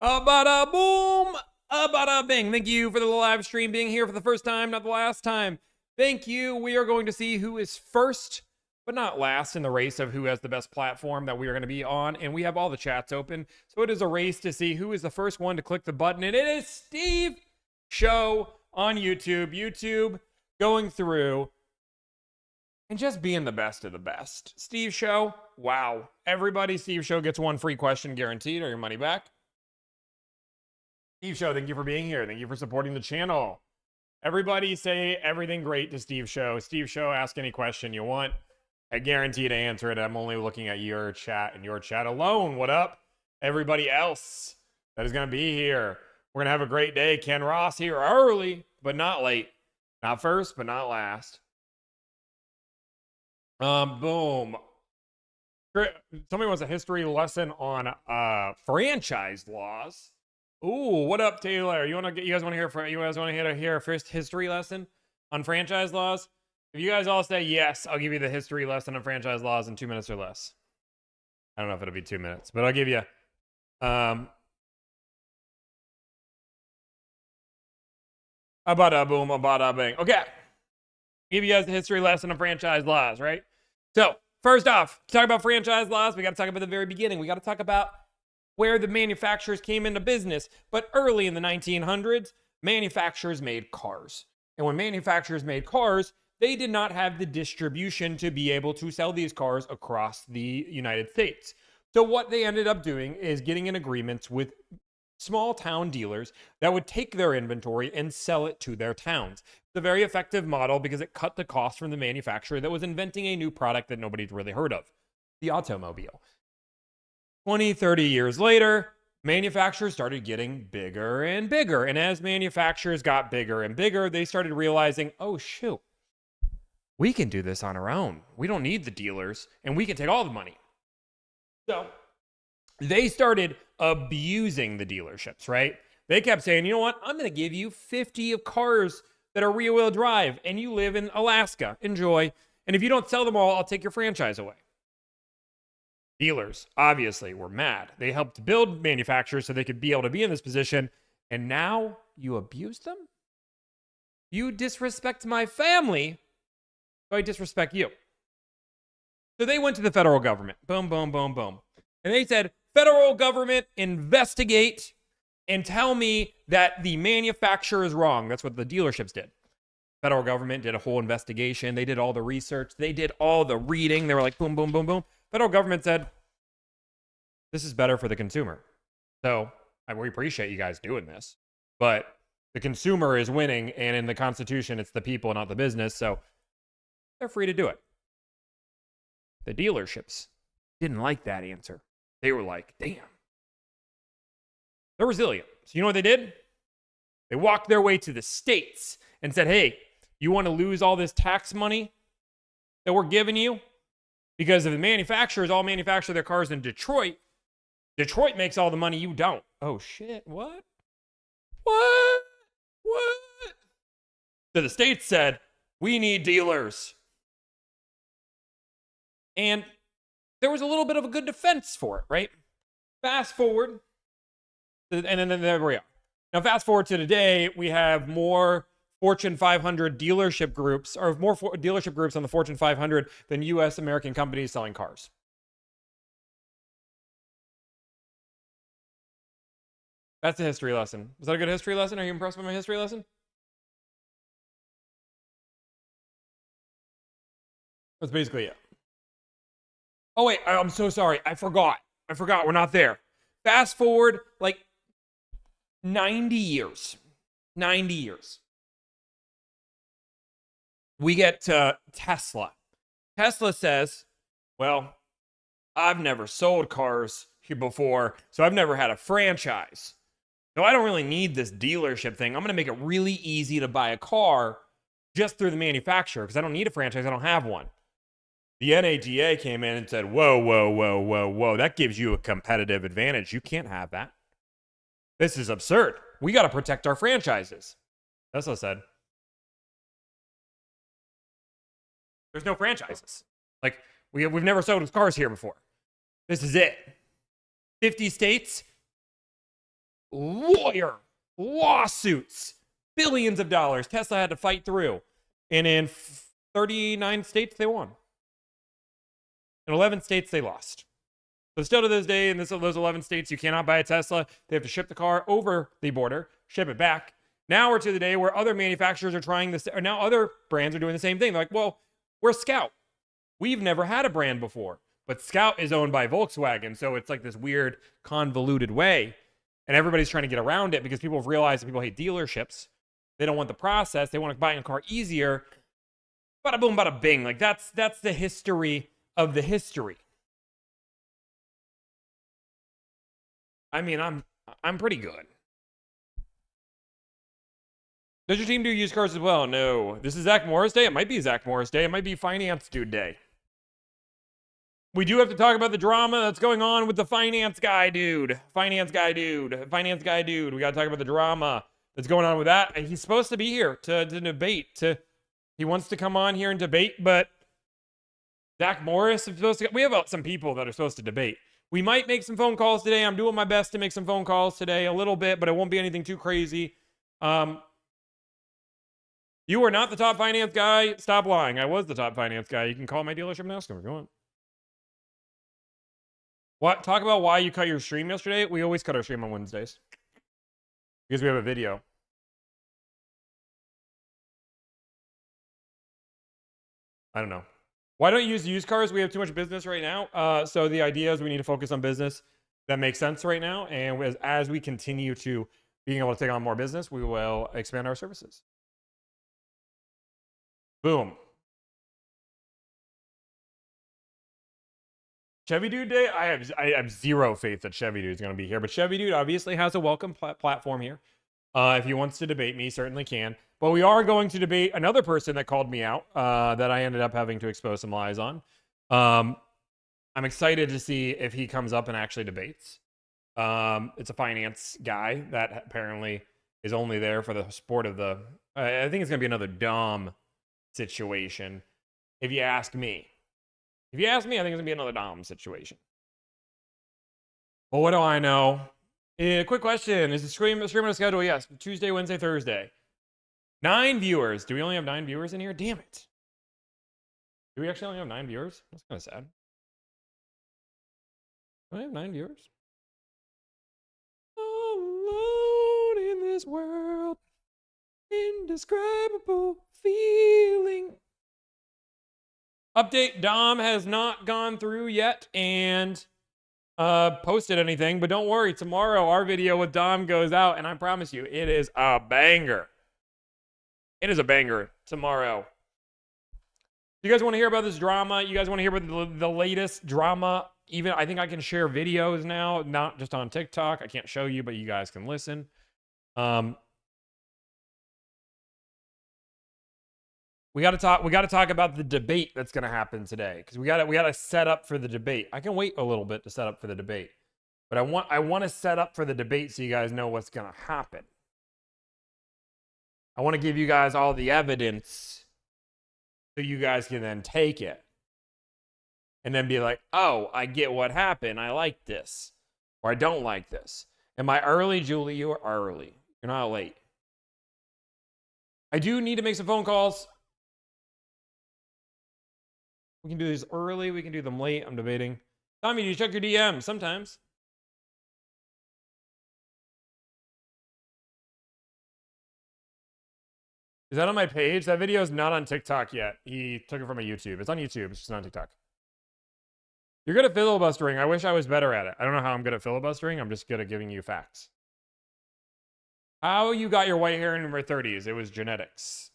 Bada boom, bada bing. Thank you for the live stream being here for the first time, not the last time. Thank you. We are going to see who is first, but not last in the race of who has the best platform that we are going to be on. And we have all the chats open. So it is a race to see who is the first one to click the button. And it is Steve Show on YouTube. YouTube going through and just being the best of the best. Steve Show, wow. Everybody, Steve Show gets one free question guaranteed or your money back. Steve Show, thank you for being here. Thank you for supporting the channel. Everybody say everything great to Steve Show. Steve Show, ask any question you want. I guarantee to answer it. I'm only looking at your chat and your chat alone. What up, everybody else that is going to be here? We're going to have a great day. Ken Ross here early, but not late. Not first, but not last. Boom. Somebody wants a history lesson on franchise laws. Ooh, what up, Taylor? You guys want to hear a first history lesson on franchise laws? If you guys all say yes, I'll give you the history lesson on franchise laws in 2 minutes or less. I don't know if it'll be 2 minutes, but I'll give you a bada boom, a bada bang. Okay. Give you guys the history lesson on franchise laws, right? So, first off, to talk about franchise laws, we got to talk about the very beginning. We got to talk about where the manufacturers came into business. But early in the 1900s, manufacturers made cars. And when manufacturers made cars, they did not have the distribution to be able to sell these cars across the United States. So what they ended up doing is getting in agreements with small town dealers that would take their inventory and sell it to their towns. It's a very effective model because it cut the cost from the manufacturer that was inventing a new product that nobody's really heard of, the automobile. 20, 30 years later, manufacturers started getting bigger and bigger. And as manufacturers got bigger and bigger, they started realizing, oh, shoot, we can do this on our own. We don't need the dealers, and we can take all the money. So they started abusing the dealerships, right? They kept saying, you know what? I'm going to give you 50 of cars that are rear-wheel drive, and you live in Alaska. Enjoy. And if you don't sell them all, I'll take your franchise away. Dealers, obviously, were mad. They helped build manufacturers so they could be able to be in this position. And now you abuse them? You disrespect my family, so I disrespect you. So they went to the federal government. Boom, boom, boom, boom. And they said, federal government, investigate and tell me that the manufacturer is wrong. That's what the dealerships did. Federal government did a whole investigation. They did all the research. They did all the reading. They were like, boom, boom, boom, boom. Federal government said, this is better for the consumer. So we appreciate you guys doing this, but the consumer is winning, and in the Constitution, it's the people, not the business, so they're free to do it. The dealerships didn't like that answer. They were like, damn. They're resilient. So you know what they did? They walked their way to the states and said, hey, you want to lose all this tax money that we're giving you? Because if the manufacturers all manufacture their cars in Detroit, Detroit makes all the money, you don't. Oh, shit. What? What? So the states said, we need dealers. And there was a little bit of a good defense for it, right? Fast forward, and then there we are. Now, fast forward to today, we have more Fortune 500 dealership groups, or more dealership groups on the Fortune 500 than U.S. American companies selling cars. That's a history lesson. Was that a good history lesson? Are you impressed with my history lesson? That's basically it. Oh, wait, I'm so sorry. I forgot. We're not there. Fast forward like 90 years. 90 years. We get to Tesla. Tesla says, well, I've never sold cars here before, so I've never had a franchise. So I don't really need this dealership thing. I'm going to make it really easy to buy a car just through the manufacturer because I don't need a franchise. I don't have one. The NADA came in and said, whoa. That gives you a competitive advantage. You can't have that. This is absurd. We got to protect our franchises. Tesla said, there's no franchises. Like, we've never sold cars here before. This is it. 50 states, lawsuits, billions of dollars Tesla had to fight through. And in 39 states, they won. In 11 states, they lost. So still to this day, in those 11 states, you cannot buy a Tesla. They have to ship the car over the border, ship it back. Now we're to the day where other manufacturers are trying this, or now other brands are doing the same thing. They're like, well, we're Scout. We've never had a brand before. But Scout is owned by Volkswagen, so it's like this weird, convoluted way. And everybody's trying to get around it because people have realized that people hate dealerships. They don't want the process. They want to buy a car easier. Bada boom, bada bing. Like that's the history of the history. I mean, I'm pretty good. Does your team do used cars as well? No. This is Zach Morris Day. It might be Zach Morris Day. It might be Finance Dude Day. We do have to talk about the drama that's going on with the finance guy dude. Finance guy dude. We got to talk about the drama that's going on with that. And he's supposed to be here to debate. He wants to come on here and debate, but Zach Morris is supposed to. We have some people that are supposed to debate. We might make some phone calls today. I'm doing my best to make some phone calls today, a little bit, but it won't be anything too crazy. You are not the top finance guy. Stop lying. I was the top finance guy. You can call my dealership and ask him if you want. What? Talk about why you cut your stream yesterday. We always cut our stream on Wednesdays because we have a video. I don't know. Why don't you use used cars? We have too much business right now. So the idea is we need to focus on business that makes sense right now. And as we continue to being able to take on more business, we will expand our services. Boom. Chevy Dude Day. I have zero faith that Chevy Dude is going to be here, but Chevy Dude obviously has a welcome platform here. If he wants to debate me, certainly can. But we are going to debate another person that called me out that I ended up having to expose some lies on. I'm excited to see if he comes up and actually debates. It's a finance guy that apparently is only there for the sport of the... I think it's going to be another Dom situation, if you ask me. If you ask me, I think it's going to be another Dom situation. Well, what do I know? Quick question. Is the stream on a schedule? Yes. Tuesday, Wednesday, Thursday. 9 viewers. Do we only have 9 viewers in here? Damn it. Do we actually only have 9 viewers? That's kind of sad. Do I have 9 viewers? Alone in this world. Indescribable feeling. Update, Dom has not gone through yet and posted anything, but don't worry, tomorrow our video with Dom goes out, and I promise you, it is a banger. It is a banger tomorrow. You guys want to hear about this drama? You guys want to hear about the latest drama? Even I think I can share videos now, not just on TikTok. I can't show you, but you guys can listen. We got to talk about the debate that's going to happen today, because we got to set up for the debate. I can wait a little bit to set up for the debate, but I want to set up for the debate so you guys know what's going to happen. I want to give you guys all the evidence so you guys can then take it and then be like, oh, I get what happened. I like this, or I don't like this. Am I early, Julie? You are early. You're not late. I do need to make some phone calls. We can do these early. We can do them late. I'm debating. Tommy, do you check your DM? Sometimes. Is that on my page? That video is not on TikTok yet. He took it from a YouTube. It's on YouTube. It's just not on TikTok. You're good at filibustering. I wish I was better at it. I don't know how I'm good at filibustering. I'm just good at giving you facts. How you got your white hair in your 30s? It was genetics.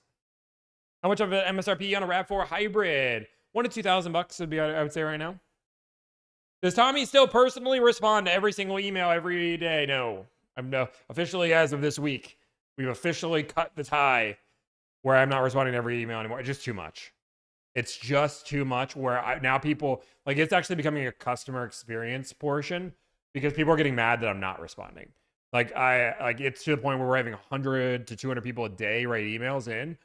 How much of an MSRP on a RAV4 hybrid? $1,000 to $2,000 would be, I would say right now. Does Tommy still personally respond to every single email every day? No. No. Officially, as of this week, we've officially cut the tie where I'm not responding to every email anymore. It's just too much. It's just too much where now people, like, it's actually becoming a customer experience portion because people are getting mad that I'm not responding. Like, it's to the point where we're having 100 to 200 people a day write emails in,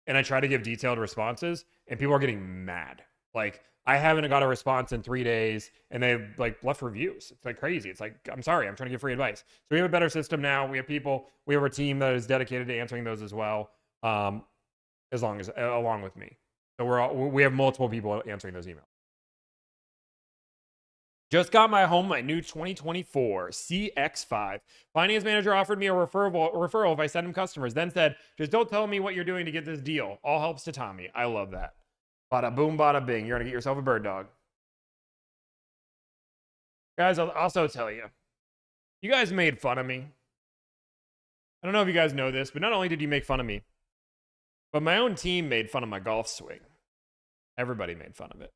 and I try to give detailed responses, and people are getting mad. Like, I haven't got a response in 3 days, and they've like left reviews. It's like crazy. It's like, I'm sorry, I'm trying to give free advice. So we have a better system now. We have people. We have a team that is dedicated to answering those as well, along with me. So we have multiple people answering those emails. Just got my new 2024 CX5. Finance manager offered me a referral if I send him customers. Then said, just don't tell me what you're doing to get this deal. All helps to Tommy. I love that. Bada boom, bada bing. You're going to get yourself a bird dog. Guys, I'll also tell you, you guys made fun of me. I don't know if you guys know this, but not only did you make fun of me, but my own team made fun of my golf swing. Everybody made fun of it.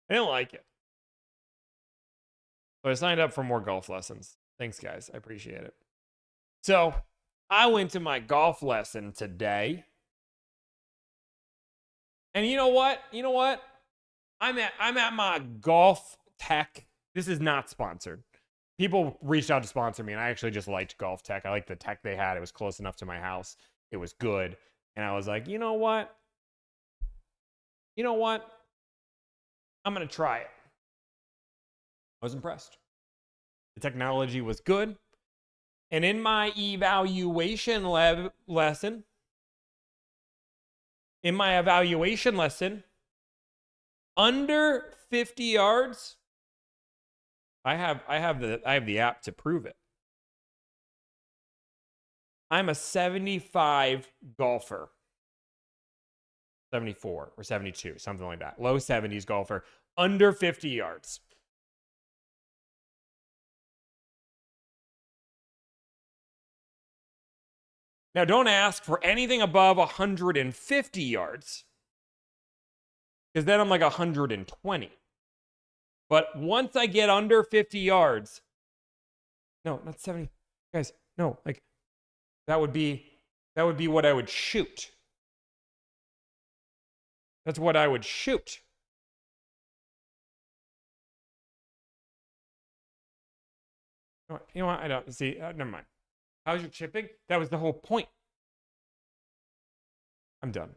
I didn't like it. So I signed up for more golf lessons. Thanks, guys. I appreciate it. So I went to my golf lesson today. And you know what? I'm at my golf tech. This is not sponsored. People reached out to sponsor me, and I actually just liked golf tech. I liked the tech they had. It was close enough to my house. It was good. And I was like, you know what? I'm going to try it. I was impressed. The technology was good. And in my evaluation lesson, under 50 yards, I have the app to prove it. I'm a 75 golfer. 74 or 72, something like that. Low 70s golfer, under 50 yards. Now, don't ask for anything above 150 yards, because then I'm like 120. But once I get under 50 yards, no, not 70, guys, no, like that would be what I would shoot. That's what I would shoot. You know what? I don't see. Never mind. How's your chipping? That was the whole point. I'm done.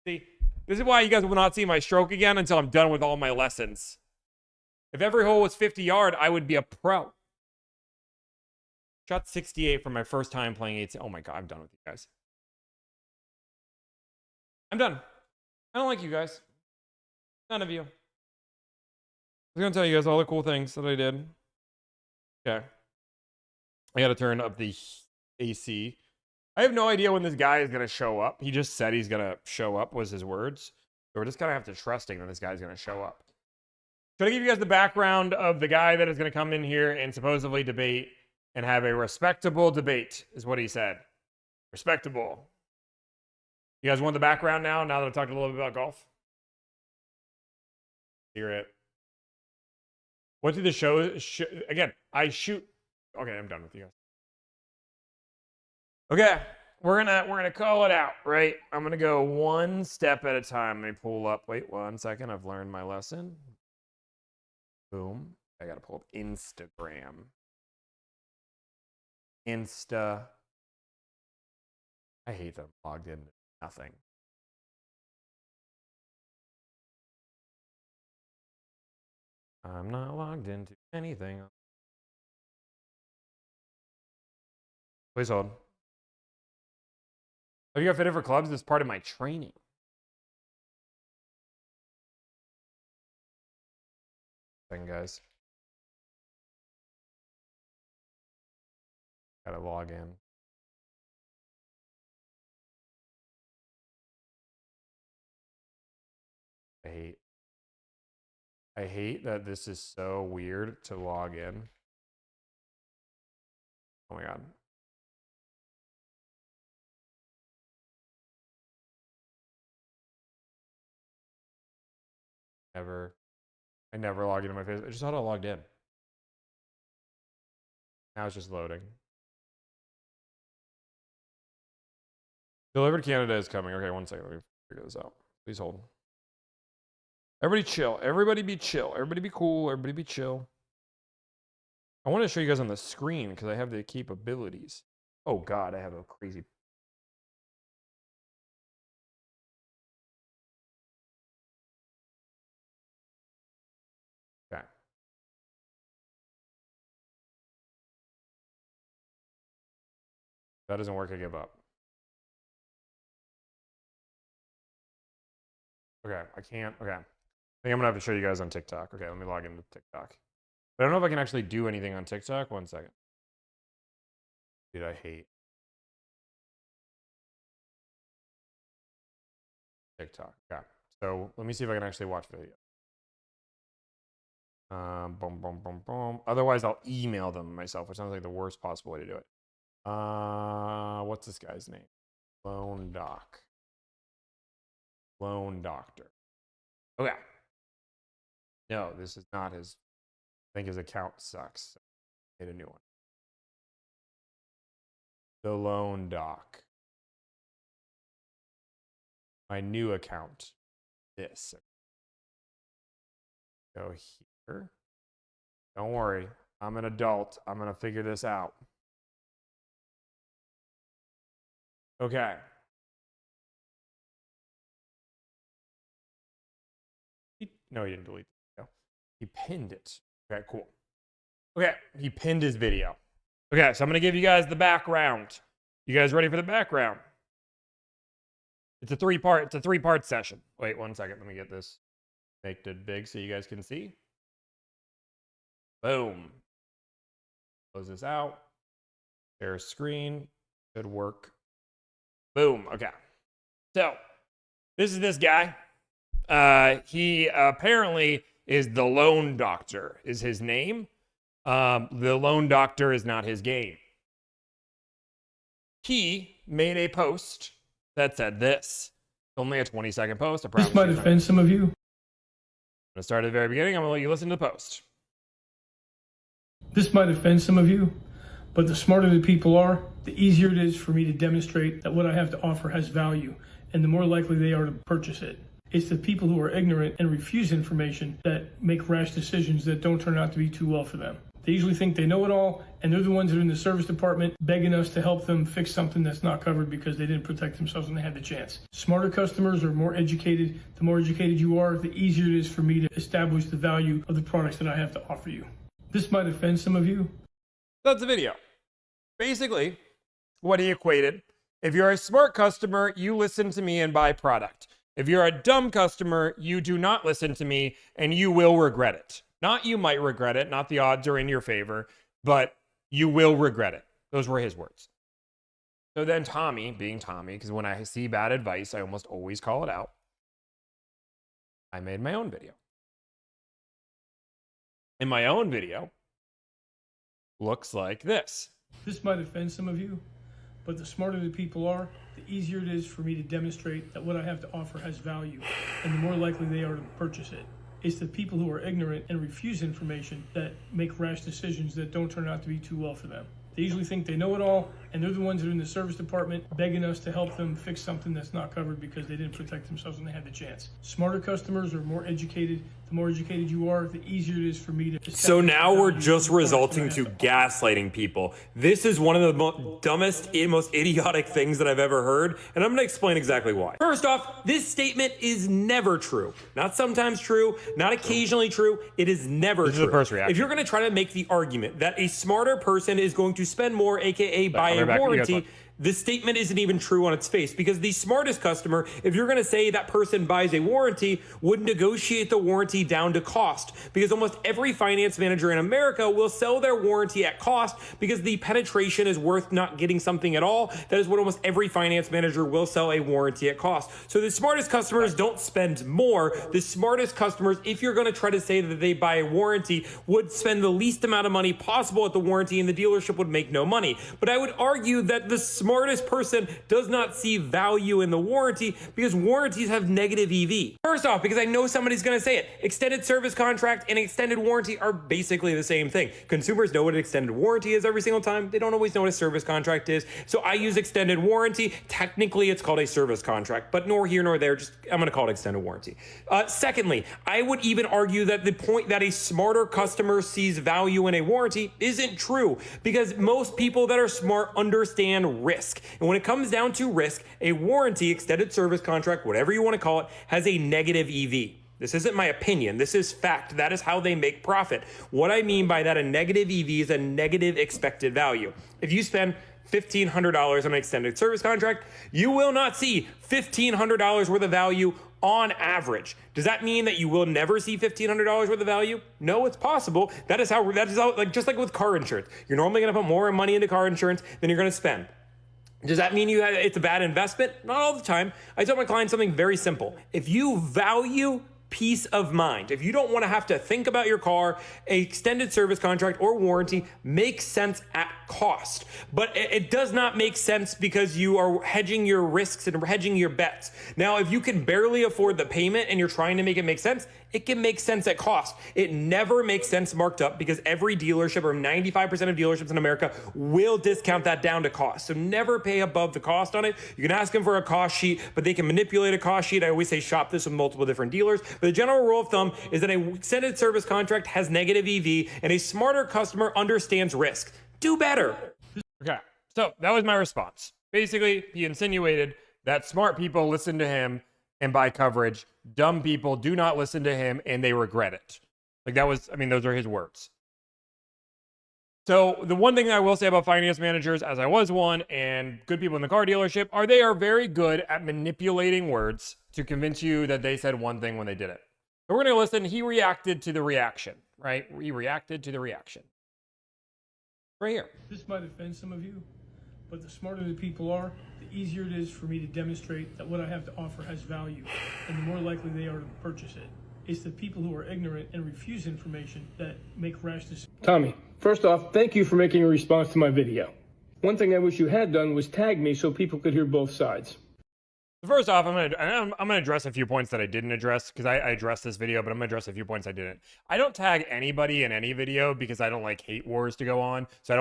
See, this is why you guys will not see my stroke again until I'm done with all my lessons. If every hole was 50 yard, I would be a pro. Shot 68 for my first time playing 18. Oh my God, I'm done with you guys. I'm done. I don't like you guys. None of you. I was going to tell you guys all the cool things that I did. Okay. I got to turn up the AC. I have no idea when this guy is going to show up. He just said he's going to show up, was his words. So we're just going to have to trusting that this guy's going to show up. Should I give you guys the background of the guy that is going to come in here and supposedly debate and have a respectable debate, is what he said. Respectable. You guys want the background now that I've talked a little bit about golf? Hear it. What did the show again, I shoot. Okay, I'm done with you guys. Okay, we're gonna call it out, right? I'm gonna go one step at a time. Let me pull up. Wait 1 second. I've learned my lesson. Boom. I gotta pull up Instagram. I hate them logged in. Nothing. I'm not logged into anything. Please hold. Have you got fitted for clubs? This is part of my training. Thing, guys. Gotta log in. I hate that this is so weird to log in. Oh my God. I never logged into my Facebook. I just thought I logged in. Now it's just loading. Delivered Canada is coming. Okay, 1 second. Let me figure this out. Please hold. Everybody chill. Everybody be chill. Everybody be cool. Everybody be chill. I want to show you guys on the screen because I have the capabilities. Oh God, I have a crazy. That doesn't work, I give up. Okay, I can't. Okay. I think I'm gonna have to show you guys on TikTok. Okay, let me log into TikTok. But I don't know if I can actually do anything on TikTok. 1 second. Dude, I hate TikTok. Okay. So let me see if I can actually watch video. Boom, boom, boom, boom. Otherwise, I'll email them myself, which sounds like the worst possible way to do it. What's this guy's name? Lone Doc. Lone Doctor. Okay. No, this is not his. I think his account sucks. So I made a new one. The Lone Doc. My new account. This. Go here. Don't worry. I'm an adult. I'm going to figure this out. Okay. No, he didn't delete the video. He pinned it. Okay, cool. Okay, he pinned his video. Okay, so I'm going to give you guys the background. You guys ready for the background? It's a three-part session. Wait 1 second. Let me get this. Make it big so you guys can see. Boom. Close this out. Share screen. Should work. Boom. Okay. So, this is this guy. He apparently is the Lone Doctor, is his name. The Lone Doctor is not his game. He made a post that said this. It's only a 20-second post. I promise. This might offend some of you. I'm going to start at the very beginning. I'm going to let you listen to the post. This might offend some of you, but the smarter the people are, the easier it is for me to demonstrate that what I have to offer has value, and the more likely they are to purchase it. It's the people who are ignorant and refuse information that make rash decisions that don't turn out to be too well for them. They usually think they know it all, and they're the ones that are in the service department begging us to help them fix something that's not covered because they didn't protect themselves when they had the chance. Smarter customers are more educated. The more educated you are, the easier it is for me to establish the value of the products that I have to offer you. This might offend some of you. That's the video. Basically, what he equated. If you're a smart customer, you listen to me and buy product. If you're a dumb customer, you do not listen to me and you will regret it. Not you might regret it, not the odds are in your favor, but you will regret it. Those were his words. So then Tommy, being Tommy, because when I see bad advice, I almost always call it out. I made my own video. In my own video, looks like this. This might offend some of you, but the smarter the people are, the easier it is for me to demonstrate that what I have to offer has value, and the more likely they are to purchase it. It's the people who are ignorant and refuse information that make rash decisions that don't turn out to be too well for them. They usually think they know it all, and they're the ones that are in the service department begging us to help them fix something that's not covered because they didn't protect themselves when they had the chance. Smarter customers are more educated. The more educated you are, the easier it is for me to... So now we're just resulting to gaslighting people. This is one of the dumbest, most idiotic things that I've ever heard, and I'm going to explain exactly why. First off, this statement is never true. Not sometimes true, not occasionally true. It is never true. This is the first reaction. If you're going to try to make the argument that a smarter person is going to spend more, aka buy a warranty, this statement isn't even true on its face, because the smartest customer, if you're going to say that person buys a warranty, would negotiate the warranty down to cost, because almost every finance manager in America will sell their warranty at cost because the penetration is worth not getting something at all. That is what almost every finance manager will sell a warranty at cost. So the smartest customers don't spend more. The smartest customers, if you're going to try to say that they buy a warranty, would spend the least amount of money possible at the warranty, and the dealership would make no money. But I would argue that the smartest person does not see value in the warranty because warranties have negative EV. First off, because I know somebody's going to say it, extended service contract and extended warranty are basically the same thing. Consumers know what an extended warranty is every single time. They don't always know what a service contract is. So I use extended warranty. Technically, it's called a service contract, but nor here nor there. Just I'm going to call it extended warranty. Secondly, I would even argue that the point that a smarter customer sees value in a warranty isn't true, because most people that are smart understand risk. And when it comes down to risk, a warranty, extended service contract, whatever you want to call it, has a negative EV. This isn't my opinion. This is fact. That is how they make profit. What I mean by that, a negative EV is a negative expected value. If you spend $1,500 on an extended service contract. You will not see $1,500 worth of value on average. Does that mean that you will never see $1,500 worth of value? No, it's possible. That is how, like, just like with car insurance. You're normally going to put more money into car insurance than you're going to spend. Does that mean it's a bad investment? Not all the time. I tell my clients something very simple. If you value peace of mind, if you don't want to have to think about your car, an extended service contract or warranty makes sense at cost. But it does not make sense because you are hedging your risks and hedging your bets. Now, if you can barely afford the payment and you're trying to make it make sense, it can make sense at cost. It never makes sense marked up because every dealership, or 95% of dealerships in America, will discount that down to cost. So never pay above the cost on it. You can ask them for a cost sheet, but they can manipulate a cost sheet. I always say shop this with multiple different dealers. But the general rule of thumb is that an extended service contract has negative EV, and a smarter customer understands risk. Do better. Okay, so that was my response. Basically, he insinuated that smart people listen to him and buy coverage. Dumb people do not listen to him and they regret it. Like, that was, I mean, those are his words. So the one thing I will say about finance managers, as I was one, and good people in the car dealership, they are very good at manipulating words to convince you that they said one thing when they did it. So we're going to listen. He reacted to the reaction, right? He reacted to the reaction. Right here. This might offend some of you, but the smarter the people are, the easier it is for me to demonstrate that what I have to offer has value, and the more likely they are to purchase it. It's the people who are ignorant and refuse information that make rash decisions. Tommy, first off, thank you for making a response to my video. One thing I wish you had done was tag me so people could hear both sides. First off, I'm gonna address a few points that I didn't address, because I addressed this video, but I'm gonna address a few points I didn't. I don't tag anybody in any video because I don't like hate wars to go on. So I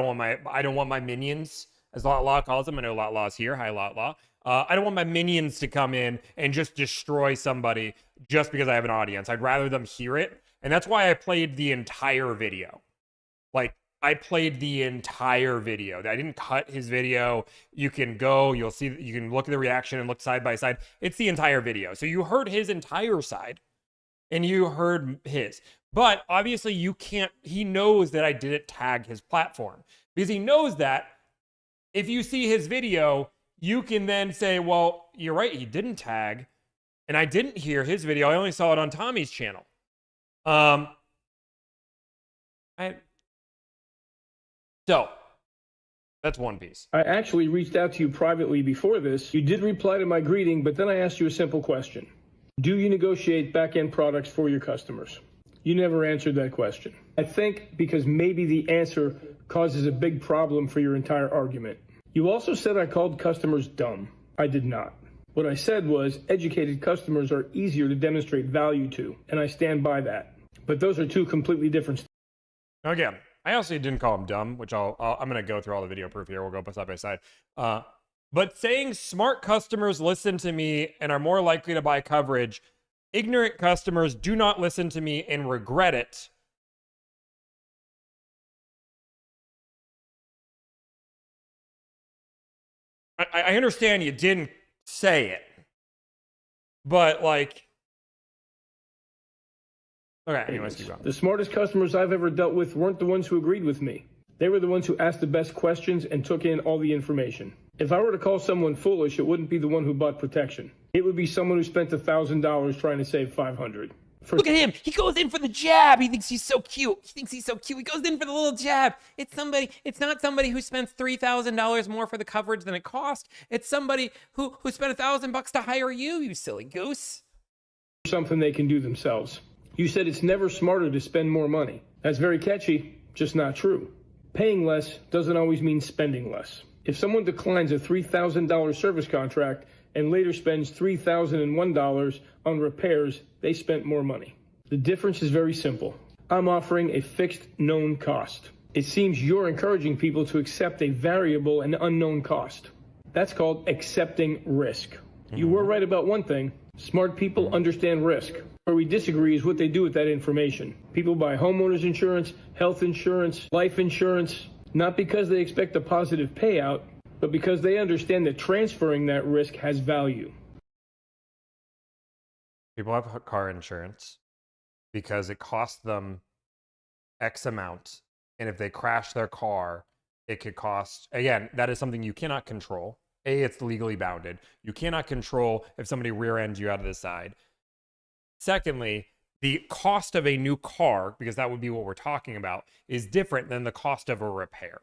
don't want my minions, as Lot Law calls them. I know Lot Law's here. Hi, Lot Law. I don't want my minions to come in and just destroy somebody just because I have an audience. I'd rather them hear it, and that's why I played the entire video. Like, I played the entire video. I didn't cut his video. You can go, you'll see, you can look at the reaction and look side by side. It's the entire video. So you heard his entire side and you heard his. But obviously you can't, he knows that I didn't tag his platform, because he knows that if you see his video, you can then say, well, you're right, he didn't tag, and I didn't hear his video. I only saw it on Tommy's channel. So, that's one piece. I actually reached out to you privately before this. You did reply to my greeting, but then I asked you a simple question. Do you negotiate back-end products for your customers? You never answered that question. I think because maybe the answer causes a big problem for your entire argument. You also said I called customers dumb. I did not. What I said was educated customers are easier to demonstrate value to, and I stand by that. But those are two completely different. Again, I also didn't call him dumb, which I'm going to go through all the video proof here. We'll go side by side. But saying smart customers listen to me and are more likely to buy coverage, ignorant customers do not listen to me and regret it. I understand you didn't say it, but like, okay, anyways, keep going. The smartest customers I've ever dealt with weren't the ones who agreed with me. They were the ones who asked the best questions and took in all the information. If I were to call someone foolish, it wouldn't be the one who bought protection. It would be someone who spent $1,000 trying to save $500. Look at him. He goes in for the jab. He thinks he's so cute. He goes in for the little jab. It's not somebody who spends $3,000 more for the coverage than it cost. It's somebody who spent $1,000 to hire you, you silly goose. Something they can do themselves. You said it's never smarter to spend more money. That's very catchy, just not true. Paying less doesn't always mean spending less. If someone declines a $3,000 service contract and later spends $3,001 on repairs, they spent more money. The difference is very simple. I'm offering a fixed known cost. It seems you're encouraging people to accept a variable and unknown cost. That's called accepting risk. You were right about one thing. Smart people understand risk. Where we disagree is what they do with that information. People buy homeowners insurance, health insurance, life insurance, not because they expect a positive payout, but because they understand that transferring that risk has value. People have car insurance because it costs them X amount. And if they crash their car, it could cost, again, that is something you cannot control. It's legally bounded. You cannot control if somebody rear ends you out of the side. Secondly, the cost of a new car, because that would be what we're talking about, is different than the cost of a repair.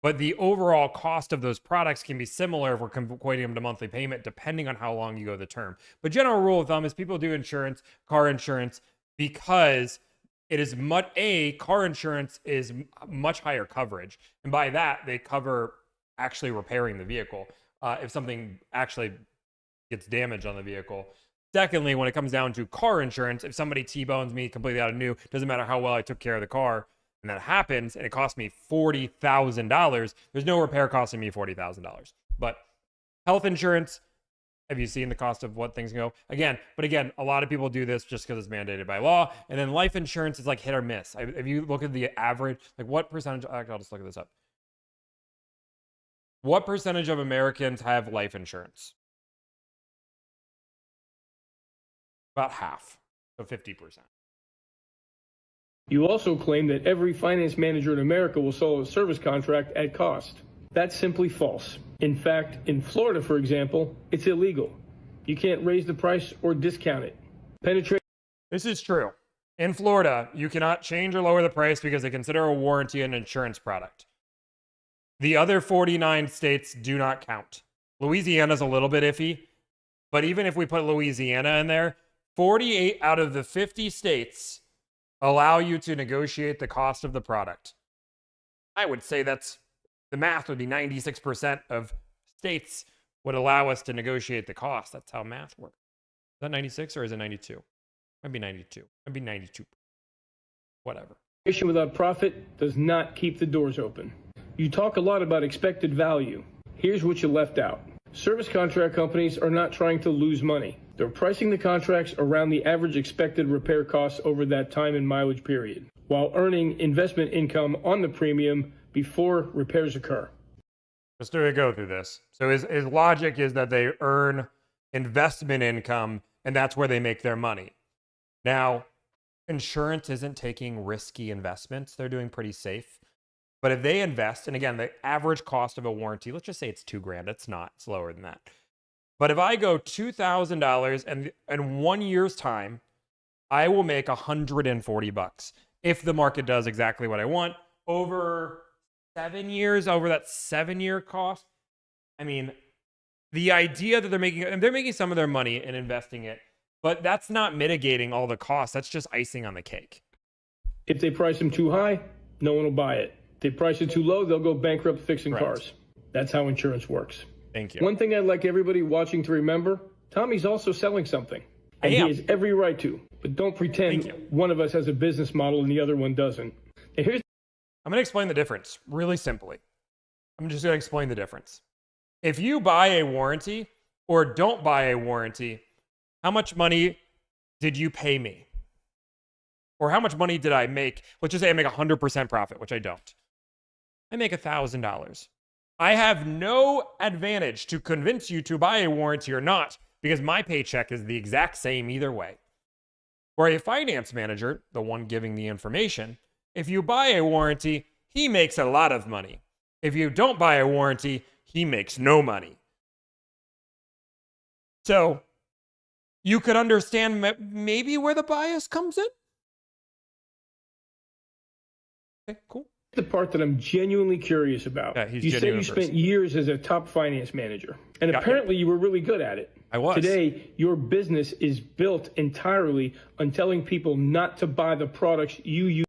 But the overall cost of those products can be similar if we're equating them to monthly payment, depending on how long you go the term. But general rule of thumb is people do insurance, car insurance, because it is car insurance is much higher coverage. And by that, they cover actually repairing the vehicle if something actually gets damaged on the vehicle. Secondly, when it comes down to car insurance, if somebody T-bones me completely out of new, doesn't matter how well I took care of the car, and that happens, and it cost me $40,000, there's no repair costing me $40,000. But health insurance, have you seen the cost of what things go? Again, a lot of people do this just because it's mandated by law. And then life insurance is like hit or miss. If you look at the average, like what percentage, I'll just look at this up. What percentage of Americans have life insurance? About half, so 50%. You also claim that every finance manager in America will sell a service contract at cost. That's simply false. In fact, in Florida, for example, it's illegal. You can't raise the price or discount it. This is true. In Florida, you cannot change or lower the price because they consider a warranty an insurance product. The other 49 states do not count. Louisiana's a little bit iffy, but even if we put Louisiana in there, 48 out of the 50 states allow you to negotiate the cost of the product. I would say the math would be 96% of states would allow us to negotiate the cost. That's how math works. Is that 96 or is it 92? Might be 92. Might be 92. Whatever. Without profit does not keep the doors open. You talk a lot about expected value. Here's what you left out. Service contract companies are not trying to lose money. They're pricing the contracts around the average expected repair costs over that time and mileage period, while earning investment income on the premium before repairs occur. Let's go through this. So his logic is that they earn investment income, and that's where they make their money. Now, insurance isn't taking risky investments. They're doing pretty safe. But if they invest, and again, the average cost of a warranty, let's just say it's $2,000. It's not. It's lower than that. But if I go $2,000 and in 1 year's time, I will make $140 if the market does exactly what I want over 7 years, over that 7-year cost. I mean, the idea that they're making some of their money and investing it, but that's not mitigating all the costs. That's just icing on the cake. If they price them too high, no one will buy it. If they price it too low, they'll go bankrupt fixing cars. That's how insurance works. Thank you. One thing I'd like everybody watching to remember, Tommy's also selling something. And he has every right to. But don't pretend one of us has a business model and the other one doesn't. And here's I'm going to explain the difference really simply. I'm just going to explain the difference. If you buy a warranty or don't buy a warranty, how much money did you pay me? Or how much money did I make? Let's just say I make 100% profit, which I don't. I make $1,000. I have no advantage to convince you to buy a warranty or not because my paycheck is the exact same either way. For a finance manager, the one giving the information, if you buy a warranty, he makes a lot of money. If you don't buy a warranty, he makes no money. So you could understand maybe where the bias comes in. Okay, cool. the part that I'm genuinely curious about. Yeah, he's you said you spent years as a top finance manager, and apparently you were really good at it. I was. Today, your business is built entirely on telling people not to buy the products you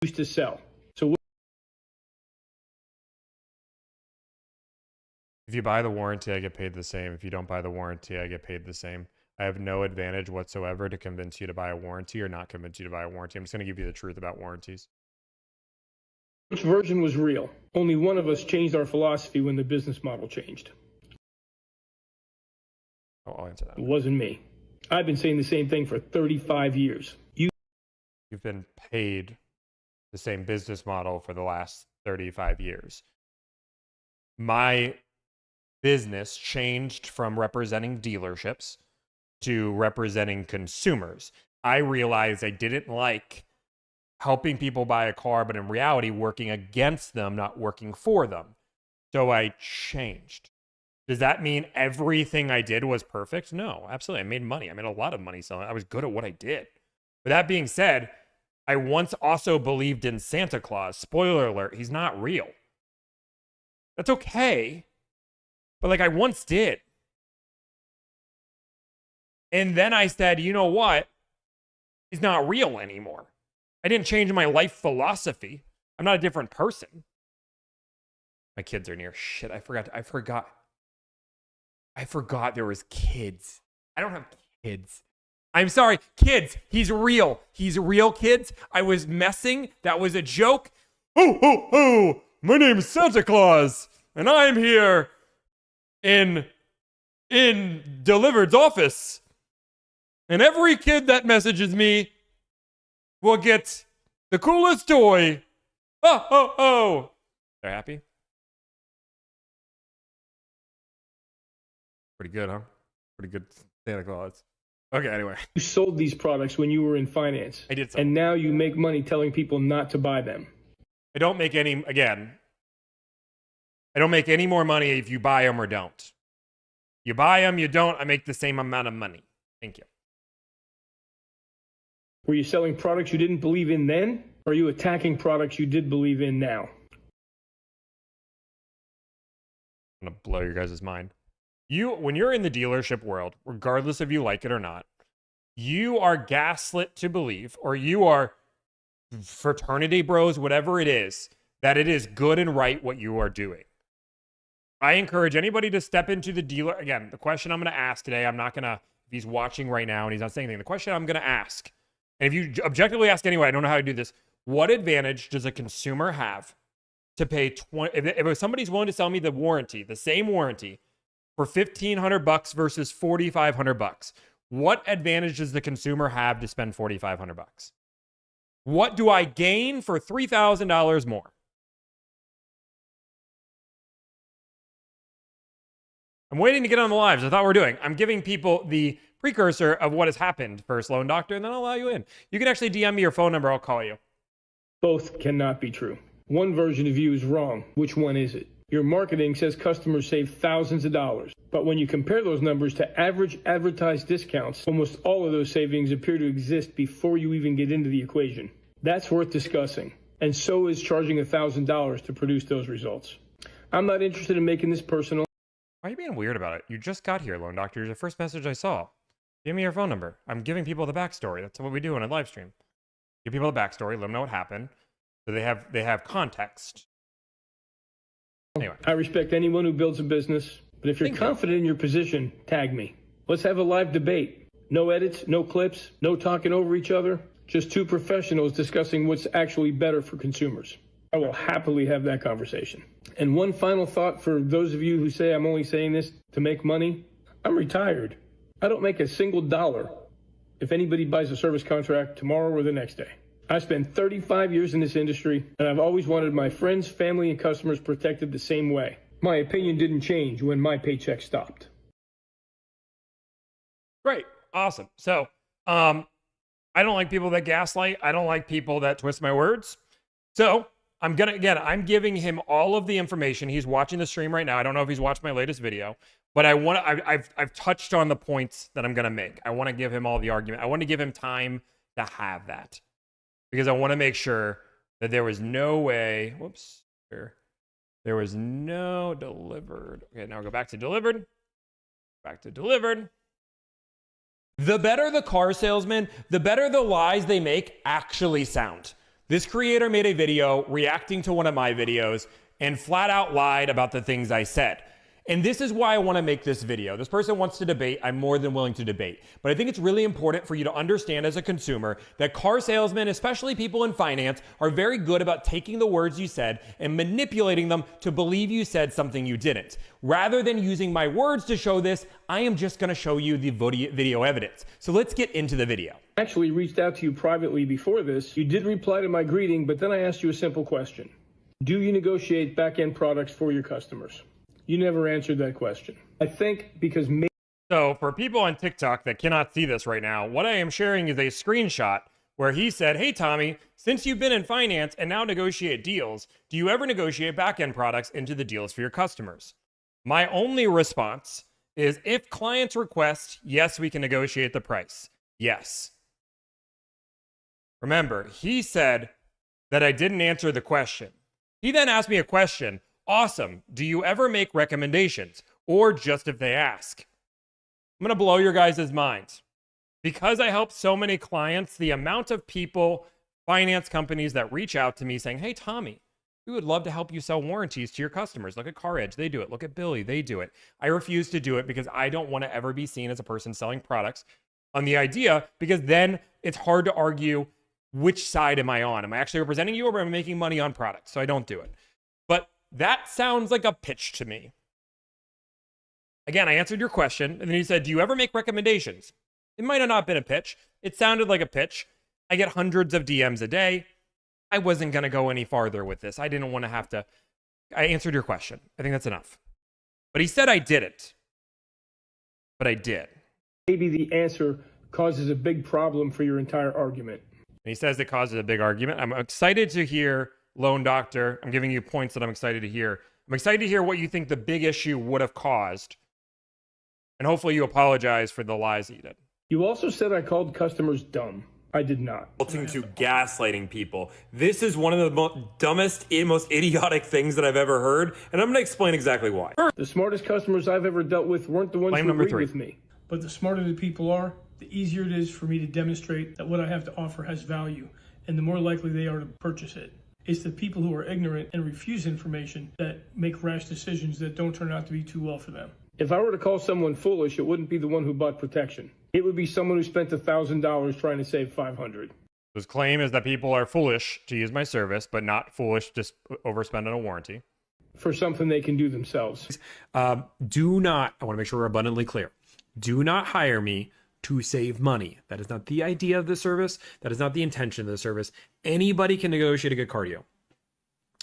used to sell. So if you buy the warranty, I get paid the same. If you don't buy the warranty, I get paid the same. I have no advantage whatsoever to convince you to buy a warranty or not convince you to buy a warranty. I'm just going to give you the truth about warranties. which version was real? Only one of us changed our philosophy when the business model changed. Oh, I'll answer that. It wasn't me. I've been saying the same thing for 35 years. You've been paid the same business model for the last 35 years. My business changed from representing dealerships to representing consumers. I realized I didn't like helping people buy a car, but in reality, working against them, not working for them. So I changed. Does that mean everything I did was perfect? No, absolutely. I made money. I made a lot of money selling. I was good at what I did. But that being said, I once also believed in Santa Claus. Spoiler alert, he's not real. That's okay. But like I once did. And then I said, you know what? He's not real anymore. I didn't change my life philosophy. I'm not a different person. My kids are near. Shit, I forgot there was kids. I don't have kids. I'm sorry, kids. He's real. He's real, kids. I was messing. That was a joke. Ho, ho, ho. My name's Santa Claus, and I'm here in Delivered's office. And every kid that messages me will get the coolest toy. Ho, ho, ho. They're happy? Pretty good, huh? Pretty good Santa Claus. Okay, anyway. You sold these products when you were in finance. I did so. And now you make money telling people not to buy them. I don't make any more money if you buy them or don't. You buy them, you don't, I make the same amount of money. Thank you. Were you selling products you didn't believe in then? Or are you attacking products you did believe in now? I'm going to blow your guys' mind. When you're in the dealership world, regardless if you like it or not, you are gaslit to believe, or you are fraternity bros, whatever it is, that it is good and right what you are doing. I encourage anybody to step into the dealer. Again, the question I'm going to ask today, I'm not going to, if he's watching right now and he's not saying anything, the question I'm going to ask, and if you objectively ask anyway, I don't know how to do this. What advantage does a consumer have to pay if somebody's willing to sell me the warranty, the same warranty, for $1,500 versus $4,500? What advantage does the consumer have to spend $4,500? What do I gain for $3,000 more? I'm waiting to get on the lives. I thought we were doing. I'm giving people the precursor of what has happened first, Loan Doctor, and then I'll allow you in. You can actually DM me your phone number. I'll call you. Both cannot be true. One version of you is wrong. Which one is it? Your marketing says customers save thousands of dollars. But when you compare those numbers to average advertised discounts, almost all of those savings appear to exist before you even get into the equation. That's worth discussing. And so is charging $1,000 to produce those results. I'm not interested in making this personal. Why are you being weird about it? You just got here, Loan Doctor. You're the first message I saw. Give me your phone number. I'm giving people the backstory. That's what we do in a live stream. Give people the backstory, let them know what happened, so they have context. Anyway. I respect anyone who builds a business, but if you're confident in your position, tag me. Let's have a live debate. No edits, no clips, no talking over each other. Just two professionals discussing what's actually better for consumers. I will happily have that conversation. And one final thought for those of you who say I'm only saying this to make money. I'm retired. I don't make a single dollar if anybody buys a service contract tomorrow or the next day. I spent 35 years in this industry, and I've always wanted my friends, family, and customers protected the same way. My opinion didn't change when my paycheck stopped. Great. Awesome. So, I don't like people that gaslight. I don't like people that twist my words. So, I'm giving him all of the information. He's watching the stream right now. I don't know if he's watched my latest video, but I've touched on the points that I'm gonna make. I want to give him all the argument. I want to give him time to have that, because I want to make sure that there was no way. Whoops. There was no delivered. Okay, now go back to delivered. Back to delivered. The better the car salesman, the better the lies they make actually sound. This creator made a video reacting to one of my videos and flat out lied about the things I said. And this is why I want to make this video. This person wants to debate. I'm more than willing to debate. But I think it's really important for you to understand as a consumer that car salesmen, especially people in finance, are very good about taking the words you said and manipulating them to believe you said something you didn't. Rather than using my words to show this, I am just going to show you the video evidence. So let's get into the video. I actually reached out to you privately before this. You did reply to my greeting, but then I asked you a simple question. Do you negotiate back-end products for your customers? You never answered that question. I think because So for people on TikTok that cannot see this right now, what I am sharing is a screenshot where he said, "Hey, Tommy, since you've been in finance and now negotiate deals, do you ever negotiate back-end products into the deals for your customers?" My only response is, if clients request, yes, we can negotiate the price. Yes. Remember, he said that I didn't answer the question. He then asked me a question. Awesome. Do you ever make recommendations? Or just if they ask? I'm going to blow your guys' minds. Because I help so many clients, the amount of people, finance companies that reach out to me saying, "Hey, Tommy, we would love to help you sell warranties to your customers. Look at CarEdge, they do it. Look at Billy, they do it." I refuse to do it because I don't want to ever be seen as a person selling products on the idea, because then it's hard to argue which side am I on. Am I actually representing you, or am I making money on products? So I don't do it. But that sounds like a pitch to me. Again, I answered your question, and then he said, "Do you ever make recommendations?" It might have not been a pitch. It sounded like a pitch. I get hundreds of DMs a day. I wasn't going to go any farther with this. I didn't want to have to. I answered your question. I think that's enough. But he said I didn't. But I did. Maybe the answer causes a big problem for your entire argument. And he says it causes a big argument. I'm excited to hear, Lone Doctor. I'm giving you points that I'm excited to hear. I'm excited to hear what you think the big issue would have caused. And hopefully you apologize for the lies that you did. You also said I called customers dumb. I did not. To gaslighting people. This is one of the dumbest, most idiotic things that I've ever heard, and I'm going to explain exactly why. The smartest customers I've ever dealt with weren't the ones Claim who number agreed 3. with me. But the smarter the people are, the easier it is for me to demonstrate that what I have to offer has value, and the more likely they are to purchase it. It's the people who are ignorant and refuse information that make rash decisions that don't turn out to be too well for them. If I were to call someone foolish, it wouldn't be the one who bought protection. It would be someone who spent $1,000 trying to save $500. His claim is that people are foolish to use my service, but not foolish to overspend on a warranty. For something they can do themselves. Do not, I want to make sure we're abundantly clear. Do not hire me to save money. That is not the idea of the service. That is not the intention of the service. Anybody can negotiate a good cardio.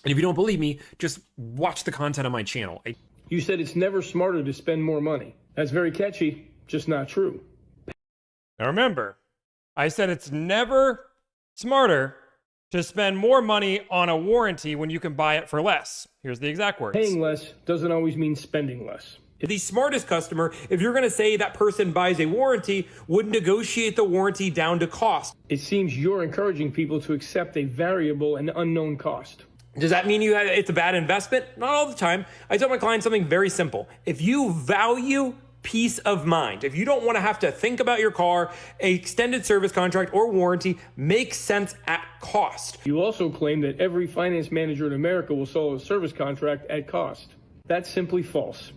And if you don't believe me, just watch the content on my channel. You said it's never smarter to spend more money. That's very catchy, just not true. Now remember, I said it's never smarter to spend more money on a warranty when you can buy it for less. Here's the exact words. Paying less doesn't always mean spending less. The smartest customer, if you're going to say that person buys a warranty, would negotiate the warranty down to cost. It seems you're encouraging people to accept a variable and unknown cost. Does that mean it's a bad investment? Not all the time. I tell my clients something very simple. If you value peace of mind, if you don't want to have to think about your car, an extended service contract or warranty makes sense at cost. You also claim that every finance manager in America will sell a service contract at cost. That's simply false.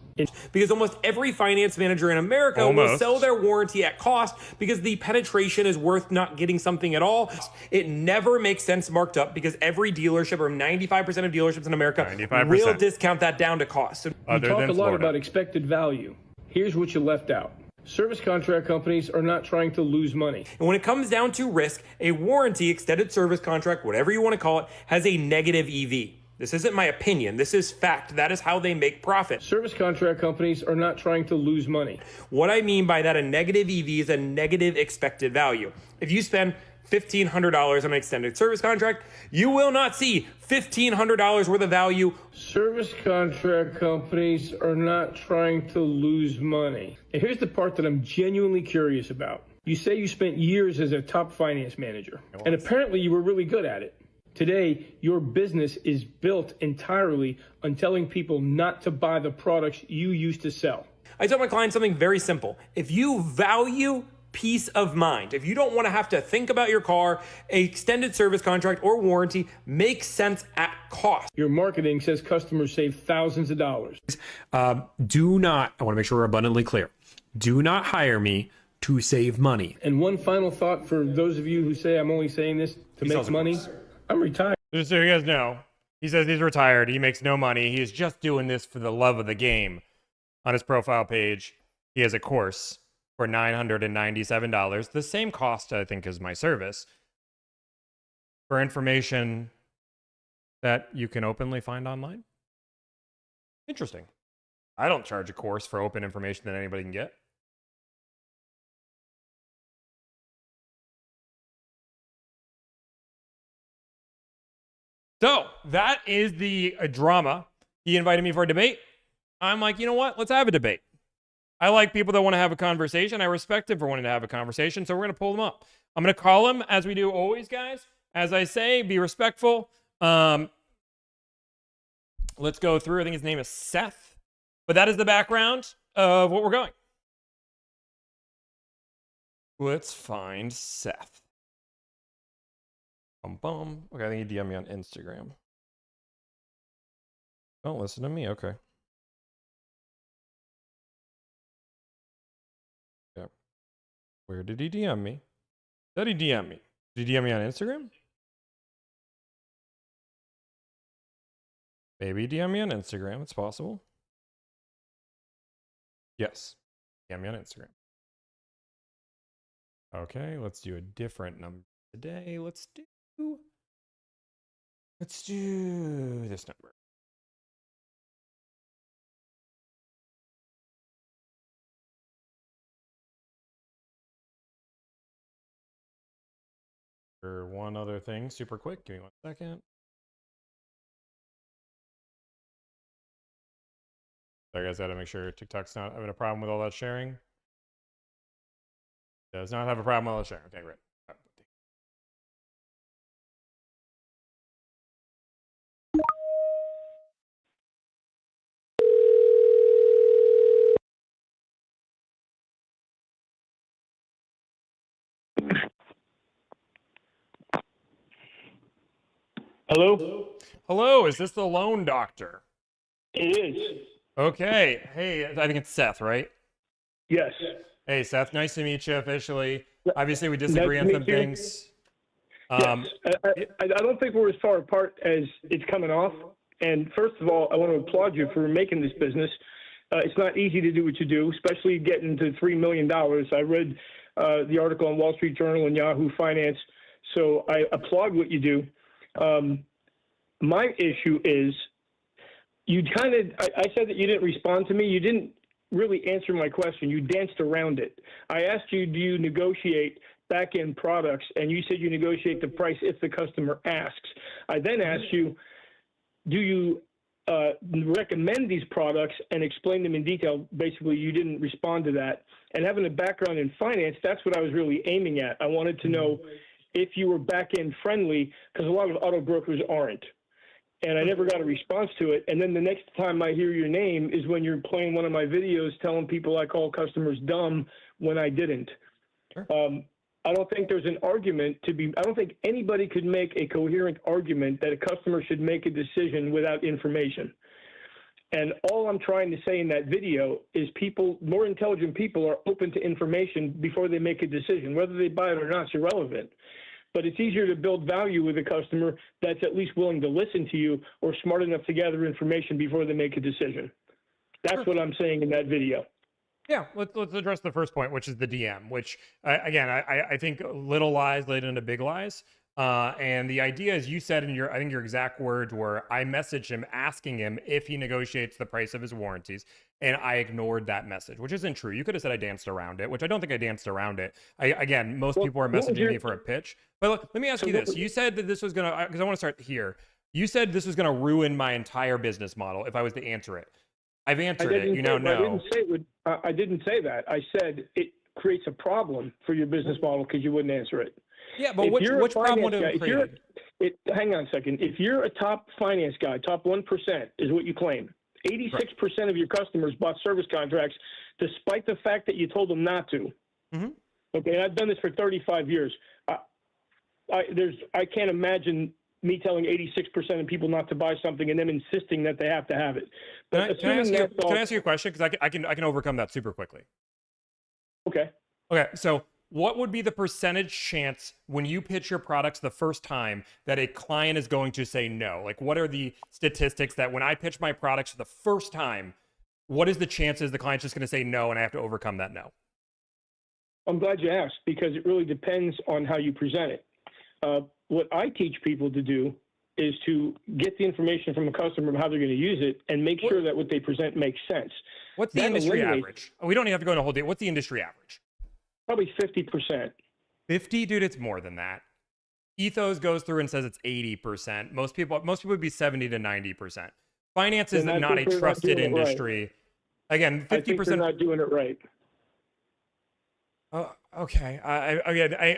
Because almost every finance manager in America will sell their warranty at cost because the penetration is worth not getting something at all. It never makes sense marked up because every dealership, or 95% of dealerships in America, 95%. Will discount that down to cost. So you talk a lot about expected value. Here's what you left out. Service contract companies are not trying to lose money. And when it comes down to risk, a warranty, extended service contract, whatever you want to call it, has a negative EV. This isn't my opinion. This is fact. That is how they make profit. Service contract companies are not trying to lose money. What I mean by that, a negative EV is a negative expected value. If you spend $1,500 on an extended service contract, you will not see $1,500 worth of value. Service contract companies are not trying to lose money. And here's the part that I'm genuinely curious about. You say you spent years as a top finance manager, and apparently you were really good at it. Today, your business is built entirely on telling people not to buy the products you used to sell. I tell my clients something very simple. If you value peace of mind, if you don't want to have to think about your car, an extended service contract or warranty makes sense at cost. Your marketing says customers save thousands of dollars. Do not, I want to make sure we're abundantly clear, do not hire me to save money. And one final thought for those of you who say I'm only saying this to make money. I'm retired. Just so you guys know, he says he's retired. He makes no money. He's just doing this for the love of the game. On his profile page, he has a course for $997, the same cost, I think, as my service, for information that you can openly find online. Interesting. I don't charge a course for open information that anybody can get. So that is the drama. He invited me for a debate. I'm like, you know what? Let's have a debate. I like people that want to have a conversation. I respect him for wanting to have a conversation. So we're going to pull him up. I'm going to call him as we do always, guys. As I say, be respectful. Let's go through. I think his name is Seth. But that is the background of what we're going. Let's find Seth. Bum. Okay, I think he DM'd me on Instagram. Don't listen to me. Okay. Yeah. Where did he DM me? Did he DM me? Did he DM me on Instagram? Maybe DM me on Instagram. It's possible. Yes. DM me on Instagram. Okay, let's do a different number today. Let's do this number. For one other thing, super quick. Give me 1 second. Sorry, guys, I gotta make sure TikTok's not having a problem with all that sharing. Does not have a problem with all that sharing. Okay, great. Hello? Hello, is this the loan doctor? It is. Okay. Hey, I think it's Seth, right? Yes. Hey, Seth, nice to meet you officially. Obviously, we disagree on some things. Yes. I don't think we're as far apart as it's coming off. And first of all, I want to applaud you for making this business. It's not easy to do what you do, especially getting to $3 million. I read the article on Wall Street Journal and Yahoo Finance, so I applaud what you do. My issue is I said that you didn't respond to me. You didn't really answer my question. You danced around it. I asked you, do you negotiate back-end products? And you said you negotiate the price if the customer asks. I then asked you, do you recommend these products and explain them in detail? Basically, you didn't respond to that. And having a background in finance, that's what I was really aiming at. I wanted to know if you were back-end friendly, because a lot of auto brokers aren't. And I never got a response to it. And then the next time I hear your name is when you're playing one of my videos telling people I call customers dumb when I didn't. Sure. I don't think there's an argument I don't think anybody could make a coherent argument that a customer should make a decision without information. And all I'm trying to say in that video is more intelligent people are open to information before they make a decision. Whether they buy it or not is irrelevant. But it's easier to build value with a customer that's at least willing to listen to you or smart enough to gather information before they make a decision. That's what I'm saying in that video. Yeah, let's address the first point, which is the DM, which, again, I think little lies lead into big lies. And the idea is you said I think your exact words were, I messaged him asking him if he negotiates the price of his warranties. And I ignored that message, which isn't true. You could have said I danced around it, which I don't think I danced around it. Again, most people are messaging me for a pitch. But look, let me ask you this. You said that this was going to, because I want to start here. You said this was going to ruin my entire business model if I was to answer it. I've answered it. You now know. I didn't say that. I said it creates a problem for your business model because you wouldn't answer it. Yeah, but which problem would it create? Hang on a second. If you're a top finance guy, top 1% is what you claim. 86% of your customers bought service contracts despite the fact that you told them not to. Mm-hmm. Okay, and I've done this for 35 years. I can't imagine me telling 86% of people not to buy something and them insisting that they have to have it. But can I ask you a question? Because I can overcome that super quickly. Okay. Okay, so what would be the percentage chance when you pitch your products the first time that a client is going to say no? Like, what are the statistics that when I pitch my products for the first time, what is the chances the client's just going to say no and I have to overcome that no? I'm glad you asked, because it really depends on how you present it. What I teach people to do is to get the information from a customer of how they're going to use it and make sure that what they present makes sense. What's the industry average? We don't even have to go into a whole day. What's the industry average? Probably 50%. 50? Dude, it's more than that. Ethos goes through and says it's 80%. Most people would be 70 to 90%. Finance is not a trusted industry. Right. Again, 50%. I think they're not doing it right. Oh, okay.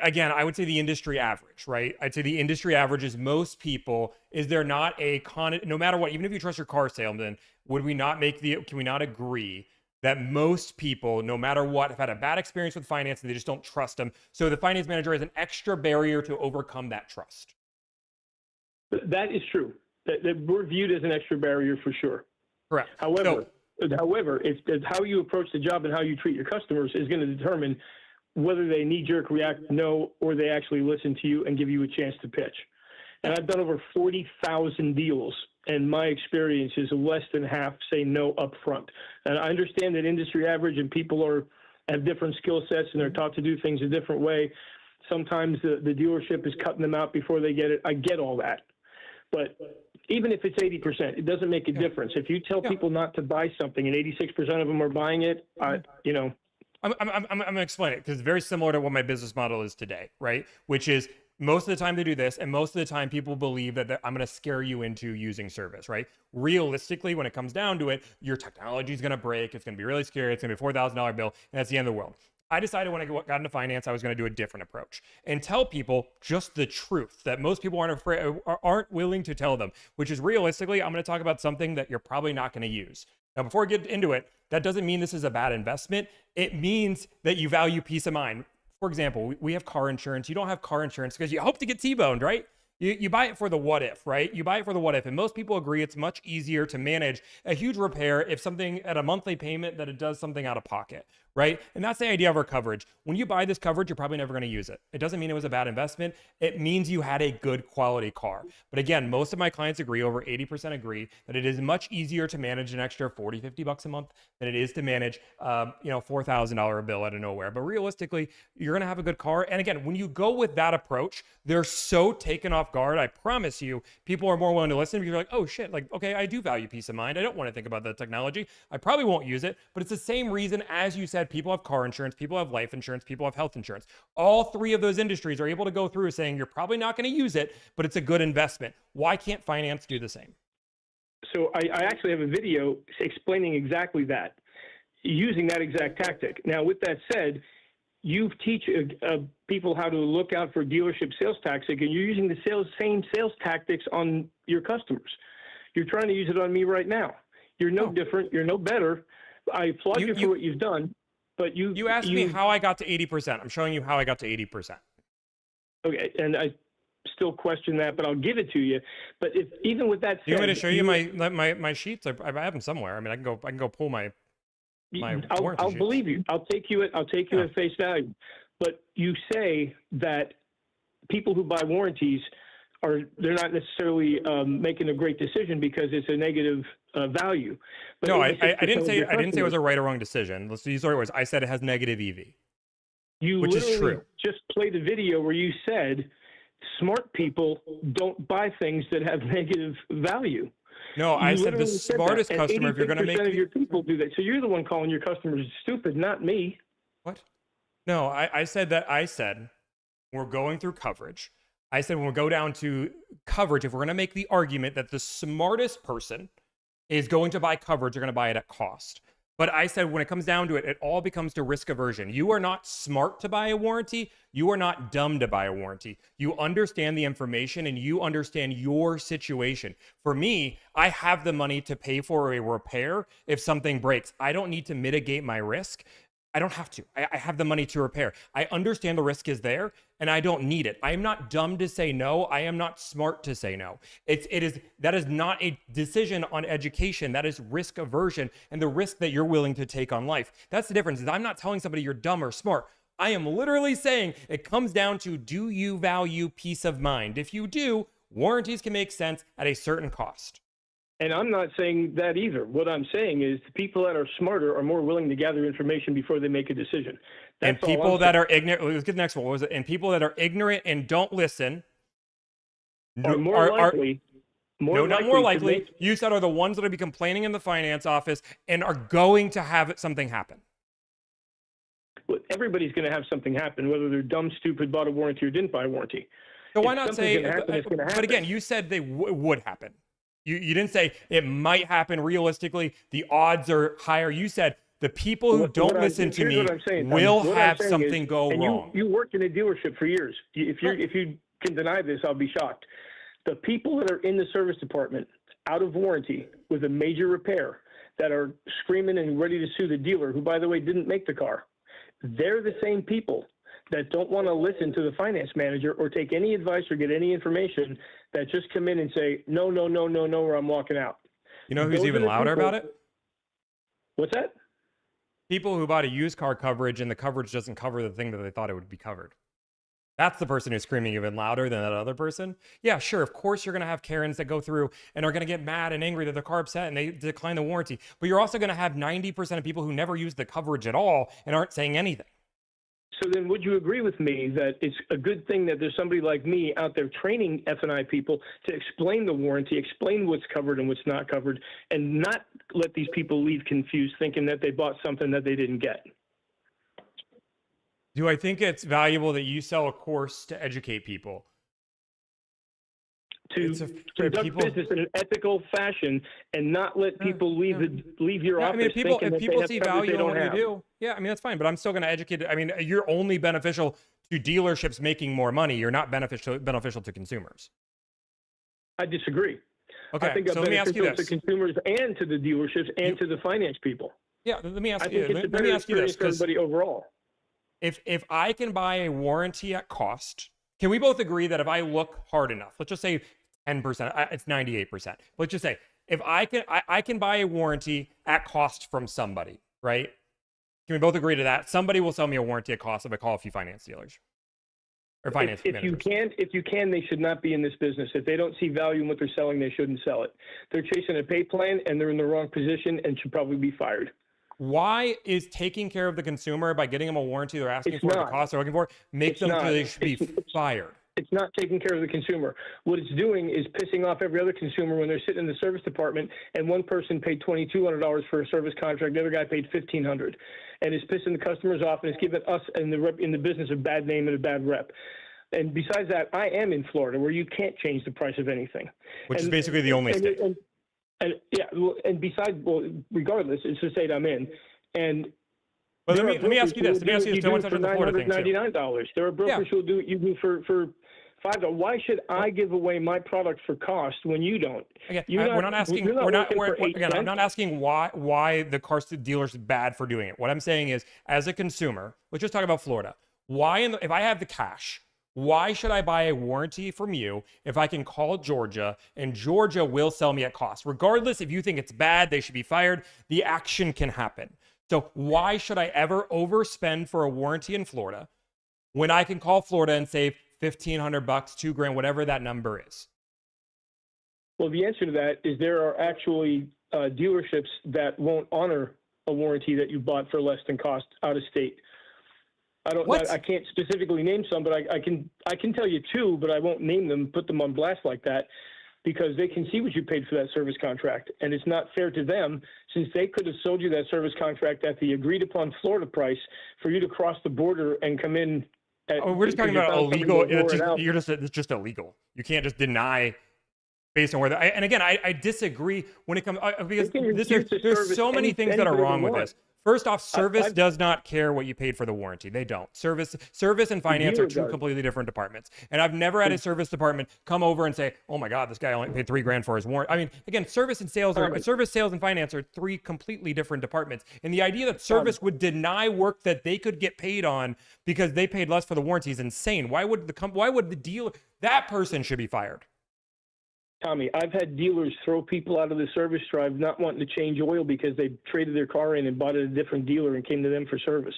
Again, I would say the industry average, right? I'd say the industry average is most people. Is there not no matter what, even if you trust your car salesman, can we not agree that most people, no matter what, have had a bad experience with finance and they just don't trust them? So the finance manager is an extra barrier to overcome that trust. That is true. That we're viewed as an extra barrier for sure. Correct. However, it's how you approach the job and how you treat your customers is going to determine whether they knee-jerk react no, or they actually listen to you and give you a chance to pitch. And I've done over 40,000 deals, and my experience is less than half say no up front. And I understand that industry average and people have different skill sets and they're taught to do things a different way. Sometimes the dealership is cutting them out before they get it. I get all that. But even if it's 80%, it doesn't make a difference. If you tell people not to buy something and 86% of them are buying it, I'm going to explain it because it's very similar to what my business model is today, right? Which is most of the time they do this, and most of the time people believe that I'm going to scare you into using service, right? Realistically, when it comes down to it, your technology is going to break. It's going to be really scary. It's going to be a $4,000 bill, and that's the end of the world. I decided when I got into finance, I was going to do a different approach and tell people just the truth that most people aren't willing to tell them, which is realistically, I'm going to talk about something that you're probably not going to use. Now, before I get into it, that doesn't mean this is a bad investment. It means that you value peace of mind. For example, we have car insurance. You don't have car insurance because you hope to get T-boned, right? You buy it for the what if, right? You buy it for the what if. And most people agree it's much easier to manage a huge repair if something at a monthly payment that it does something out of pocket, right? And that's the idea of our coverage. When you buy this coverage, you're probably never going to use it. It doesn't mean it was a bad investment. It means you had a good quality car. But again, most of my clients agree, over 80% agree, that it is much easier to manage an extra 40, 50 bucks a month than it is to manage, $4,000 bill out of nowhere. But realistically, you're going to have a good car. And again, when you go with that approach, they're so taken off guard. I promise you, people are more willing to listen because you're like, oh shit, like, okay, I do value peace of mind. I don't want to think about the technology. I probably won't use it, but it's the same reason as you said, people have car insurance, people have life insurance, people have health insurance. All three of those industries are able to go through saying you're probably not going to use it, but it's a good investment. Why can't finance do the same? So I actually have a video explaining exactly that, using that exact tactic. Now, with that said, you teach people how to look out for dealership sales tactics, and you're using the same sales tactics on your customers. You're trying to use it on me right now. You're no different. You're no better. I applaud you for what you've done, but you asked me how I got to 80%. I'm showing you how I got to 80%. Okay, and I still question that, but I'll give it to you. But even with that said, you want me to show you my sheets? I have them somewhere. I mean, I can go pull my. I'll believe you. I'll take you at face value. But you say that people who buy warranties they're not necessarily making a great decision because it's a negative value. But no, I didn't say it was a right or wrong decision. Let's use the right words. I said it has negative EV. Which is true. Just play the video where you said smart people don't buy things that have negative value. No, I said the smartest customer, if you're going to make... of your people do that. So you're the one calling your customers stupid, not me. What? No, I said we're going through coverage. I said when we go down to coverage, if we're going to make the argument that the smartest person is going to buy coverage, they're going to buy it at cost. But I said when it comes down to it, it all becomes to risk aversion. You are not smart to buy a warranty. You are not dumb to buy a warranty. You understand the information and you understand your situation. For me, I have the money to pay for a repair if something breaks. I don't need to mitigate my risk. I don't have to. I have the money to repair. I understand the risk is there and I don't need it. I am not dumb to say no. I am not smart to say no. That is not a decision on education. That is risk aversion and the risk that you're willing to take on life. That's the difference. I'm not telling somebody you're dumb or smart. I am literally saying it comes down to, do you value peace of mind? If you do, warranties can make sense at a certain cost. And I'm not saying that either. What I'm saying is the people that are smarter are more willing to gather information before they make a decision. And people that are ignorant, let's get the next one. What was it? And people that are ignorant and don't listen are more likely. Not more likely. You said are the ones that will be complaining in the finance office and are going to have something happen. Well, everybody's going to have something happen, whether they're dumb, stupid, bought a warranty or didn't buy a warranty. So why If not something's say, gonna happen, it's gonna but happen. again, you said they would happen. You didn't say it might happen realistically. The odds are higher. You said the people who don't listen to me will have something go wrong. You worked in a dealership for years. If you can deny this, I'll be shocked. The people that are in the service department out of warranty with a major repair that are screaming and ready to sue the dealer, who, by the way, didn't make the car, they're the same people that don't want to listen to the finance manager or take any advice or get any information, that just come in and say, no, or I'm walking out. You know who's even louder about it? What's that? People who bought a used car coverage and the coverage doesn't cover the thing that they thought it would be covered. That's the person who's screaming even louder than that other person. Yeah, sure, of course you're going to have Karens that go through and are going to get mad and angry that their car upset and they decline the warranty. But you're also going to have 90% of people who never use the coverage at all and aren't saying anything. So then would you agree with me that it's a good thing that there's somebody like me out there training F&I people to explain the warranty, explain what's covered and what's not covered, and not let these people leave confused thinking that they bought something that they didn't get? Do I think it's valuable that you sell a course to educate people? To conduct business in an ethical fashion and not let people leave your office. I mean, if people see value in what you have. do, yeah, I mean, that's fine. But I'm still going to educate. I mean, you're only beneficial to dealerships making more money. You're not beneficial to consumers. I disagree. Okay, I think so let me ask you this: to consumers and to the dealerships and to the finance people. Yeah, let me ask I you. think it's a Let better me ask you this: experience for everybody overall. If I can buy a warranty at cost, can we both agree that if I look hard enough, let's just say 10%, it's 98%. Let's just say if I can buy a warranty at cost from somebody, right? Can we both agree to that? Somebody will sell me a warranty at cost if I call a few finance dealers or finance managers. If you can, they should not be in this business. If they don't see value in what they're selling, they shouldn't sell it. They're chasing a pay plan and they're in the wrong position and should probably be fired. Why is taking care of the consumer by getting them a warranty they're asking for, the cost they're looking for, make them feel they should be fired? It's not taking care of the consumer. What it's doing is pissing off every other consumer when they're sitting in the service department and one person paid $2,200 for a service contract, the other guy paid $1,500, and it's pissing the customers off, and it's giving us in the business a bad name and a bad rep. And besides that, I am in Florida where you can't change the price of anything, which is basically the only state. And besides, regardless, it's the state I'm in, and. But let me ask you this. Let me ask you this. I want to touch on the Florida thing too. $99. There are brokers who will do what you do for $5. Why should I give away my product for cost when you don't? Again, we're not asking. I'm not asking why the car dealer's bad for doing it. What I'm saying is, as a consumer, let's just talk about Florida. If I have the cash, why should I buy a warranty from you if I can call Georgia and Georgia will sell me at cost? Regardless, if you think it's bad, they should be fired. The action can happen. So why should I ever overspend for a warranty in Florida when I can call Florida and save $1,500, $2,000, whatever that number is? Well, the answer to that is there are actually dealerships that won't honor a warranty that you bought for less than cost out of state. I can't specifically name some, but I can tell you two, but I won't name them, put them on blast like that, because they can see what you paid for that service contract, and it's not fair to them since they could have sold you that service contract at the agreed upon Florida price for you to cross the border and come in. We're just talking about illegal. It's just illegal. You can't just deny based on where. And again, I disagree when it comes because there's so many things that are wrong with this. First off, service does not care what you paid for the warranty. They don't. Service and finance are two completely different departments. And I've never had a service department come over and say, "Oh my God, this guy only paid $3,000 for his warranty." I mean, again, service, sales, and finance are three completely different departments. And the idea that service would deny work that they could get paid on because they paid less for the warranty is insane. Why would the dealer? That person should be fired. Tommy, I've had dealers throw people out of the service drive not wanting to change oil because they traded their car in and bought it at a different dealer and came to them for service.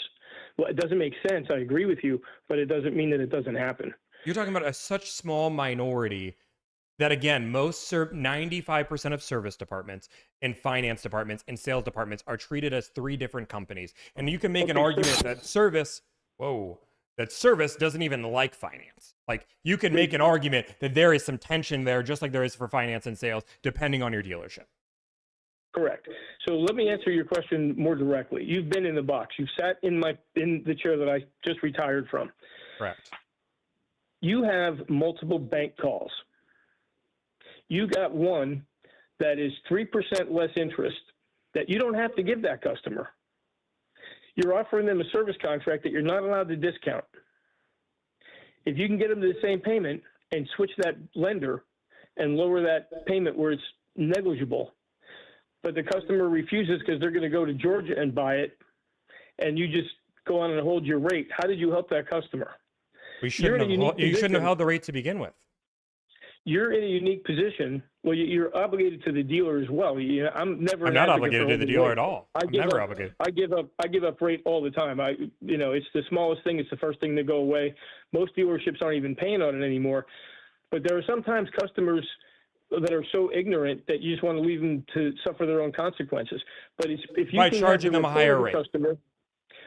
Well, it doesn't make sense. I agree with you, but it doesn't mean that it doesn't happen. You're talking about such small minority that, again, 95% of service departments and finance departments and sales departments are treated as three different companies. And you can make an argument that service doesn't even like finance. Like, you can make an argument that there is some tension there, just like there is for finance and sales, depending on your dealership. Correct. So let me answer your question more directly. You've been in the box. You've sat in the chair that I just retired from. Correct. you have multiple bank calls. You got one that is 3% less interest that you don't have to give that customer. You're offering them a service contract that you're not allowed to discount. If you can get them to the same payment and switch that lender and lower that payment where it's negligible, but the customer refuses because they're going to go to Georgia and buy it, and you just go on and hold your rate, how did you help that customer? You shouldn't have held the rate to begin with. You're in a unique position. Well, you're obligated to the dealer as well. I'm not obligated to the dealer at all. I'm never obligated. I give up rate all the time. It's the smallest thing. It's the first thing to go away. Most dealerships aren't even paying on it anymore. But there are sometimes customers that are so ignorant that you just want to leave them to suffer their own consequences. But if you by can charging them a higher rate. Customer,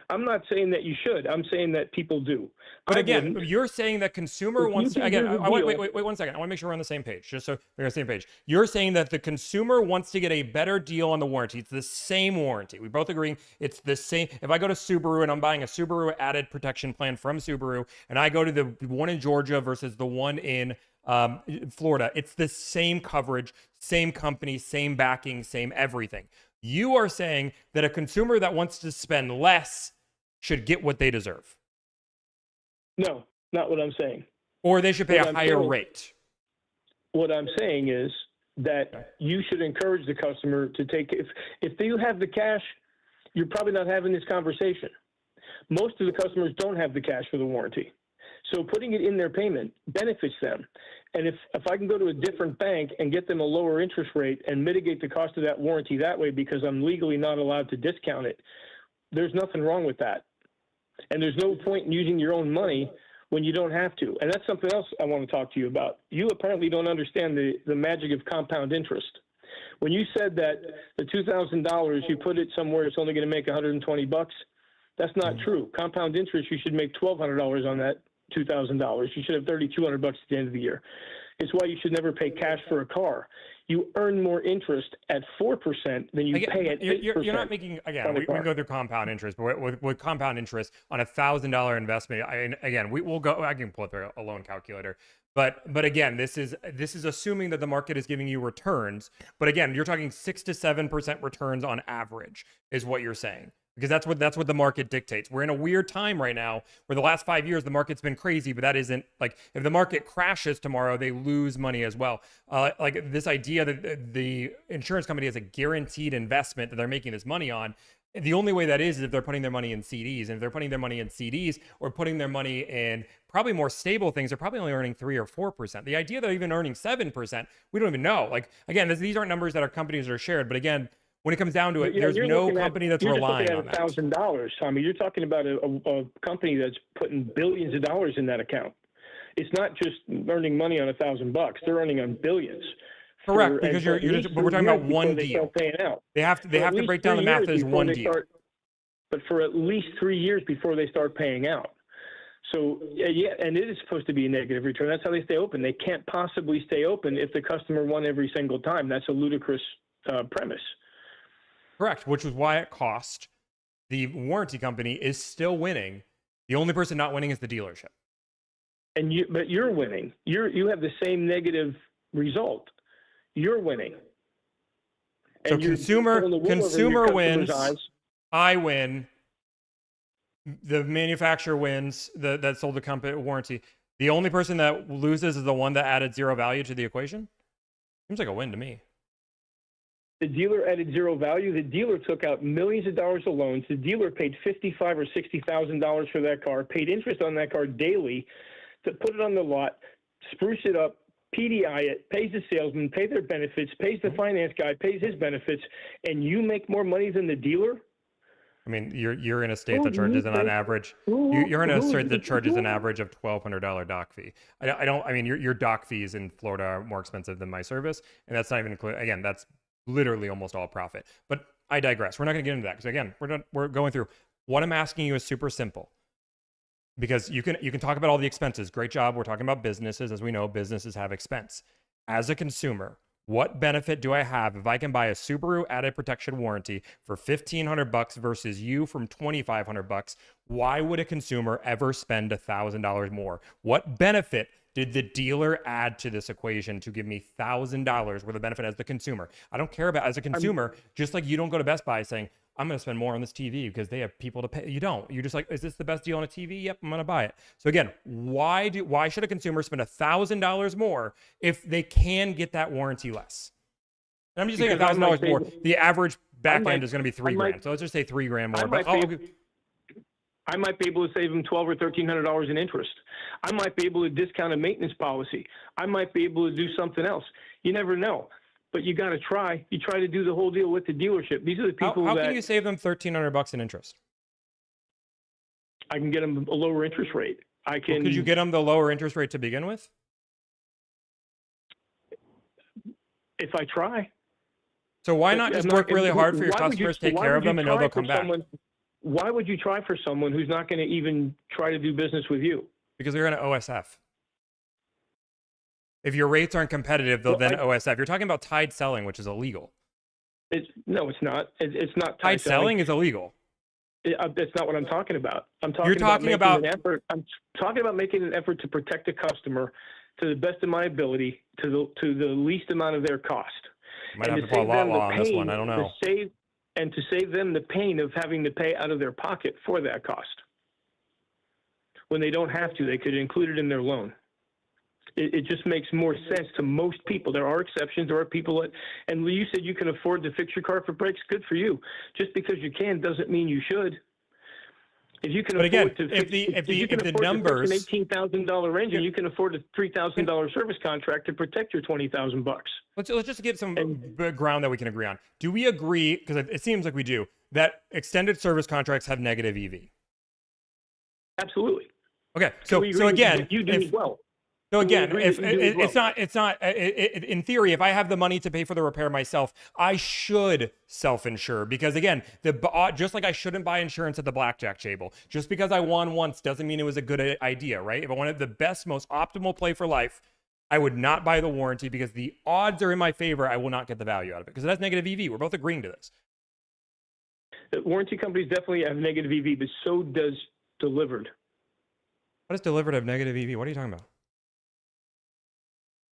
I'm not saying that you should. I'm saying that people do. But again, you're saying that consumer wants to, again, wait 1 second. I want to make sure we're on the same page, just so we're on the same page. You're saying that the consumer wants to get a better deal on the warranty. It's the same warranty. We both agreeing it's the same. If I go to Subaru and I'm buying a Subaru added protection plan from Subaru, and I go to the one in Georgia versus the one in Florida, it's the same coverage, same company, same backing, same everything. You are saying that a consumer that wants to spend less should get what they deserve. No, not what I'm saying. Or they should pay a higher rate. What I'm saying is that you should encourage the customer to take, if you have the cash, you're probably not having this conversation. Most of the customers don't have the cash for the warranty. So putting it in their payment benefits them. And if I can go to a different bank and get them a lower interest rate and mitigate the cost of that warranty that way because I'm legally not allowed to discount it, there's nothing wrong with that. And there's no point in using your own money when you don't have to. And that's something else I want to talk to you about. You apparently don't understand the magic of compound interest. When you said that the $2,000, you put it somewhere it's only going to make $120, that's not true. Compound interest, you should make $1,200 on that $2,000. You should have $3,200 at the end of the year. It's why you should never pay cash for a car. You earn more interest at 4% than you pay at 8%. You're not making, again, we can go through compound interest, but with compound interest on a $1,000 investment, I can pull up a loan calculator. But again, this is assuming that the market is giving you returns. But again, you're talking 6 to 7% returns on average is what you're saying. Because that's what the market dictates. We're in a weird time right now where the last 5 years, the market's been crazy, but that isn't like if the market crashes tomorrow, they lose money as well. Like this idea that the insurance company has a guaranteed investment that they're making this money on. The only way that is if they're putting their money in CDs. And if they're putting their money in CDs or putting their money in probably more stable things, they're probably only earning 3 or 4%. The idea that they're even earning 7%, we don't even know. Like, again, these aren't numbers that our companies are shared, but again, when it comes down to it, there's no company that's relying on that. $1,000, Tommy. You're talking about a company that's putting billions of dollars in that account. It's not just earning money on $1,000. They're earning on billions. Correct, because but we're talking about one deal. They have to break down the math as one deal. But for at least 3 years before they start paying out. So yeah, and it is supposed to be a negative return. That's how they stay open. They can't possibly stay open if the customer won every single time. That's a ludicrous premise. Correct, which is why it cost. The warranty company is still winning. The only person not winning is the dealership. But you're winning. You have the same negative result. You're winning. So consumer wins. I win. The manufacturer wins. That sold the company warranty. The only person that loses is the one that added zero value to the equation. Seems like a win to me. The dealer added zero value. The dealer took out millions of dollars of loans. The dealer paid $55,000 or $60,000 for that car, paid interest on that car daily to put it on the lot, spruce it up, PDI it, pays the salesman, pays their benefits, pays the finance guy, pays his benefits, and you make more money than the dealer? I mean, you're in a state that charges an average. You're in a state that charges an average of $1,200 doc fee. I mean, your doc fees in Florida are more expensive than my service, and that's not even included. Again, that's literally almost all profit. But I digress. We're not going to get into that because again, we're going through. What I'm asking you is super simple. Because you can talk about all the expenses. Great job. We're talking about businesses. As we know, businesses have expense. As a consumer, What benefit do I have if I can buy a Subaru added protection warranty for $1,500 versus you from $2,500? Why would a consumer ever spend $1,000 more? What benefit did the dealer add to this equation to give me $1,000 worth of benefit as the consumer? I don't care about as a consumer, just like you don't go to Best Buy saying, I'm going to spend more on this TV because they have people to pay. You don't. You're just like, is this the best deal on a TV? Yep, I'm going to buy it. So again, why should a consumer spend $1,000 more if they can get that warranty less? And I'm just saying $1,000 more. The average back end is going to be $3,000. So let's just say $3,000 more. I might be able to save them $1,200 or $1,300 in interest. I might be able to discount a maintenance policy. I might be able to do something else. You never know. But you got to try. You try to do the whole deal with the dealership. These are the people how can you save them $1,300 in interest? I can get them a lower interest rate. I can. Well, could you get them the lower interest rate to begin with? If I try. So why not just work really hard for your customers, take care of them, and know they'll come back? Why would you try for someone who's not going to even try to do business with you? Because they're going to OSF. If your rates aren't competitive, they'll then OSF. You're talking about tied selling, which is illegal. No, it's not. It's not tied selling is illegal. That's not what I'm talking about. I'm talking about making an effort to protect the customer to the best of my ability, to the least amount of their cost. You might have to put a law on this one. I don't know. To save them the pain of having to pay out of their pocket for that cost. When they don't have to, they could include it in their loan. It just makes more sense to most people. There are exceptions. There are people that, and you said you can afford to fix your car for brakes. Good for you. Just because you can doesn't mean you should. If you can afford to fix an $18,000 engine, you can afford a $3,000 service contract to protect your $20,000. Let's just get some ground that we can agree on. Do we agree, because it seems like we do, that extended service contracts have negative EV? Absolutely. Okay, so again, you do as well. So again, it's not in theory, if I have the money to pay for the repair myself, I should self-insure, because again, just like I shouldn't buy insurance at the blackjack table. Just because I won once doesn't mean it was a good idea, right? If I wanted the best, most optimal play for life, I would not buy the warranty because the odds are in my favor. I will not get the value out of it because it has negative EV. We're both agreeing to this. The warranty companies definitely have negative EV, but so does Delivered. What does Delivered have negative EV? What are you talking about?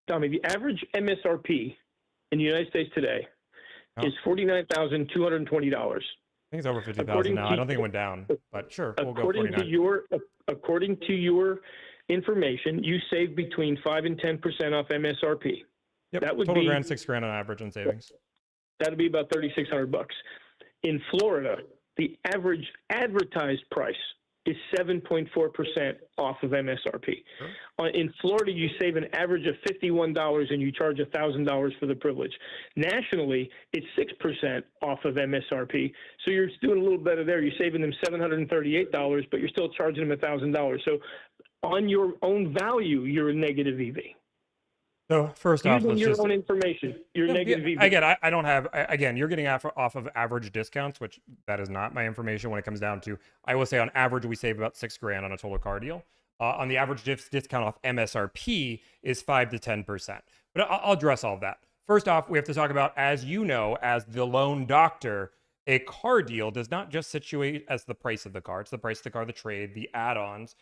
Tommy, the average MSRP in the United States today is $49,220. I think it's over 50,000 now. I don't think it went down, but sure, we'll go 49. According to your information, you save between 5 and 10% off MSRP. Yep. That would total be $6,000 on average in savings. That'd be about $3,600. In Florida, the average advertised price is 7.4% off of MSRP. Sure. In Florida, you save an average of $51 and you charge $1,000 for the privilege. Nationally, it's 6% off of MSRP. So you're doing a little better there. You're saving them $738, but you're still charging them $1,000. So on your own value, you're a negative EV. So first off, using your own information, you're negative EV. Again, I don't have. Again, you're getting off of average discounts, which that is not my information. When it comes down to, I will say on average we save about $6,000 on a total car deal. On the average discount off MSRP is 5 to 10%. But I'll address all of that. First off, we have to talk about, as you know, as the loan doctor, a car deal does not just situate as the price of the car. It's the price of the car, the trade, the add-ons,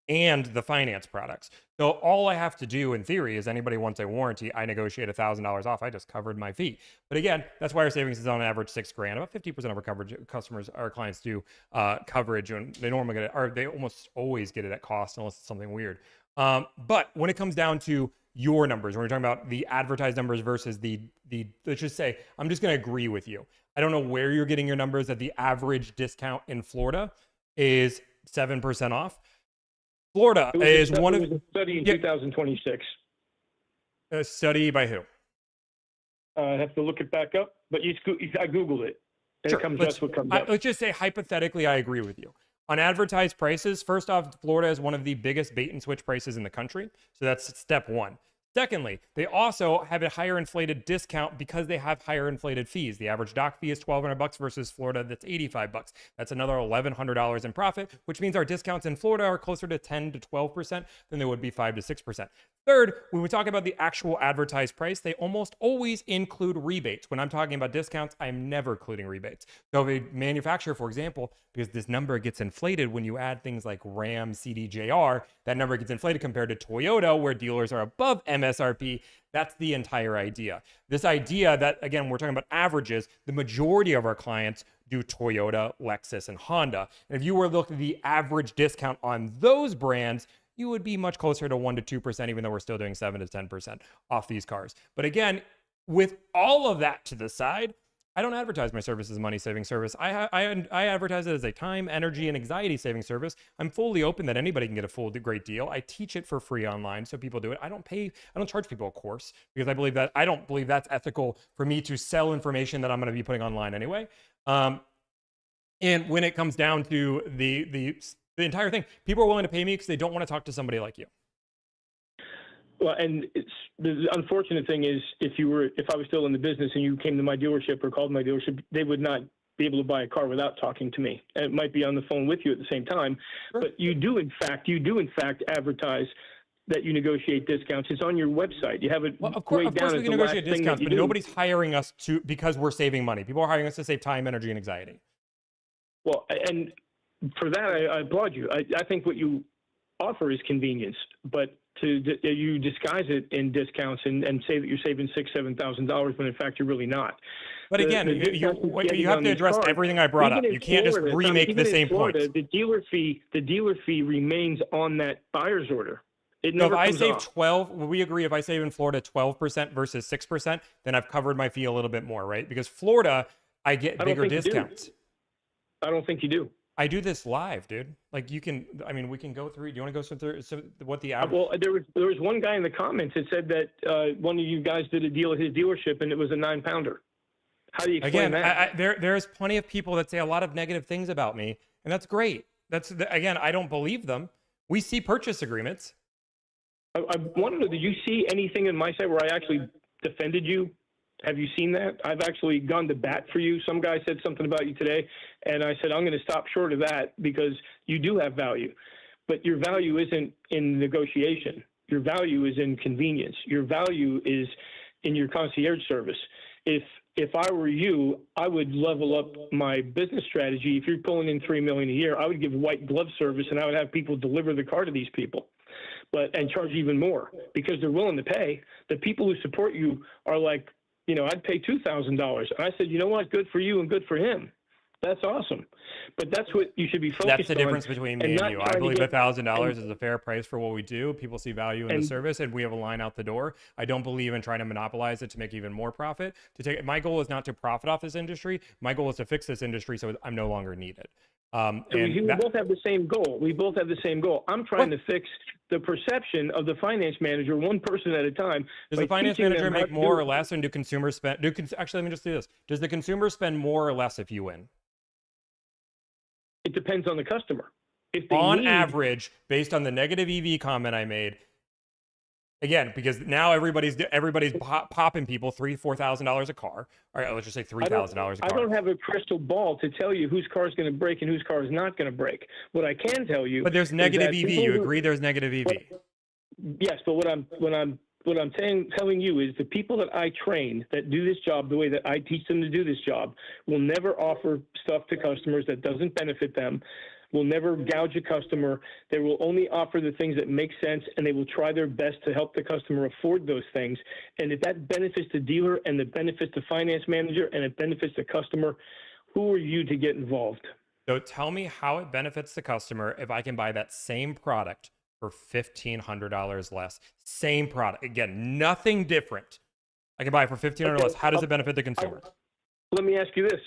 and the finance products. So all I have to do in theory is anybody wants a warranty, I negotiate $1,000 off. I just covered my fee. But again, that's why our savings is on average $6,000. About 50% of our coverage, our clients do coverage, and they normally get it, or they almost always get it at cost unless it's something weird. But when it comes down to your numbers, when we're talking about the advertised numbers versus the let's just say, I'm just going to agree with you. I don't know where you're getting your numbers that the average discount in Florida is 7% off. Florida is one of a study in 2026. A study by who? I have to look it back up, but I Googled it. And Sure. That's what comes up. Let's just say hypothetically, I agree with you. On advertised prices, first off, Florida is one of the biggest bait and switch prices in the country. So that's step one. Secondly, they also have a higher inflated discount because they have higher inflated fees. The average doc fee is $1,200 versus Florida, that's $85. That's another $1,100 in profit, which means our discounts in Florida are closer to 10 to 12% than they would be 5 to 6%. Third, when we talk about the actual advertised price, they almost always include rebates. When I'm talking about discounts, I'm never including rebates. So if a manufacturer, for example, because this number gets inflated when you add things like Ram, CDJR, that number gets inflated compared to Toyota, where dealers are above MSRP. That's the entire idea. This idea that, again, we're talking about averages, the majority of our clients do Toyota, Lexus, and Honda. And if you were looking at the average discount on those brands, you would be much closer to 1 to 2%, even though we're still doing 7 to 10% off these cars. But again, with all of that to the side, I don't advertise my service as a money-saving service. I advertise it as a time, energy, and anxiety-saving service. I'm fully open that anybody can get a full great deal. I teach it for free online, so people do it. I don't charge people a course because I don't believe that's ethical for me to sell information that I'm going to be putting online anyway. And when it comes down to the entire thing, people are willing to pay me because they don't want to talk to somebody like you. Well, and the unfortunate thing is, if I was still in the business and you came to my dealership or called my dealership, they would not be able to buy a car without talking to me. And it might be on the phone with you at the same time, sure. But you do in fact advertise that you negotiate discounts. It's on your website. You have it. Well, of course we can negotiate discounts, but nobody's hiring us because we're saving money. People are hiring us to save time, energy, and anxiety. Well, and for that, I applaud you. I think what you offer is convenience, but you disguise it in discounts and say that you're saving $6,000-$7,000 when in fact you're really not. But again, you have to address everything I brought up. You can't just remake the same point. The dealer fee remains on that buyer's order. It so never if I comes save off. 12, we agree if I save in Florida 12% versus 6%, then I've covered my fee a little bit more, right? Because Florida, I get bigger discounts. I don't think you do. I do this live, dude. Like we can go through. Do you want to go through what the average? Well, there was one guy in the comments that said that one of you guys did a deal at his dealership and it was a 9-pounder. How do you explain that? There's plenty of people that say a lot of negative things about me, and that's great. Again, I don't believe them. We see purchase agreements. I want to know, did you see anything in my site where I actually defended you? Have you seen that? I've actually gone to bat for you. Some guy said something about you today, and I said, I'm going to stop short of that because you do have value. But your value isn't in negotiation. Your value is in convenience. Your value is in your concierge service. If I were you, I would level up my business strategy. If you're pulling in $3 million a year, I would give white glove service, and I would have people deliver the car to these people. And charge even more because they're willing to pay. The people who support you are like, I'd pay $2,000. And I said, you know what? Good for you and good for him. That's awesome. But that's what you should be focused on. That's the difference between me and you. I believe $1,000 is a fair price for what we do. People see value in the service, and we have a line out the door. I don't believe in trying to monopolize it to make even more profit. My goal is not to profit off this industry. My goal is to fix this industry so I'm no longer needed. We both have the same goal. We bolet I'm trying to fix the perception of the finance manager, one person at a time. Does the finance manager make more or less, and do consumers spend? Actually, let me just do this. Does the consumer spend more or less if you win? It depends on the customer. On average, based on the negative EV comment I made, again, because now everybody's popping people $3,000-$4,000 a car. All right, let's just say $3,000 a car. I don't have a crystal ball to tell you whose car is going to break and whose car is not going to break. What I can tell you, but there's negative EV. You agree? There's negative EV. Yes, but what I'm telling you is the people that I train that do this job the way that I teach them to do this job will never offer stuff to customers that doesn't benefit them. Will never gouge a customer. They will only offer the things that make sense, and they will try their best to help the customer afford those things. And if that benefits the dealer and it benefits the finance manager and it benefits the customer, who are you to get involved? So tell me how it benefits the customer if I can buy that same product for $1,500 less. Same product. Again, nothing different. I can buy it for $1,500 less. How does it benefit the consumer? Let me ask you this.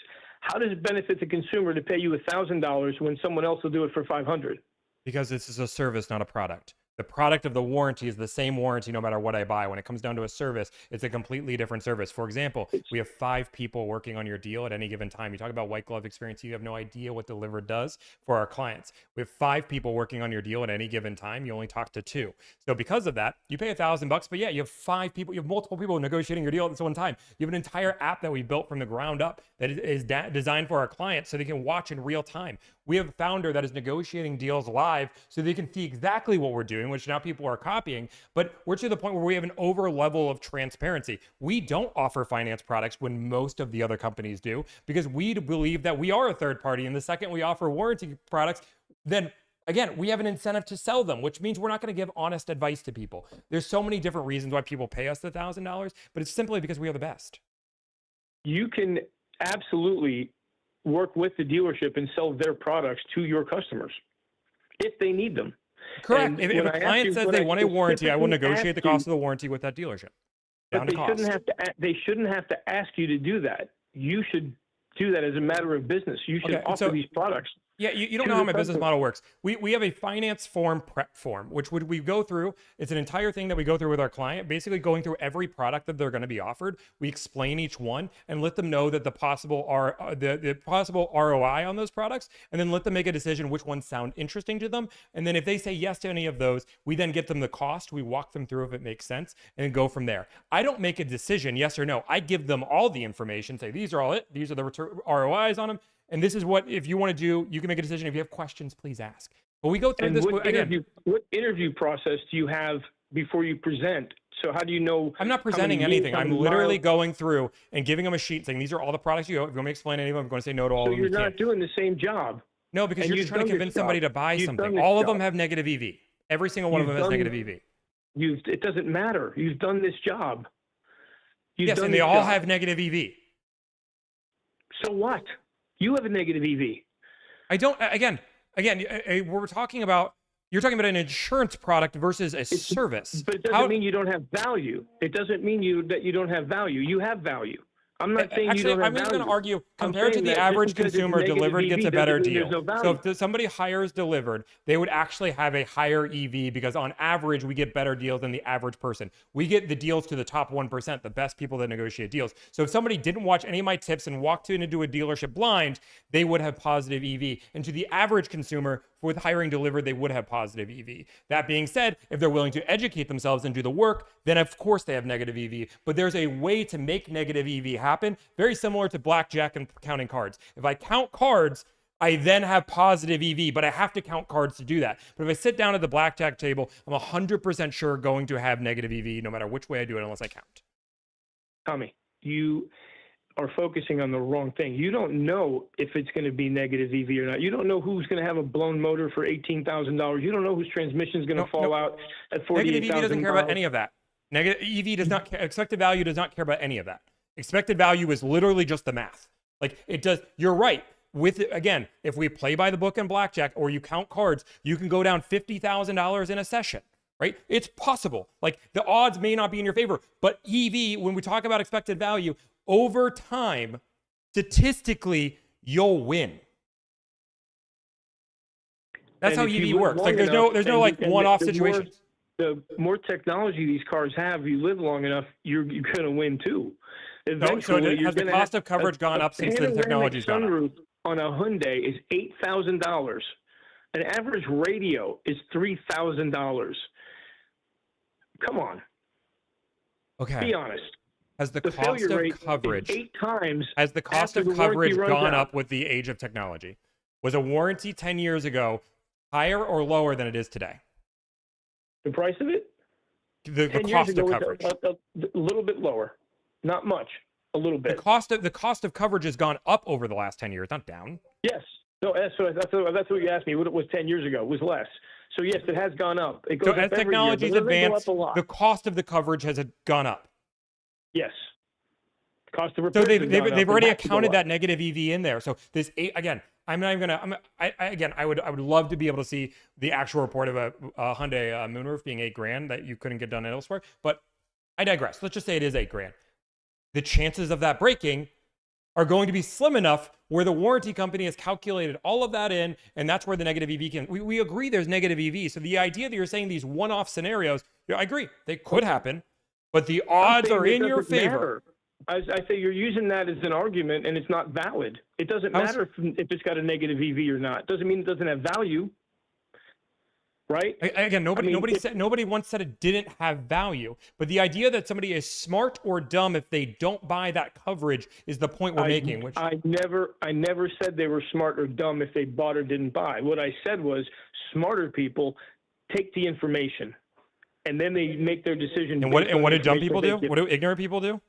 How does it benefit the consumer to pay you $1,000 when someone else will do it for $500? Because this is a service, not a product. The product of the warranty is the same warranty no matter what I buy. When it comes down to a service, it's a completely different service. For example, we have 5 people working on your deal at any given time. You talk about white glove experience. You have no idea what Delivered does for our clients. We have 5 people working on your deal at any given time. You only talk to 2. So because of that, you pay $1,000, but yeah, you have 5 people. You have multiple people negotiating your deal at this one time. You have an entire app that we built from the ground up that is designed for our clients so they can watch in real time. We have a founder that is negotiating deals live so they can see exactly what we're doing. in which now people are copying, but we're to the point where we have an over level of transparency. We don't offer finance products when most of the other companies do, because we believe that we are a third party. And the second we offer warranty products, then again, we have an incentive to sell them, which means we're not going to give honest advice to people. There's so many different reasons why people pay us the $1,000, but it's simply because we are the best. You can absolutely work with the dealership and sell their products to your customers if they need them. Correct. If a client says they want a warranty, I will negotiate the cost of the warranty with that dealership. But they shouldn't have to ask you to do that. You should do that as a matter of business. You should offer these products. Yeah, you don't know how my business model works. We have a finance form prep form, which we go through. It's an entire thing that we go through with our client, basically going through every product that they're going to be offered. We explain each one and let them know that the possible ROI on those products, and then let them make a decision which ones sound interesting to them. And then if they say yes to any of those, we then get them the cost. We walk them through if it makes sense, and then go from there. I don't make a decision, yes or no. I give them all the information, say these are all it. These are the ROIs on them. And this is what, if you want to do, you can make a decision. If you have questions, please ask. But we go through and this again. What interview process do you have before you present? So how do you know? I'm not presenting anything. I'm literally going through and giving them a sheet saying, these are all the products you have. If you want me to explain any of them, I'm going to say no to all of them. So you're not doing the same job. No, because you're just trying to convince somebody to buy something. All of them have negative EV. Every single one of them has negative EV. It doesn't matter. You've done this job. Yes, and they all have negative EV. So what? You have a negative EV. I don't. Again, we're talking about. You're talking about an insurance product versus a service. But it doesn't mean you don't have value. It doesn't mean that you don't have value. You have value. I'm not saying you don't have value. I'm just going to argue, compared to the average consumer, delivered gets a better deal. So if somebody hires delivered, they would actually have a higher EV, because on average, we get better deals than the average person. We get the deals to the top 1%, the best people that negotiate deals. So if somebody didn't watch any of my tips and walked into a dealership blind, they would have positive EV. And to the average consumer, with hiring delivered, they would have positive EV. That being said, if they're willing to educate themselves and do the work, then of course they have negative EV. But there's a way to make negative EV happen, very similar to blackjack and counting cards. If I count cards, I then have positive EV, but I have to count cards to do that. But if I sit down at the blackjack table, I'm 100% sure going to have negative EV no matter which way I do it, unless I count. Tommy, you are focusing on the wrong thing. You don't know if it's going to be negative EV or not. You don't know who's going to have a blown motor for $18,000. You don't know whose transmission is going to fall out at $48,000. Negative EV doesn't care about any of that. Negative EV does not care. Expected value does not care about any of that. Expected value is literally just the math. Like it does. You're right. Again, if we play by the book in blackjack or you count cards, you can go down $50,000 in a session. Right? It's possible. Like the odds may not be in your favor, but EV, when we talk about expected value, over time, statistically, you'll win. That's how EV works. Like there's no like one-off situations. The more technology these cars have, you live long enough, you're going to win too. Eventually, so has the cost of coverage gone up since the technology's gone up? On a Hyundai is $8,000. An average radio is $3,000. Come on. Okay. Be honest. Has the cost of coverage 8 times? Has the cost of coverage gone up with the age of technology? Was a warranty 10 years ago higher or lower than it is today? The price of it? The cost of coverage. A little bit lower. Not much. A little bit. The cost of coverage has gone up over the last 10 years, not down. Yes. No, that's what you asked me. What it was 10 years ago was less. So yes, it has gone up. It goes so up as technology's advanced, the cost of the coverage has gone up. Yes. Cost of repair. So they've already accounted that negative EV in there. So this again, I'm not even gonna. I would love to be able to see the actual report of a Hyundai moonroof being $8,000 that you couldn't get done elsewhere. But I digress. Let's just say it is $8,000. The chances of that breaking are going to be slim enough where the warranty company has calculated all of that in, and that's where the negative EV can. We agree there's negative EV. So the idea that you're saying these one-off scenarios, I agree, they could happen, but the odds are in your favor. I say you're using that as an argument, and it's not valid. It doesn't matter if it's got a negative EV or not. It doesn't mean it doesn't have value, right? Again, nobody once said it didn't have value. But the idea that somebody is smart or dumb if they don't buy that coverage is the point we're making. Which I never said they were smart or dumb if they bought or didn't buy. What I said was smarter people take the information, and then they make their decision. And what do dumb information people they do? give. What do ignorant people do?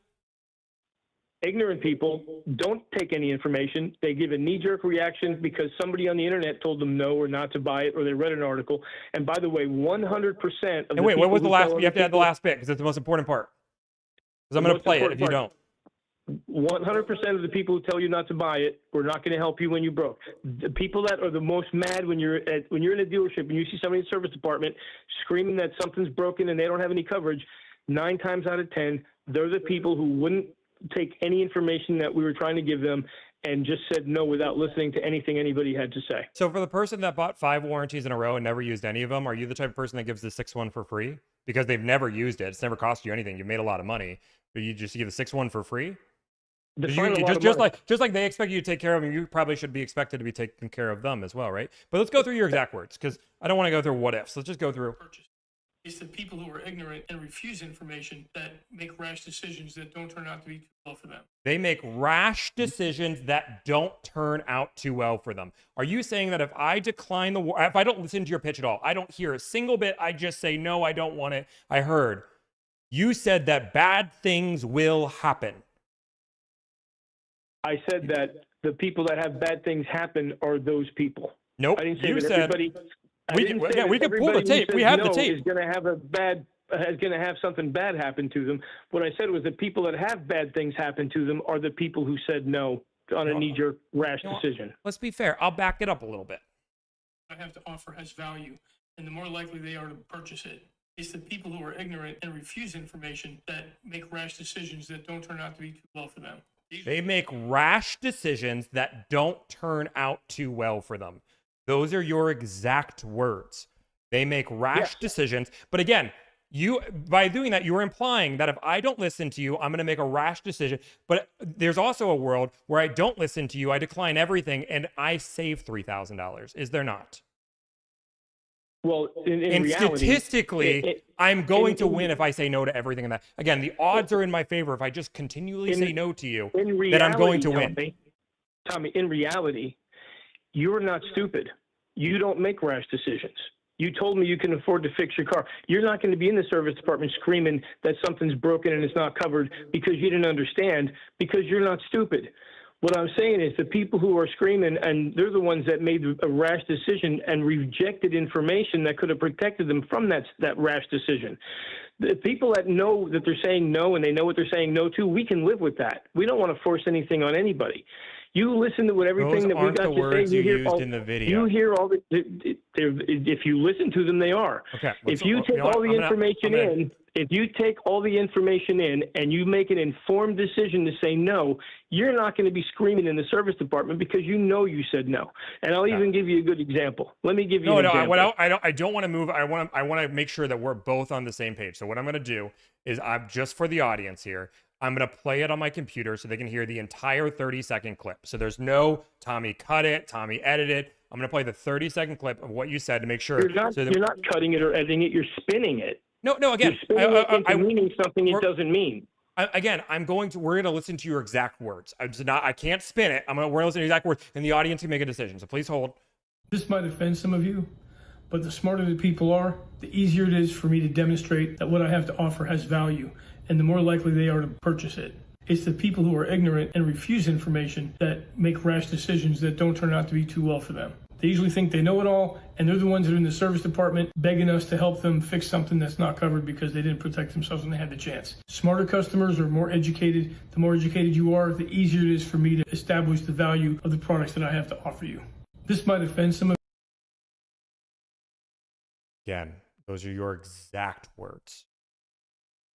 Ignorant people don't take any information. They give a knee-jerk reaction because somebody on the internet told them no or not to buy it, or they read an article. And by the way, 100% of And wait, what was the last? You have to add the last bit because it's the most important part. Because I'm going to play it if you don't. 100% of the people who tell you not to buy it were not going to help you when you broke. The people that are the most mad when you're in a dealership and you see somebody in the service department screaming that something's broken and they don't have any coverage, 9 times out of 10, they're the people who wouldn't take any information that we were trying to give them and just said no without listening to anything anybody had to say. So for the person that bought 5 warranties in a row and never used any of them, are you the type of person that gives the 6th one for free? Because they've never used it. It's never cost you anything. You've made a lot of money. But you just give the 6th one for free? Just like they expect you to take care of them, you probably should be expected to be taking care of them as well, right? But let's go through your exact words because I don't want to go through what ifs. Let's just go through. It's the people who are ignorant and refuse information that make rash decisions that don't turn out to be too well for them. They make rash decisions that don't turn out too well for them. Are you saying that if I decline if I don't listen to your pitch at all, I don't hear a single bit, I just say, no, I don't want it. I heard you said that bad things will happen. I said that the people that have bad things happen are those people. Nope. I didn't say you that said, everybody. we can pull the tape. We have the tape. Is going to have something bad happen to them. What I said was the people that have bad things happen to them are the people who said no on a knee-jerk rash decision. Let's be fair. I'll back it up a little bit. I have to offer has value, and the more likely they are to purchase it. It's the people who are ignorant and refuse information that make rash decisions that don't turn out to be too well for them. They make rash decisions that don't turn out too well for them. Those are your exact words. They make rash decisions. But again, by doing that, you're implying that if I don't listen to you, I'm going to make a rash decision. But there's also a world where I don't listen to you, I decline everything, and I save $3,000. Is there not? Well, in reality, statistically, I'm going to win if I say no to everything. And that, again, the odds are in my favor if I just continually say no to you, that I'm going to win. Tommy, in reality, you're not stupid. You don't make rash decisions. You told me you can afford to fix your car. You're not going to be in the service department screaming that something's broken and it's not covered because you didn't understand, because you're not stupid. What I'm saying is the people who are screaming, and they're the ones that made a rash decision and rejected information that could have protected them from that rash decision. The people that know that they're saying no and they know what they're saying no to, we can live with that. We don't want to force anything on anybody. You listen to everything that we got to say. You hear all in the video. You hear all the. If you listen to them, they are. Okay. If you take all the information in, if you take all the information in and you make an informed decision to say no, you're not going to be screaming in the service department because you know you said no. And I'll even give you a good example. Let me give you an example. I don't want to move. I want to make sure that we're both on the same page. So what I'm going to do is just for the audience here, I'm going to play it on my computer so they can hear the entire 30-second clip. So there's no Tommy cut it, Tommy edit it. I'm going to play the 30-second clip of what you said to make sure. You're not cutting it or editing it. You're spinning it. No, again. You're spinning it into meaning something it doesn't mean. Again, we're going to listen to your exact words. I can't spin it. We're going to listen to your exact words, and the audience can make a decision. So please hold. This might offend some of you, but the smarter the people are, the easier it is for me to demonstrate that what I have to offer has value, and the more likely they are to purchase it. It's the people who are ignorant and refuse information that make rash decisions that don't turn out to be too well for them. They usually think they know it all, and they're the ones that are in the service department begging us to help them fix something that's not covered because they didn't protect themselves when they had the chance. Smarter customers are more educated. The more educated you are, the easier it is for me to establish the value of the products that I have to offer you. This might offend some of you. Again, those are your exact words.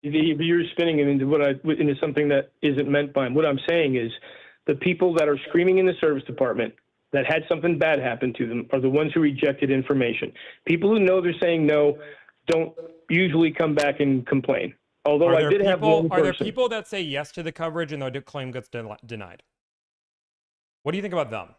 You're spinning it into something that isn't meant by them. What I'm saying is the people that are screaming in the service department that had something bad happen to them are the ones who rejected information. People who know they're saying no don't usually come back and complain. Although I did have one person. Are there people that say yes to the coverage and the claim gets denied? What do you think about them?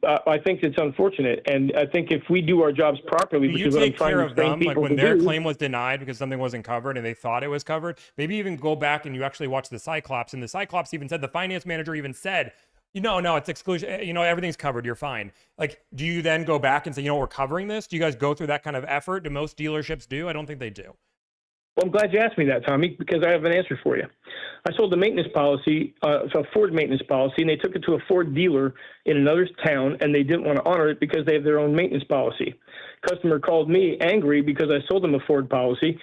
I think it's unfortunate, and I think if we do our jobs properly, do you take care of them, like when their claim was denied because something wasn't covered and they thought it was covered? Maybe even go back and you actually watch the Cyclops, and the Cyclops even said, the finance manager even said, No, it's exclusion. Everything's covered. You're fine. Like, do you then go back and say, we're covering this? Do you guys go through that kind of effort? Do most dealerships do? I don't think they do. Well, I'm glad you asked me that, Tommy, because I have an answer for you. I sold a maintenance policy, a Ford maintenance policy, and they took it to a Ford dealer in another town, and they didn't want to honor it because they have their own maintenance policy. Customer called me angry because I sold him a Ford policy,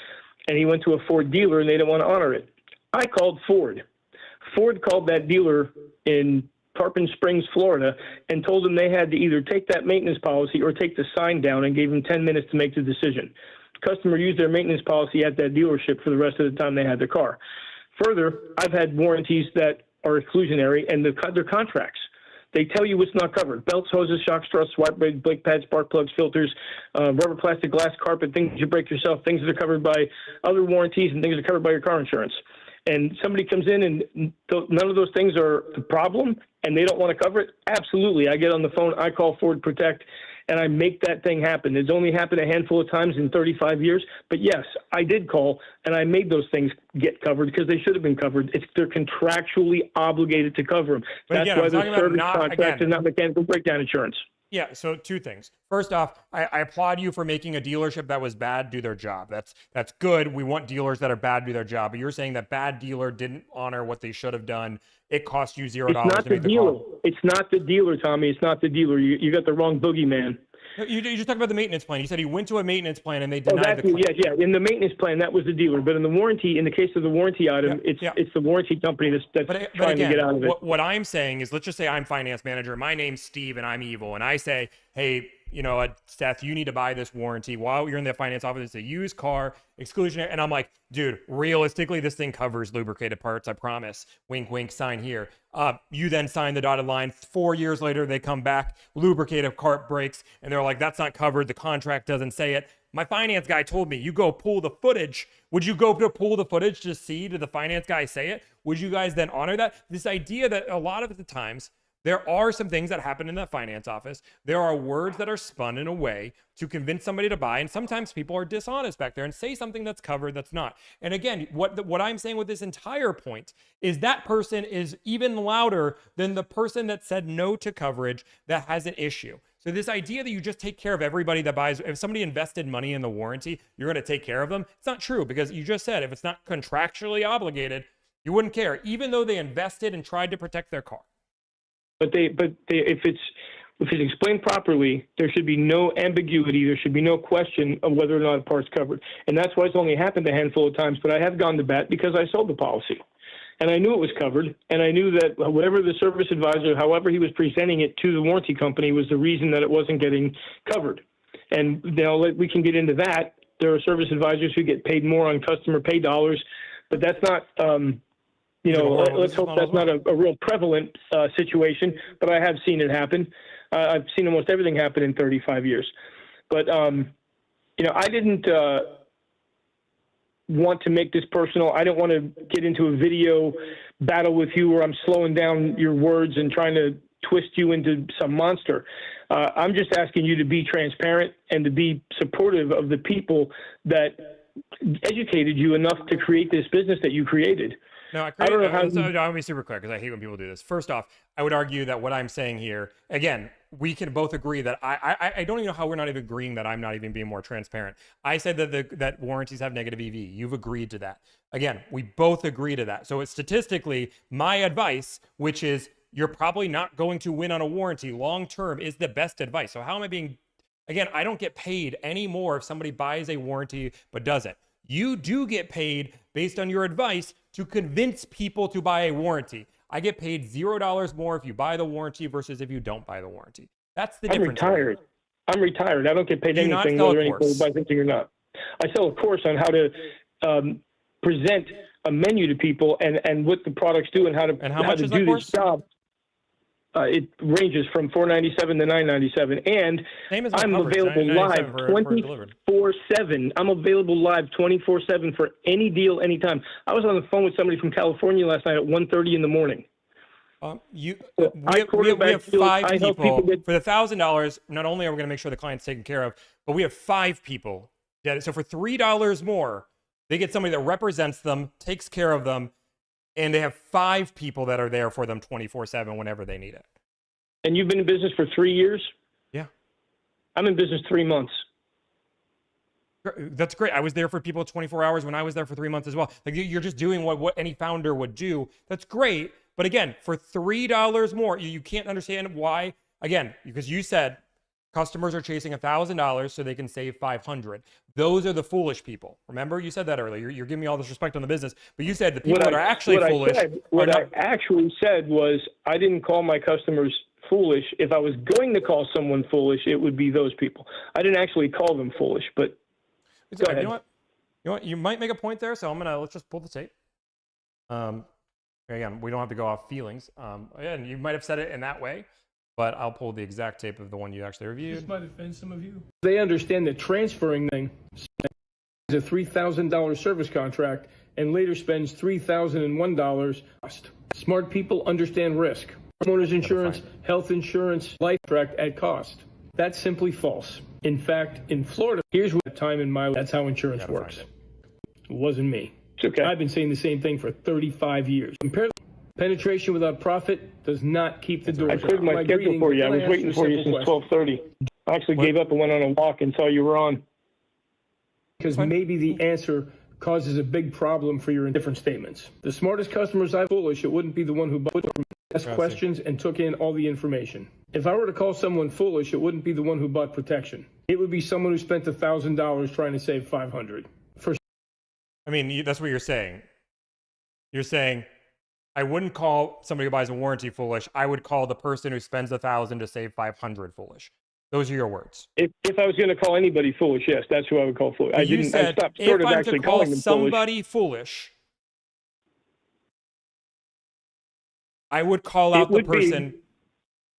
and he went to a Ford dealer, and they didn't want to honor it. I called Ford. Ford called that dealer in Tarpon Springs, Florida, and told them they had to either take that maintenance policy or take the sign down, and gave them 10 minutes to make the decision. Customer used their maintenance policy at that dealership for the rest of the time they had their car. Further, I've had warranties that are exclusionary, and they're contracts. They tell you what's not covered: belts, hoses, shock struts, swipe blades, brake pads, spark plugs, filters, rubber, plastic, glass, carpet, things you break yourself, things that are covered by other warranties, and things that are covered by your car insurance. And somebody comes in and none of those things are the problem, and they don't want to cover it. Absolutely. I get on the phone, I call Ford Protect, and I make that thing happen. It's only happened a handful of times in 35 years. But yes, I did call, and I made those things get covered because they should have been covered. They're contractually obligated to cover them. But That's again, why the service contract again, is not mechanical breakdown insurance. Yeah, so two things. First off, I applaud you for making a dealership that was bad do their job. That's good. We want dealers that are bad do their job. But you're saying that bad dealer didn't honor what they should have done. It cost you $0 to make the call. It's not the dealer, Tommy. It's not the dealer. You got the wrong boogeyman. You just talked about the maintenance plan. You said he went to a maintenance plan and they denied the claim. Yeah. In the maintenance plan, that was the dealer. But in the warranty, in the case of the warranty item, it's the warranty company that's trying to get out of it. What I'm saying is, let's just say I'm finance manager. My name's Steve and I'm evil. And I say, hey, Seth, you need to buy this warranty while you're in the finance office. It's a used car, exclusionary. And I'm like, dude, realistically, this thing covers lubricated parts. I promise. Wink, wink, sign here. You then sign the dotted line. 4 years later, they come back, lubricated part breaks, and they're like, that's not covered. The contract doesn't say it. My finance guy told me, you go pull the footage. Would you go to pull the footage to see, did the finance guy say it? Would you guys then honor that? This idea that a lot of the times, there are some things that happen in the finance office. There are words that are spun in a way to convince somebody to buy. And sometimes people are dishonest back there and say something that's covered that's not. And again, what I'm saying with this entire point is that person is even louder than the person that said no to coverage that has an issue. So this idea that you just take care of everybody that buys, if somebody invested money in the warranty, you're going to take care of them. It's not true, because you just said if it's not contractually obligated, you wouldn't care, even though they invested and tried to protect their car. But if it's explained properly, there should be no ambiguity. There should be no question of whether or not a part's covered. And that's why it's only happened a handful of times. But I have gone to bat because I sold the policy. And I knew it was covered. And I knew that whatever the service advisor, however he was presenting it to the warranty company, was the reason that it wasn't getting covered. And now we can get into that. There are service advisors who get paid more on customer pay dollars. But that's not... let's hope that's not a real prevalent situation, but I have seen it happen. I've seen almost everything happen in 35 years. But, I didn't want to make this personal. I don't want to get into a video battle with you where I'm slowing down your words and trying to twist you into some monster. I'm just asking you to be transparent and to be supportive of the people that educated you enough to create this business that you created. No, I don't know how. I'll be super clear because I hate when people do this. First off, I would argue that what I'm saying here, again, we can both agree that I don't even know how we're not even agreeing that I'm not even being more transparent. I said that warranties have negative EV. You've agreed to that. Again, we both agree to that. So it's statistically my advice, which is you're probably not going to win on a warranty long term, is the best advice. So how am I being? Again, I don't get paid any more if somebody buys a warranty but doesn't. You do get paid based on your advice to convince people to buy a warranty. I get paid $0 more if you buy the warranty versus if you don't buy the warranty. That's the difference. I'm retired. I don't get paid anything whether anybody buys anything or not. I sell a course on how to present a menu to people and what the products do and how to do this job. It ranges from $497 to $997, and I'm available live 24/7. I'm available live 24/7 for any deal, anytime. I was on the phone with somebody from California last night at 1:30 in the morning. We have 5 people for the $1,000. Not only are we going to make sure the client's taken care of, but we have 5 people. So for $3 more, they get somebody that represents them, takes care of them, and they have 5 people that are there for them 24/7 whenever they need it. And you've been in business for 3 years? Yeah. I'm in business 3 months. That's great. I was there for people 24 hours when I was there for 3 months as well. Like, you're just doing what any founder would do. That's great. But again, for $3 more, you can't understand why. Again, because you said customers are chasing $1,000 so they can save 500. Those are the foolish people. Remember, you said that earlier. You're giving me all this respect on the business, but you said the people that are actually foolish. I actually said was I didn't call my customers foolish. If I was going to call someone foolish, it would be those people. I didn't actually call them foolish, but go ahead. You know what? You might make a point there. So let's just pull the tape. Again, we don't have to go off feelings. And you might have said it in that way, but I'll pull the exact tape of the one you actually reviewed. This might offend some of you. They understand that transferring thing is a $3,000 service contract and later spends $3,001 cost. Smart people understand risk. Homeowners insurance, health insurance, life contract at cost. That's simply false. In fact, in Florida, here's what time in my that's how insurance works. It wasn't me. It's okay. I've been saying the same thing for 35 years. Penetration without profit does not keep the doors. I cleared my schedule for you. I was waiting for you since 12:30. I actually gave up and went on a walk and saw you were on. Because maybe the answer causes a big problem for your indifferent statements. The smartest customers I foolish, it wouldn't be the one who asked questions and took in all the information. If I were to call someone foolish, it wouldn't be the one who bought protection. It would be someone who spent $1,000 trying to save 500. I mean, that's what you're saying. You're saying, I wouldn't call somebody who buys a warranty foolish. I would call the person who spends $1,000 to save 500 foolish. Those are your words. If I was going to call anybody foolish, yes, that's who I would call foolish. I stopped if I'm actually to call calling them somebody foolish, I would call out the person.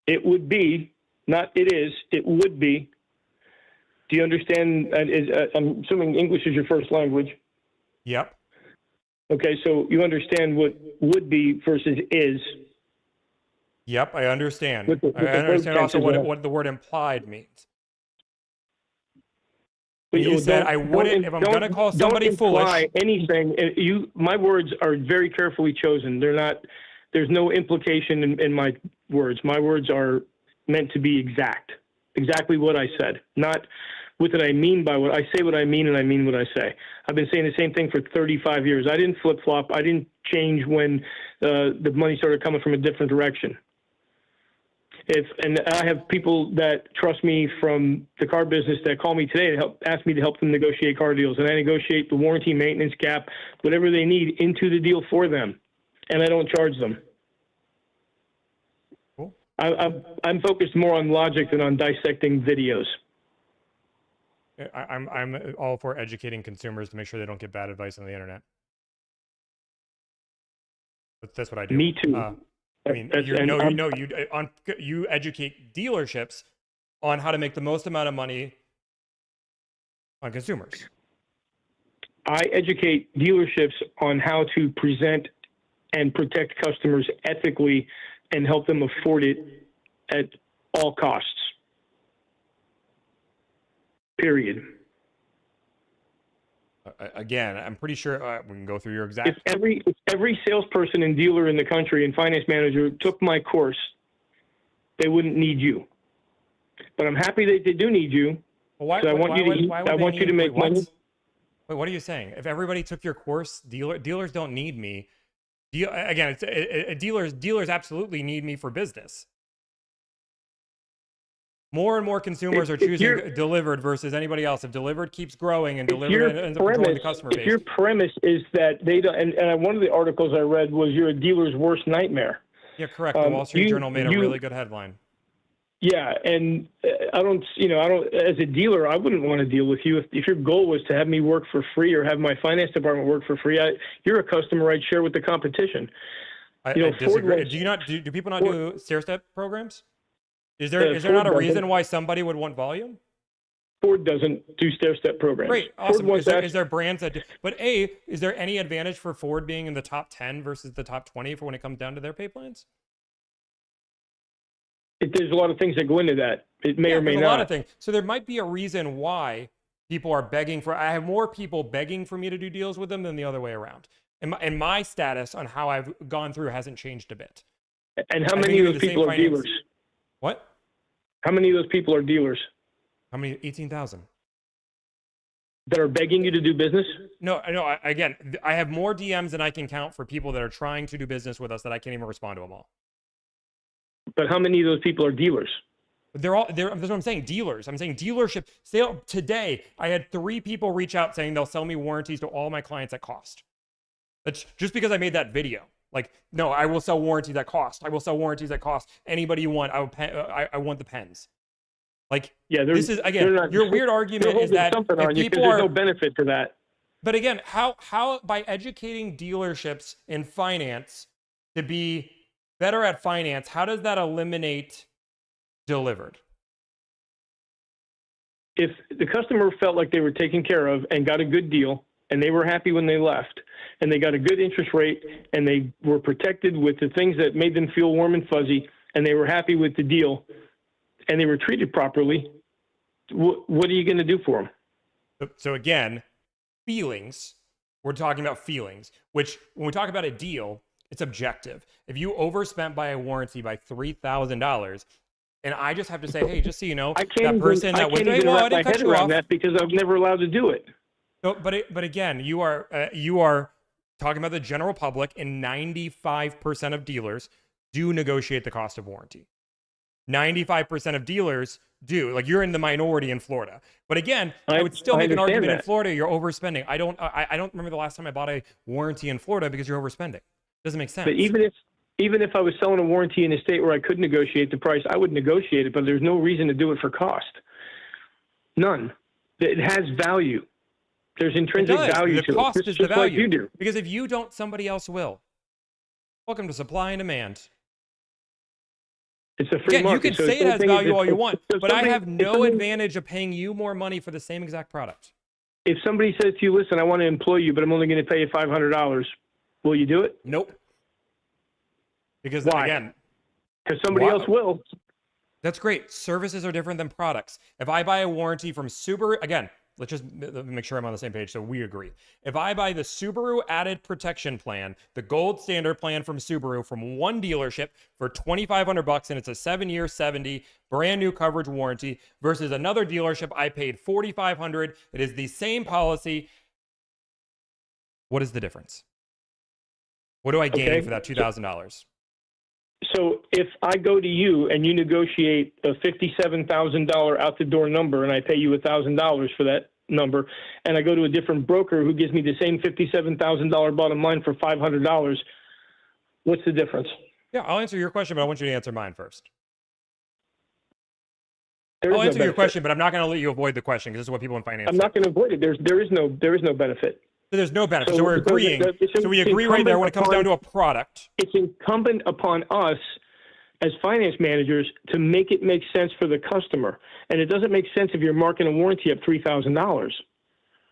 It would be, not it is, it would be. Do you understand? I'm assuming English is your first language. Yep. Okay, so you understand what would be versus is. Yep, I understand. I understand also what the word implied means. But you said I wouldn't, if I'm going to call somebody foolish. Anything. My words are very carefully chosen. They're not. There's no implication in my words. My words are meant to be exactly what I said, not what did I mean by what I say. What I mean, and I mean what I say. I've been saying the same thing for 35 years. I didn't flip flop. I didn't change when the money started coming from a different direction. And I have people that trust me from the car business that call me today to ask me to help them negotiate car deals, and I negotiate the warranty, maintenance, gap, whatever they need into the deal for them, and I don't charge them. Cool. I'm focused more on logic than on dissecting videos. I'm all for educating consumers to make sure they don't get bad advice on the internet. That's what I do. Me too. I mean, you educate dealerships on how to make the most amount of money on consumers. I educate dealerships on how to present and protect customers ethically and help them afford it at all costs. Period. Again, I'm pretty sure we can go through your exact. If every salesperson and dealer in the country and finance manager took my course, they wouldn't need you. But I'm happy that they do need you. Well, why, so I want you to make money. Wait, what are you saying? If everybody took your course, dealers don't need me. Again, dealers absolutely need me for business. More and more consumers are choosing Delivered versus anybody else. If Delivered keeps growing and Delivered ends up controlling the customer base. If your premise is that they don't, and one of the articles I read was you're a dealer's worst nightmare. Yeah, correct. The Wall Street Journal made a really good headline. Yeah, and I don't, as a dealer, I wouldn't want to deal with you if your goal was to have me work for free or have my finance department work for free. You're a customer I'd share with the competition. I disagree. Do people not do stair-step programs? Is there not a reason why somebody would want volume? Ford doesn't do stair-step programs. Great, awesome. Is there brands that do? But is there any advantage for Ford being in the top 10 versus the top 20 for when it comes down to their pay plans? There's a lot of things that go into that. It may or may not. A lot of things. So there might be a reason why people are begging for. I have more people begging for me to do deals with them than the other way around. And my status on how I've gone through hasn't changed a bit. And how I many think of the those same people are finance- dealers? What? How many of those people are dealers How many? 18,000. that are begging you to do business? No, again, I have more DMs than I can count for people that are trying to do business with us that I can't even respond to them all. But how many of those people are dealers? That's what I'm saying. Dealers. I'm saying dealership sale. Today, I had 3 people reach out saying they'll sell me warranties to all my clients at cost. That's just because I made that video. Like, no, I will sell warranties at cost. I will sell warranties at cost. Anybody you want, I want the pens. Like, Yeah, this is, again, your weird argument is that something on if you people because are, there's no benefit to that. but again, how by educating dealerships in finance to be better at finance, how does that eliminate delivered? If the customer felt like they were taken care of and got a good deal and they were happy when they left and they got a good interest rate and they were protected with the things that made them feel warm and fuzzy and they were happy with the deal and they were treated properly, what are you going to do for them? So again, feelings, we're talking about feelings, which when we talk about a deal, it's objective. If you overspent by a warranty by $3,000, and I just have to say, hey, just so you know, I that can't person that was, even hey, well, I wrap my didn't cut head you around off. that because I was never allowed to do it. So, but again, you are talking about the general public, and 95% of dealers do negotiate the cost of warranty. 95% of dealers do. Like, you're in the minority in Florida. But again, I would still make an understand argument in that. Florida you're overspending. I don't remember the last time I bought a warranty in Florida because you're overspending. Doesn't make sense. But even if I was selling a warranty in a state where I could negotiate the price, I would negotiate it, but there's no reason to do it for cost. None. It has value. There's intrinsic value the to cost it. is Just the like value. you do. Because if you don't, somebody else will. Welcome to supply and demand. It's a free Again, you market. can so say it's it has anything- value if- all you if- want, if but I somebody- have if no somebody- advantage of paying you more money for the same exact product. If somebody says to you, listen, I want to employ you, but I'm only going to pay you $500, will you do it? Nope. Because Why? again, Because somebody Why- else will. that's great. Services are different than products. If I buy a warranty from Subaru, again, let's just make sure I'm on the same page so we agree. If I buy the Subaru Added Protection Plan, the gold standard plan from Subaru from one dealership for $2,500, and it's a 7-year, 70 brand new coverage warranty, versus another dealership I paid $4,500, it is the same policy. What is the difference? What do I gain Okay. for that $2,000? So if I go to you and you negotiate a $57,000 out the door number and I pay you $1,000 for that number, and I go to a different broker who gives me the same $57,000 bottom line for $500, what's the difference? Yeah, I'll answer your question, but I want you to answer mine first. There is I'll no answer your benefit. question, but I'm not going to let you avoid the question because this is what people in finance I'm do. not going to avoid it. There is no benefit. So there's no benefit. So, So- we're so agreeing. it's So we agree right there when it comes down to a product. It's incumbent upon us as finance managers to make it make sense for the customer. And it doesn't make sense if you're marking a warranty up $3,000.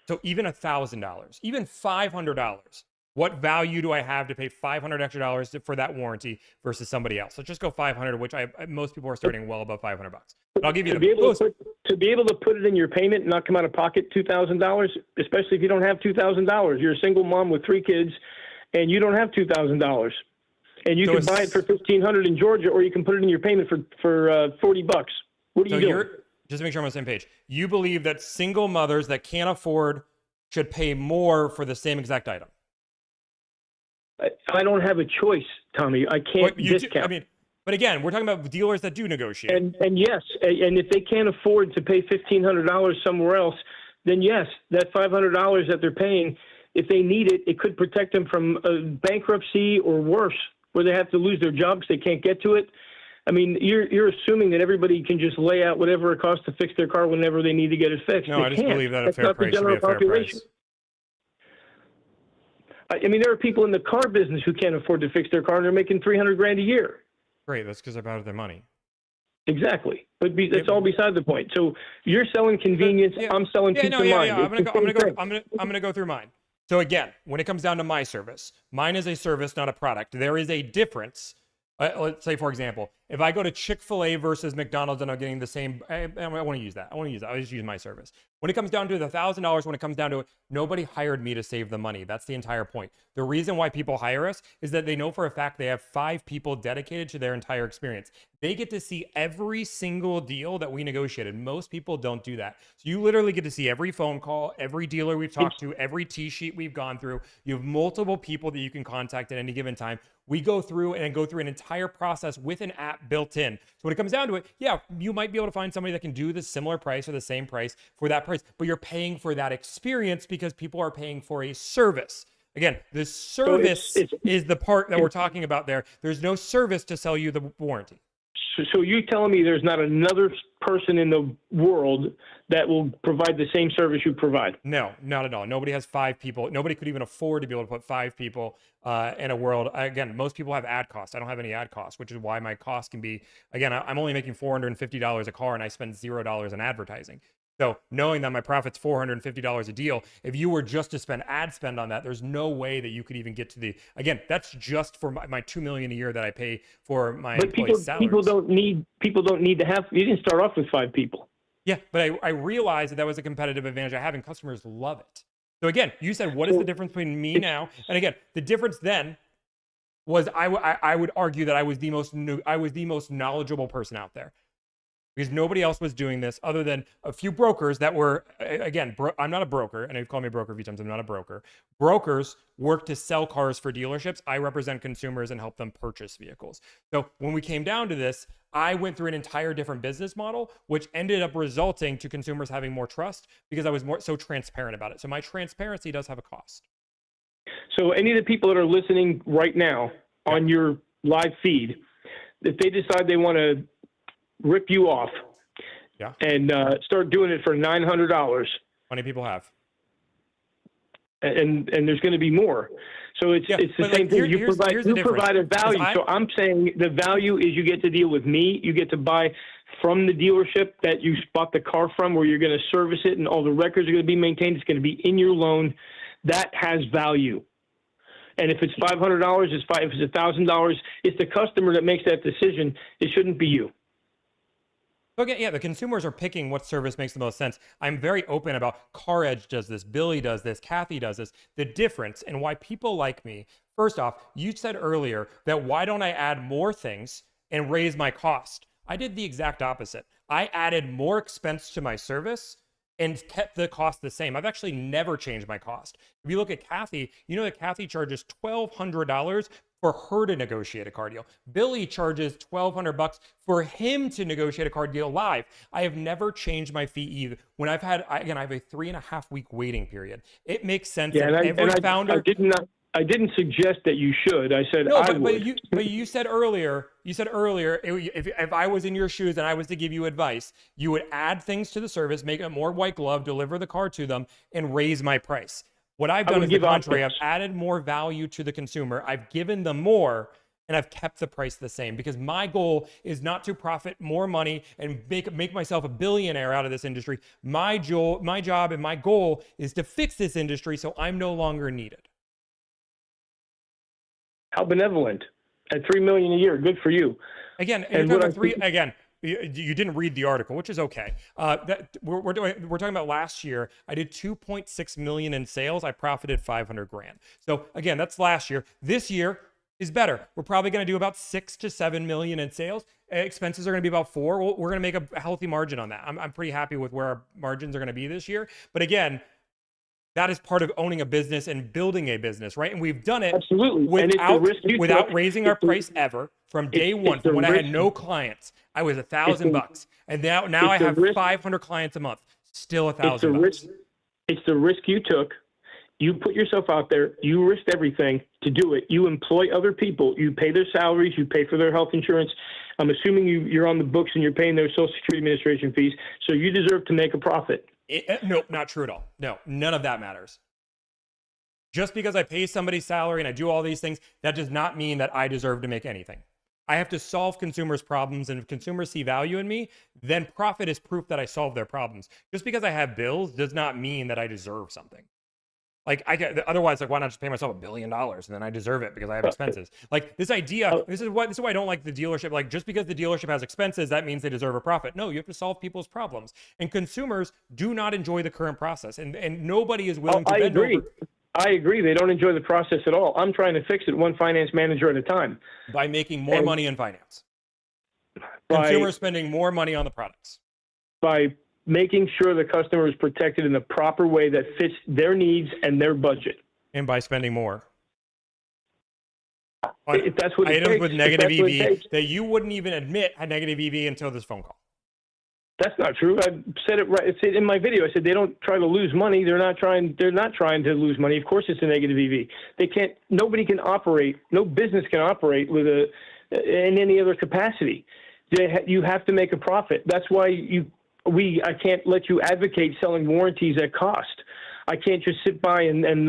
So even $1,000, even $500, what value do I have to pay $500 extra dollars for that warranty versus somebody else? Let's just go 500, which most people are starting well above $500. But I'll give you To the be able to put it in your payment and not come out of pocket $2,000, especially if you don't have $2,000. You're a single mom with 3 kids and you don't have $2,000. And you So can buy it for $1,500 in Georgia, or you can put it in your payment for $40. What are So you doing? just to make sure I'm on the same page. You believe that single mothers that can't afford should pay more for the same exact item. I don't have a choice, Tommy. I can't discount. But again, we're talking about dealers that do negotiate. And yes, and if they can't afford to pay $1,500 somewhere else, then yes, that $500 that they're paying, if they need it, it could protect them from bankruptcy or worse, where they have to lose their job because they can't get to it. I mean, you're assuming that everybody can just lay out whatever it costs to fix their car whenever they need to get it fixed. No, They I just can't. believe that a That's fair not the price should be general a fair population. price. I mean, there are people in the car business who can't afford to fix their car, and they're making $300,000 a year. Great, that's because they're out of their money. Exactly, but that's all beside the point. So you're selling convenience. I'm selling peace of mind. I'm It's the same thing. I'm gonna go through mine. So again, when it comes down to my service, mine is a service, not a product. There is a difference. Let's say, for example, If I go to Chick-fil-A versus McDonald's and I'm getting the same, I want to use that. I just use my service. When it comes down to the $1,000, when it comes down to it, nobody hired me to save the money. That's the entire point. The reason why people hire us is that they know for a fact they have 5 people dedicated to their entire experience. They get to see every single deal that we negotiated. Most people don't do that. So you literally get to see every phone call, every dealer we've talked to, every T-sheet we've gone through. You have multiple people that you can contact at any given time. We go through an entire process with an app built in. So when it comes down to it, yeah, you might be able to find somebody that can do the similar price or the same price for that price, but you're paying for that experience because people are paying for a service. Again, the service is the part that we're talking about there. There's no service to sell you the warranty. So you're telling me there's not another person in the world that will provide the same service you provide? No, not at all. Nobody has 5 people. Nobody could even afford to be able to put 5 people in a world. Again, most people have ad costs. I don't have any ad costs, which is why my cost can be, again, I'm only making $450 a car and I spend $0 in advertising. So knowing that my profit's $450 a deal, if you were just to spend ad spend on that, there's no way that you could even get to the, again, that's just for my $2 million a year that I pay for my employees' salaries. People don't need to have, you didn't start off with 5 people. Yeah, but I realized that was a competitive advantage I have, and customers love it. So again, you said, what is the difference between me now? And again, the difference then was I would argue that I was the most knowledgeable person out there. Because nobody else was doing this other than a few brokers that were, again, I'm not a broker, and you've called me a broker a few times. I'm not a broker. Brokers work to sell cars for dealerships. I represent consumers and help them purchase vehicles. So when we came down to this, I went through an entire different business model, which ended up resulting to consumers having more trust because I was so transparent about it. So my transparency does have a cost. So any of the people that are listening right now on your live feed, if they decide they want to rip you off and start doing it for $900. Many people have. And there's going to be more. So it's the same thing. You provide a value. So I'm saying the value is you get to deal with me. You get to buy from the dealership that you bought the car from, where you're going to service it and all the records are going to be maintained. It's going to be in your loan. That has value. And if it's $500, if it's $1,000, it's the customer that makes that decision. It shouldn't be you. Okay, yeah, the consumers are picking what service makes the most sense. I'm very open about CarEdge does this, Billy does this, Kathy does this. The difference and why people like me, first off, you said earlier that why don't I add more things and raise my cost? I did the exact opposite. I added more expense to my service and kept the cost the same. I've actually never changed my cost. If you look at Kathy, you know that Kathy charges $1,200 for her to negotiate a car deal. Billy charges $1,200 for him to negotiate a car deal live. I have never changed my fee either. When I've had, again, I have a 3.5 week waiting period. It makes sense. Yeah, I didn't suggest that you should. I said I would. But you said earlier, if I was in your shoes and I was to give you advice, you would add things to the service, make it more white glove, deliver the car to them, and raise my price. What I've done is the contrary. I've added more value to the consumer. I've given them more, and I've kept the price the same because my goal is not to profit more money and make myself a billionaire out of this industry. My job and my goal is to fix this industry so I'm no longer needed. How benevolent. At $3 million a year, good for you. Again, you didn't read the article, which is okay. We're talking about last year. I did 2.6 million in sales. I profited 500 grand. So again, that's last year. This year is better. We're probably going to do about 6 to 7 million in sales. Expenses are going to be about 4. We're going to make a healthy margin on that. I'm pretty happy with where our margins are going to be this year. But again, that is part of owning a business and building a business, right? And we've done it absolutely without raising our price ever from day one. From when I had no clients, I was $1,000, and now I have 500 clients a month, still $1,000. It's the risk you took. You put yourself out there. You risked everything to do it. You employ other people. You pay their salaries. You pay for their health insurance. I'm assuming you're on the books and you're paying their Social Security Administration fees. So you deserve to make a profit. No, not true at all. No, none of that matters. Just because I pay somebody's salary and I do all these things, that does not mean that I deserve to make anything. I have to solve consumers' problems, and if consumers see value in me, then profit is proof that I solve their problems. Just because I have bills does not mean that I deserve something. Like otherwise, like why not just pay myself $1 billion and then I deserve it because I have expenses? Like this idea, this is why I don't like the dealership. Like just because the dealership has expenses, that means they deserve a profit. No, you have to solve people's problems. And consumers do not enjoy the current process, and nobody is willing to bend over. I agree. They don't enjoy the process at all. I'm trying to fix it one finance manager at a time. By making more money in finance. Consumers spending more money on the products. By making sure the customer is protected in the proper way that fits their needs and their budget. And by spending more. If that's what it items takes, with negative EV that you wouldn't even admit had negative EV until this phone call. That's not true. I said it right. It's in my video. I said they don't try to lose money. They're not trying to lose money. Of course, it's a negative EV. They can't. Nobody can operate. No business can operate with in any other capacity. You have to make a profit. That's why I can't let you advocate selling warranties at cost. I can't just sit by and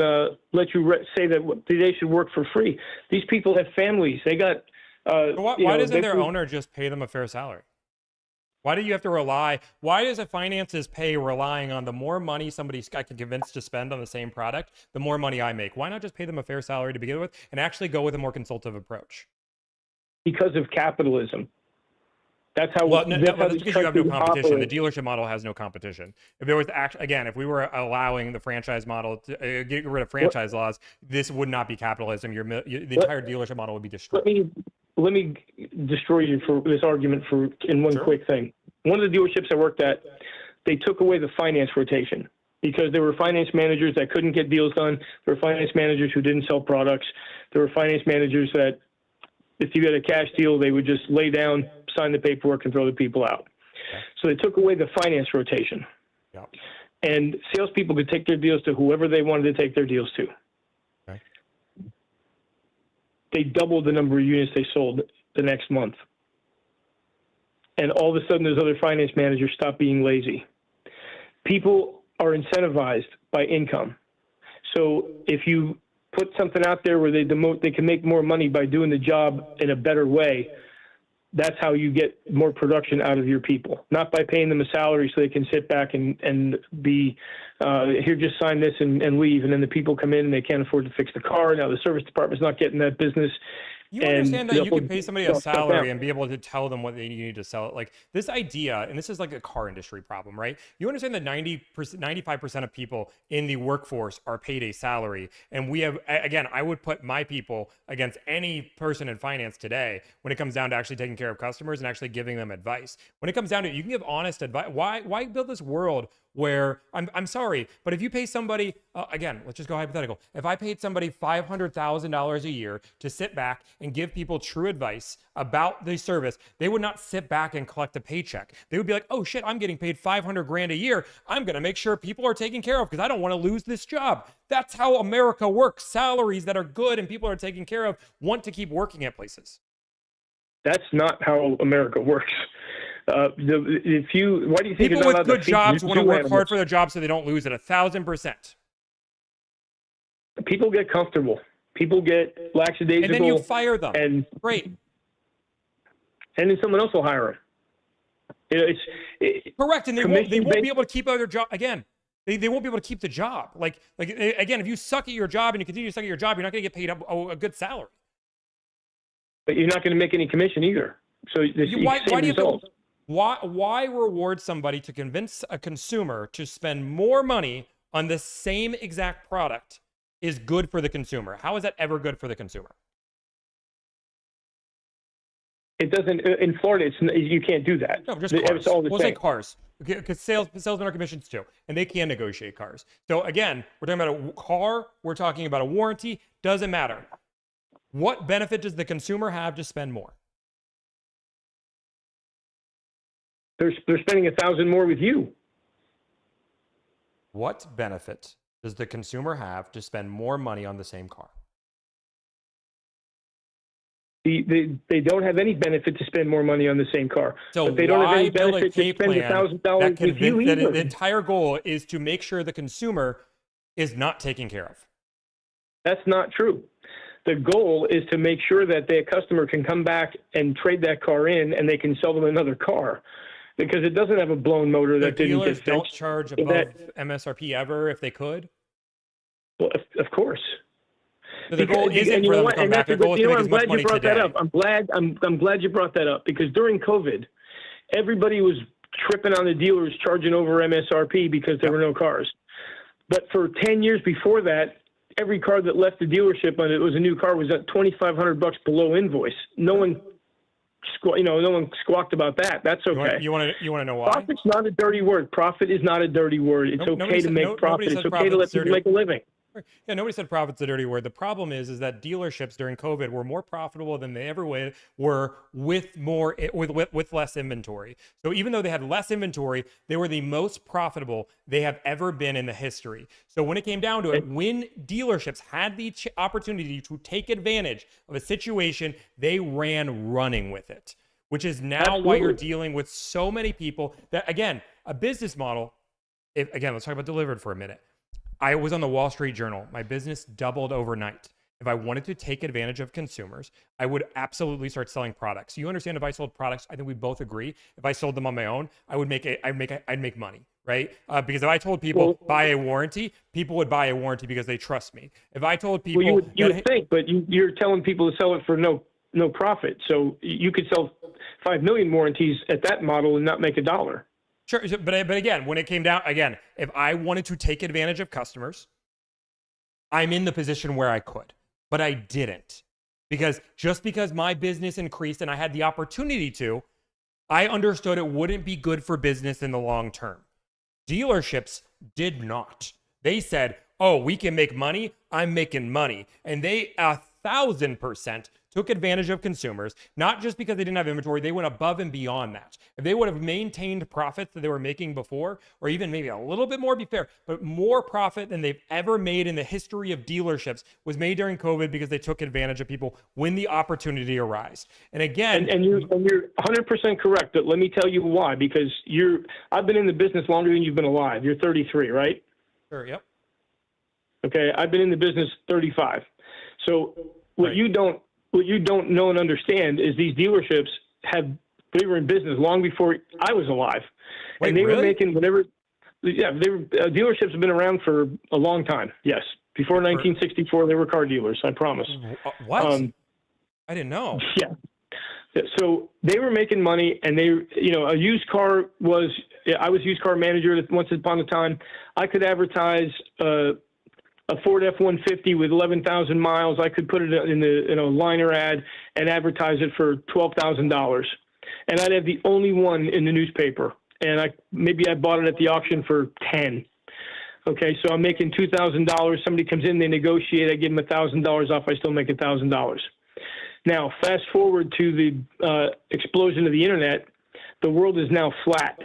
let you say that they should work for free. These people have families. They got. Why doesn't their owner just pay them a fair salary? Why do you have to rely? Why does a finances pay relying on the more money I can convince to spend on the same product, the more money I make? Why not just pay them a fair salary to begin with and actually go with a more consultative approach? Because of capitalism. That's how. Well, that's because you have no competition. The dealership model has no competition. If there was if we were allowing the franchise model to get rid of franchise laws, this would not be capitalism. The entire dealership model would be destroyed. Let me destroy you for this argument in one quick thing. One of the dealerships I worked at, they took away the finance rotation because there were finance managers that couldn't get deals done. There were finance managers who didn't sell products. There were finance managers that, if you had a cash deal, they would just lay down, sign the paperwork, and throw the people out. Okay. So they took away the finance rotation. Yeah. And salespeople could take their deals to whoever they wanted to take their deals to. Okay. They doubled the number of units they sold the next month. And all of a sudden, those other finance managers stopped being lazy. People are incentivized by income. So if you put something out there where they can make more money by doing the job in a better way, that's how you get more production out of your people, not by paying them a salary so they can sit back and be here, just sign this and leave. And then the people come in and they can't afford to fix the car. Now the service department's not getting that business. You understand that you can pay somebody a salary and be able to tell them what they need to sell it. Like this idea, and this is like a car industry problem, right? You understand that 95% of people in the workforce are paid a salary. And we have, again, I would put my people against any person in finance today when it comes down to actually taking care of customers and actually giving them advice. When it comes down to it, you can give honest advice. Why build this world where I'm sorry, but if you pay somebody, again, let's just go hypothetical. If I paid somebody $500,000 a year to sit back and give people true advice about the service, they would not sit back and collect a paycheck. They would be like, oh shit, I'm getting paid 500 grand a year. I'm going to make sure people are taken care of because I don't want to lose this job. That's how America works. Salaries that are good and people are taken care of want to keep working at places. That's not how America works. Why do you think people with good jobs want to work hard for their jobs so they don't lose it? 1,000%. People get comfortable. People get lackadaisical. And then you fire them. And great. And then someone else will hire them. Correct. And they won't be able to keep their job again. They won't be able to keep the job. Like again, if you suck at your job and you continue to suck at your job, you're not going to get paid a good salary. But you're not going to make any commission either. So why do you think? Why reward somebody to convince a consumer to spend more money on the same exact product is good for the consumer? How is that ever good for the consumer? It doesn't. In Florida, you can't do that. No, just cars. It's all the same. Say cars, because salesmen are commissions too, and they can negotiate cars. So again, we're talking about a car. We're talking about a warranty. Doesn't matter. What benefit does the consumer have to spend more? They're spending $1,000 more with you. What benefit does the consumer have to spend more money on the same car? They don't have any benefit to spend more money on the same car. So but they don't have any build benefit a to spend $1,000 with you either. The entire goal is to make sure the consumer is not taken care of. That's not true. The goal is to make sure that the customer can come back and trade that car in, and they can sell them another car. Because it doesn't have a blown motor that didn't get fixed. Dealers don't charge above MSRP ever if they could? Well, of course. So the goal isn't and you for know them what? to come And back. that's Their goal is to make I'm as much glad money you brought today. that up. I'm glad you brought that up, because during COVID, everybody was tripping on the dealers charging over MSRP because there were no cars. But for 10 years before that, every car that left the dealership and it was a new car was at $2,500 below invoice. No one squawked about that. That's okay. You want to know why? Profit's not a dirty word. Profit is not a dirty word. It's okay to make profit. It's okay to let people make a living. Yeah, nobody said profit's a dirty word. The problem is that dealerships during COVID were more profitable than they ever were with less inventory. So even though they had less inventory, they were the most profitable they have ever been in the history. So when it came down to it, when dealerships had the opportunity to take advantage of a situation, they ran running with it, which is now why you're dealing with so many people that, again, a business model. Let's talk about Delivered for a minute. I was on the Wall Street Journal. My business doubled overnight. If I wanted to take advantage of consumers, I would absolutely start selling products. You understand, if I sold products, I think we both agree, if I sold them on my own, I'd make money, right? Because if I told people buy a warranty, people would buy a warranty because they trust me. If I told people, you would think, but you're telling people to sell it for no profit. So you could sell 5 million warranties at that model and not make a dollar. Sure, but again, when it came down, if I wanted to take advantage of customers, I'm in the position where I could, but I didn't. Because just because my business increased and I had the opportunity to, I understood it wouldn't be good for business in the long term. Dealerships did not. They said, oh, we can make money, I'm making money. And they 1,000% took advantage of consumers, not just because they didn't have inventory, they went above and beyond that. If they would have maintained profits that they were making before, or even maybe a little bit more, be fair, but more profit than they've ever made in the history of dealerships was made during COVID because they took advantage of people when the opportunity arose. And again, and you're 100% correct, but let me tell you why, because I've been in the business longer than you've been alive. You're 33, right? Sure, yep. Okay, I've been in the business 35. So what you don't know and understand is these dealerships they were in business long before I was alive. Wait, and they really? were making whatever. Yeah, dealerships have been around for a long time. Yes. Before 1964, they were car dealers, I promise. What? I didn't know. Yeah. So they were making money, and a used car I was used car manager once upon a time. I could advertise a Ford F-150 with 11,000 miles. I could put it in a liner ad and advertise it for $12,000. And I'd have the only one in the newspaper. And I bought it at the auction for 10. Okay, so I'm making $2,000. Somebody comes in, they negotiate. I give them $1,000 off. I still make $1,000. Now, fast forward to the explosion of the internet. The world is now flat.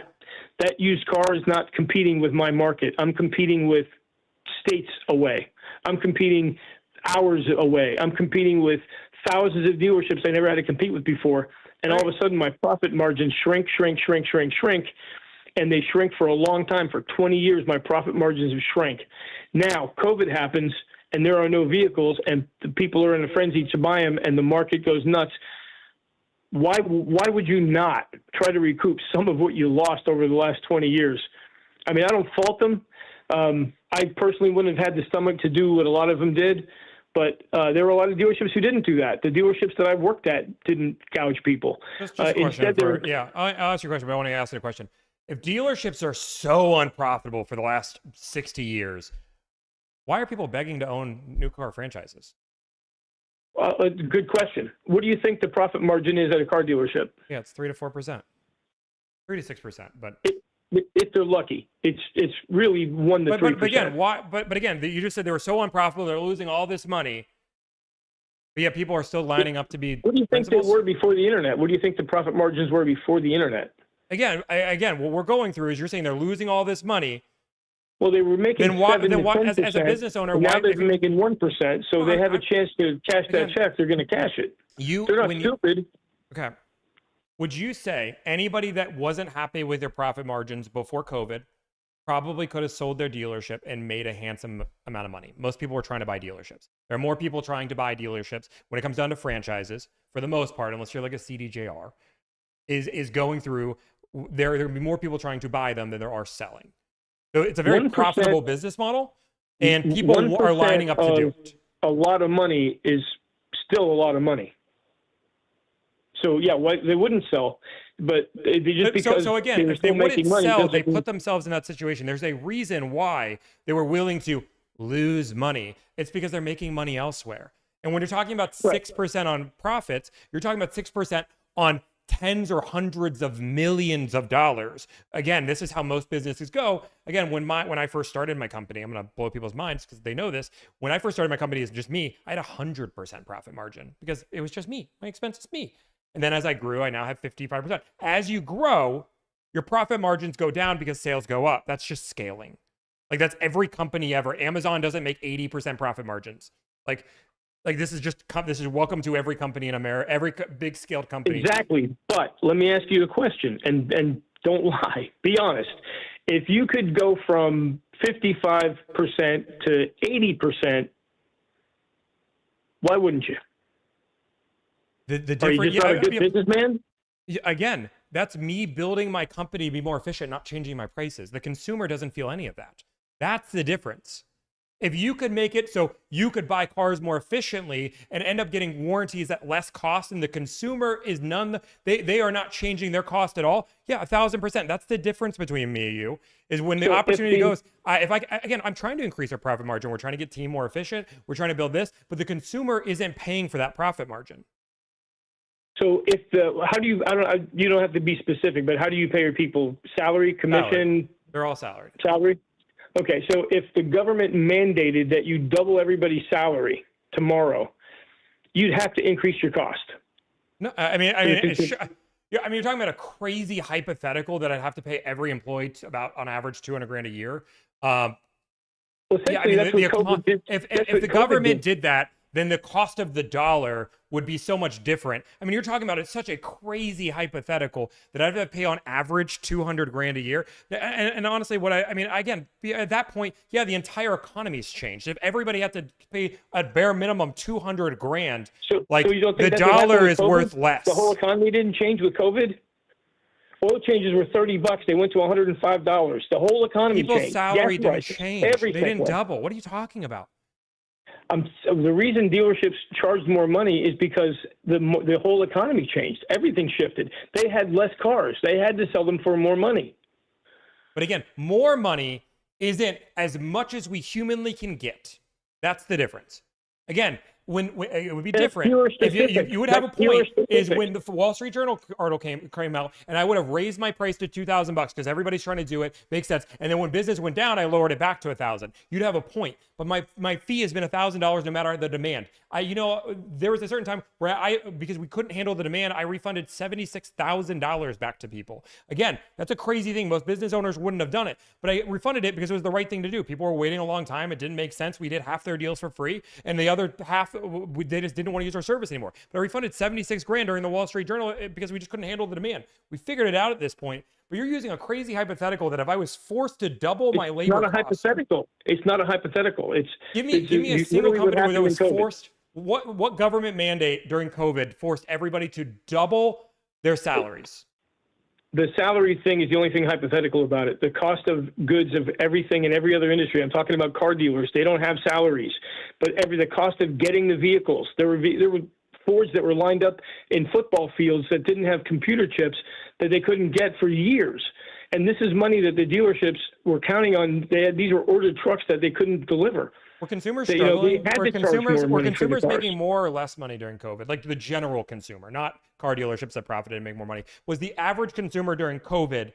That used car is not competing with my market. I'm competing with states away. I'm competing hours away. I'm competing with thousands of dealerships I never had to compete with before. And all of a sudden, my profit margins shrink, and they shrink for a long time. For 20 years, my profit margins have shrank. Now, COVID happens, and there are no vehicles, and the people are in a frenzy to buy them, and the market goes nuts. Why would you not try to recoup some of what you lost over the last 20 years? I mean, I don't fault them. I personally wouldn't have had the stomach to do what a lot of them did, but there were a lot of dealerships who didn't do that. The dealerships that I've worked at didn't gouge people. Just a question. I'll ask you a question, but I want to ask you a question. If dealerships are so unprofitable for the last 60 years, why are people begging to own new car franchises? Good question. What do you think the profit margin is at a car dealership? Yeah, it's 3 to 4%, 3 to 6%. But if they're lucky, it's really 1 to 3%. But again, why? But again, you just said they were so unprofitable, they're losing all this money. But yet people are still lining up to be. What do you think they were before the internet? What do you think the profit margins were before the internet? Again, what we're going through is you're saying they're losing all this money. Well, they were making 7 to 10%. As a business owner, now they're making 1%, so they have a chance to cash that check. They're going to cash it. They're not stupid. Okay. Would you say anybody that wasn't happy with their profit margins before COVID probably could have sold their dealership and made a handsome amount of money? Most people were trying to buy dealerships. There are more people trying to buy dealerships when it comes down to franchises, for the most part, unless you're like a CDJR, is going through. There will be more people trying to buy them than there are selling. So it's a very profitable business model. and people are lining up to do it. A lot of money is still a lot of money. So yeah, they wouldn't sell, but they just because so again, if they wouldn't sell, they put themselves in that situation. There's a reason why they were willing to lose money. It's because they're making money elsewhere. And when you're talking about 6% on profits, you're talking about 6% on tens or hundreds of millions of dollars. Again, this is how most businesses go. Again, when I first started my company, I'm going to blow people's minds because they know this. When I first started my company, it's just me. I had 100% profit margin because it was just me. My expense is me. And then as I grew, I now have 55%. As you grow, your profit margins go down because sales go up. That's just scaling. Like that's every company ever. Amazon doesn't make 80% profit margins. Like this is welcome to every company in America, every big scaled company. Exactly. But let me ask you a question, and don't lie. Be honest. If you could go from 55% to 80%, why wouldn't you? The difference. Are you just not a good businessman? Again, that's me building my company to be more efficient, not changing my prices. The consumer doesn't feel any of that. That's the difference. If you could make it so you could buy cars more efficiently and end up getting warranties at less cost, and the consumer is they are not changing their cost at all. Yeah, 1,000%. That's the difference between me and you. Is when the opportunity goes. I'm trying to increase our profit margin. We're trying to get team more efficient. We're trying to build this, but the consumer isn't paying for that profit margin. So you don't have to be specific, but how do you pay your people? Salary, commission? Salary. They're all salaried. Salary? Okay, so if the government mandated that you double everybody's salary tomorrow, you'd have to increase your cost. No, you're talking about a crazy hypothetical that I'd have to pay every employee about on average $200,000 a year. If the government did that, then the cost of the dollar would be so much different. I mean, you're talking about such a crazy hypothetical that I'd have to pay on average $200,000 a year. And honestly, again, at that point, yeah, the entire economy's changed. If everybody had to pay a bare minimum $200,000, so you don't think the dollar is COVID? worth less. The whole economy didn't change with COVID. Oil changes were $30. They went to $105. The whole economy changed. People's salary didn't change. They didn't double. What are you talking about? The reason dealerships charged more money is because the whole economy changed. Everything shifted. They had less cars. They had to sell them for more money. But again, more money isn't as much as we humanly can get. That's the difference. Again, when it would be different if you would have a point is when the Wall Street Journal article came out, and I would have raised my price to $2,000 because everybody's trying to do it, makes sense. And then when business went down, I lowered it back to $1,000. You'd have a point, but my fee has been $1,000 no matter the demand. There was a certain time where because we couldn't handle the demand, I refunded $76,000 back to people. Again, that's a crazy thing. Most business owners wouldn't have done it, but I refunded it because it was the right thing to do. People were waiting a long time. It didn't make sense. We did half their deals for free, and the other half they just didn't want to use our service anymore. But I refunded $76,000 during the Wall Street Journal because we just couldn't handle the demand. We figured it out at this point. But you're using a crazy hypothetical that if I was forced to double my labor costs. It's not a hypothetical. Give me a single company that was forced. What government mandate during COVID forced everybody to double their salaries? The salary thing is the only thing hypothetical about it. The cost of goods of everything in every other industry. I'm talking about car dealers. They don't have salaries, but the cost of getting the vehicles. There were Fords that were lined up in football fields that didn't have computer chips that they couldn't get for years. And this is money that the dealerships were counting on. These were ordered trucks that they couldn't deliver. Were consumers struggling? Were consumers making more or less money during COVID? Like the general consumer, not car dealerships that profited and make more money. Was the average consumer during COVID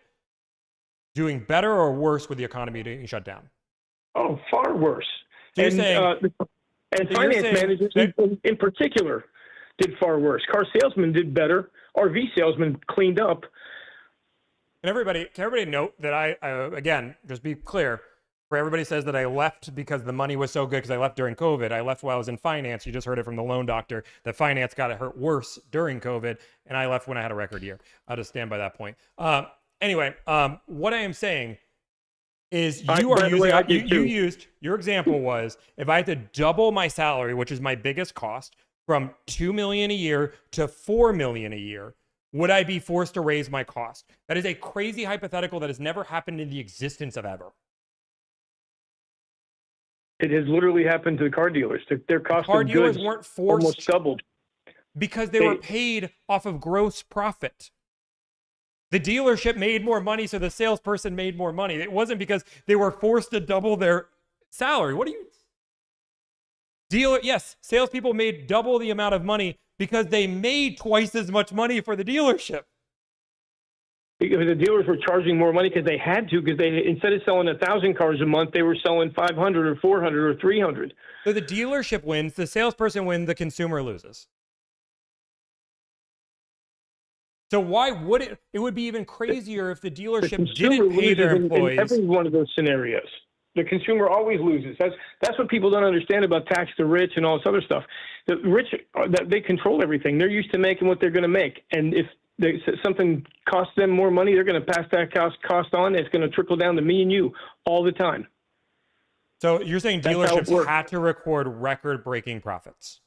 doing better or worse with the economy being shut down? Oh, far worse. So Finance managers in particular did far worse. Car salesmen did better. RV salesmen cleaned up. Can everybody note that I again, just be clear, where everybody says that I left because the money was so good because I left during COVID. I left while I was in finance. You just heard it from the loan doctor that finance got hurt worse during COVID, and I left when I had a record year. I'll just stand by that point. Anyway, what I am saying is your example was if I had to double my salary, which is my biggest cost, from $2 million a year to $4 million a year, would I be forced to raise my cost? That is a crazy hypothetical that has never happened in the existence of ever. It has literally happened to the car dealers. Their cost Car of dealers goods weren't forced almost doubled. because they were paid off of gross profit. The dealership made more money, so the salesperson made more money. It wasn't because they were forced to double their salary. What do you... Yes, salespeople made double the amount of money because they made twice as much money for the dealership. Because the dealers were charging more money because they had to, because they, instead of selling 1,000 cars a month, they were selling 500 or 400 or 300. So the dealership wins, the salesperson wins, the consumer loses. So why would it? It would be even crazier if the dealership didn't pay their employees. In every one of those scenarios, the consumer always loses. That's what people don't understand about tax the rich and all this other stuff. The rich, they control everything. They're used to making what they're going to make, and if something costs them more money, they're going to pass that cost on. It's going to trickle down to me and you all the time. So you're saying dealerships had to record record-breaking profits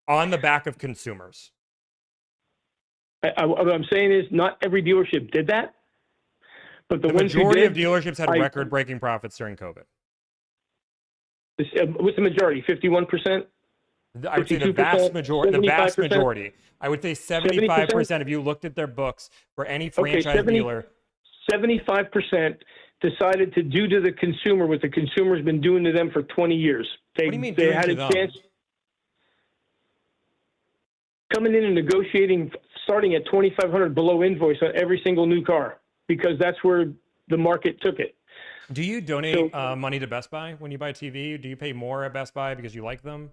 on the back of consumers? What I'm saying is not every dealership did that, but the majority of dealerships had record-breaking profits during COVID. What's the majority? 51%? I would say the vast majority. The vast majority. I would say 75%. If you looked at their books for any franchise dealer, 75% decided to do to the consumer what the consumer's been doing to them for 20 years. What do you mean they had a chance coming in and negotiating, starting at $2,500 below invoice on every single new car, because that's where the market took it. Do you donate money to Best Buy when you buy a TV? Do you pay more at Best Buy because you like them?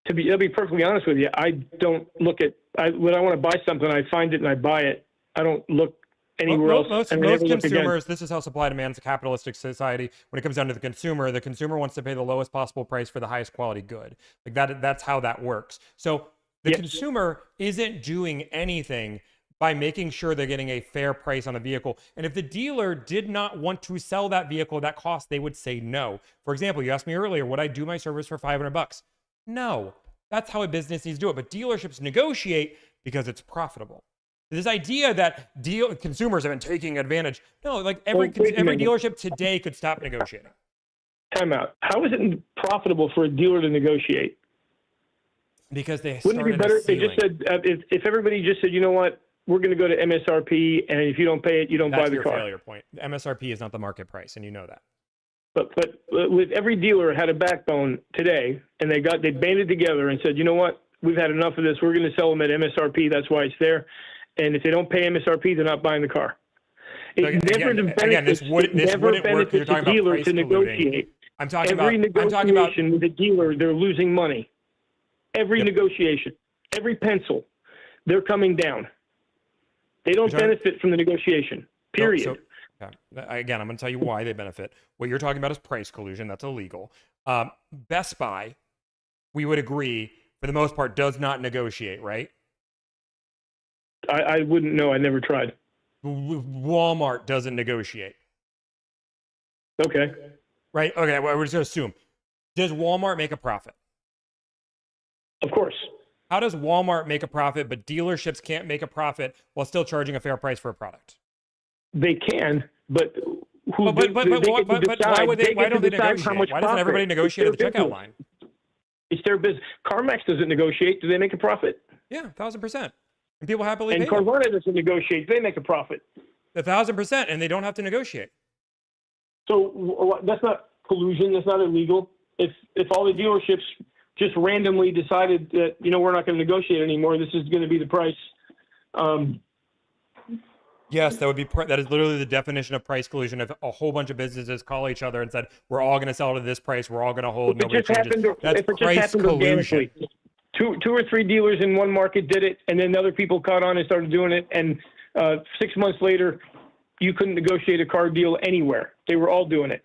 I'll be perfectly honest with you, I don't look at when I want to buy something, I find it and I buy it. I don't look anywhere else. Most consumers, this is how supply and demand is a capitalistic society. When it comes down to the consumer wants to pay the lowest possible price for the highest quality good. Like that's how that works. So the consumer isn't doing anything by making sure they're getting a fair price on a vehicle. And if the dealer did not want to sell that vehicle at that cost, they would say no. For example, you asked me earlier, would I do my service for $500? No, that's how a business needs to do it. But dealerships negotiate because it's profitable. This idea that consumers have been taking advantage. No, like every dealership today could stop negotiating. Time out. How is it profitable for a dealer to negotiate? Because they wouldn't it be better if they just said, if everybody just said, you know what, we're going to go to MSRP, and if you don't pay it, you don't buy the car. That's your failure point. MSRP is not the market price, and you know that. But with every dealer had a backbone today, and they banded together and said, you know what, we've had enough of this. We're going to sell them at MSRP. That's why it's there. And if they don't pay MSRP, they're not buying the car. It never benefits the dealer to negotiate. I'm talking about with the dealer, they're losing money. Every negotiation, every pencil, they're coming down. They don't benefit from the negotiation, period. Again, I'm going to tell you why they benefit. What you're talking about is price collusion. That's illegal. Best Buy, we would agree, for the most part, does not negotiate, right? I wouldn't know. I never tried. Walmart doesn't negotiate. Okay. Right? Okay, well, we're just going to assume. Does Walmart make a profit? Of course. How does Walmart make a profit, but dealerships can't make a profit while still charging a fair price for a product? They can, but why don't they negotiate? Why doesn't everybody negotiate at the checkout line? It's their business. CarMax doesn't negotiate. Do they make a profit? Yeah, 1,000%. And people happily pay. And Carvana doesn't negotiate. They make a profit. 1,000%, and they don't have to negotiate. So that's not collusion. That's not illegal. If all the dealerships just randomly decided that, we're not going to negotiate anymore, this is going to be the price. Yes, that is literally the definition of price collusion. If a whole bunch of businesses call each other and said, we're all going to sell to this price, we're all going to hold, nobody changes. That's price collusion. Two or three dealers in one market did it, and then other people caught on and started doing it, and 6 months later, you couldn't negotiate a car deal anywhere. They were all doing it.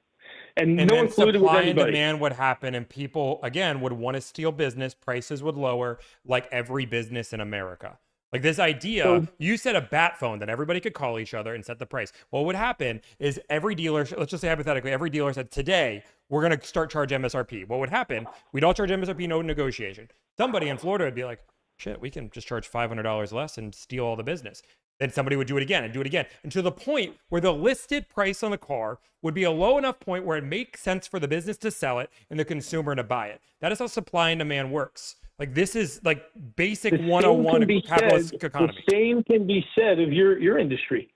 And no one colluded with supply anybody. and demand would happen, and people, again, would want to steal business. Prices would lower, like every business in America. Like this idea, you said a bat phone that everybody could call each other and set the price. What would happen is every dealer, let's just say hypothetically, every dealer said, today, we're going to start charge MSRP. What would happen? We'd all charge MSRP, no negotiation. Somebody in Florida would be like, shit, we can just charge $500 less and steal all the business. Then somebody would do it again and do it again, and to the point where the listed price on the car would be a low enough point where it makes sense for the business to sell it and the consumer to buy it. That is how supply and demand works. Like, this is like basic 101 of capitalist economy. The same can be said of your industry.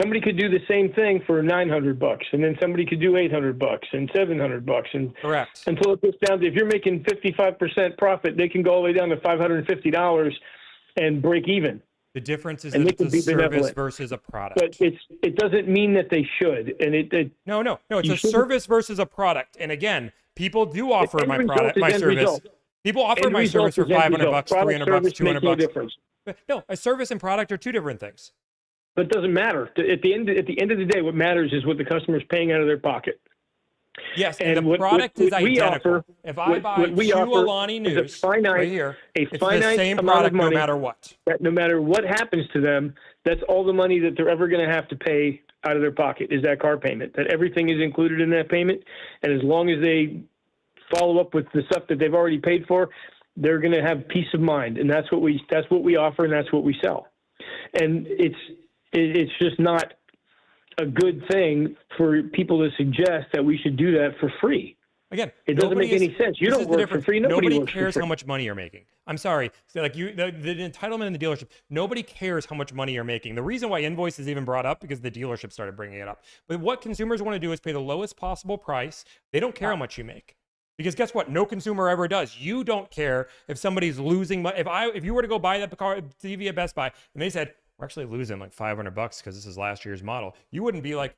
Somebody could do the same thing for $900, and then somebody could do $800 and $700, and Correct. Until it gets down to, if you're making 55% profit, they can go all the way down to $550 and break even. The difference is And that they it's a can be service benevolent. versus a product. But it doesn't mean that they should. And No, it's you a shouldn't- service versus a product. And again, people do offer end my result product, is my end service. result. People offer End my result service for is end $500, result. Product, $300, service makes no $200. difference. No, a service and product are two different things. But it doesn't matter. At the end of the day, what matters is what the customer is paying out of their pocket. Yes, and the what product is we identical. offer- If I buy what we two offer Alani is a News finite- right here, it's the finite same amount of product no money. matter what. That no matter what happens to them, that's all the money that they're ever going to have to pay out of their pocket is that car payment. That everything is included in that payment, and as long as they follow up with the stuff that they've already paid for, they're going to have peace of mind, and that's what we offer, and that's what we sell. And it's just not a good thing for people to suggest that we should do that for free. Again, It doesn't make any sense. You don't work for free. Nobody works for cares free. how much money you're making. I'm sorry. So like the entitlement in the dealership, nobody cares how much money you're making. The reason why invoice is even brought up because the dealership started bringing it up. But what consumers want to do is pay the lowest possible price. They don't care how much you make. Because guess what? No consumer ever does. You don't care if somebody's losing money. If you were to go buy that car TV at Best Buy and they said, we're actually losing like $500 because this is last year's model, you wouldn't be like,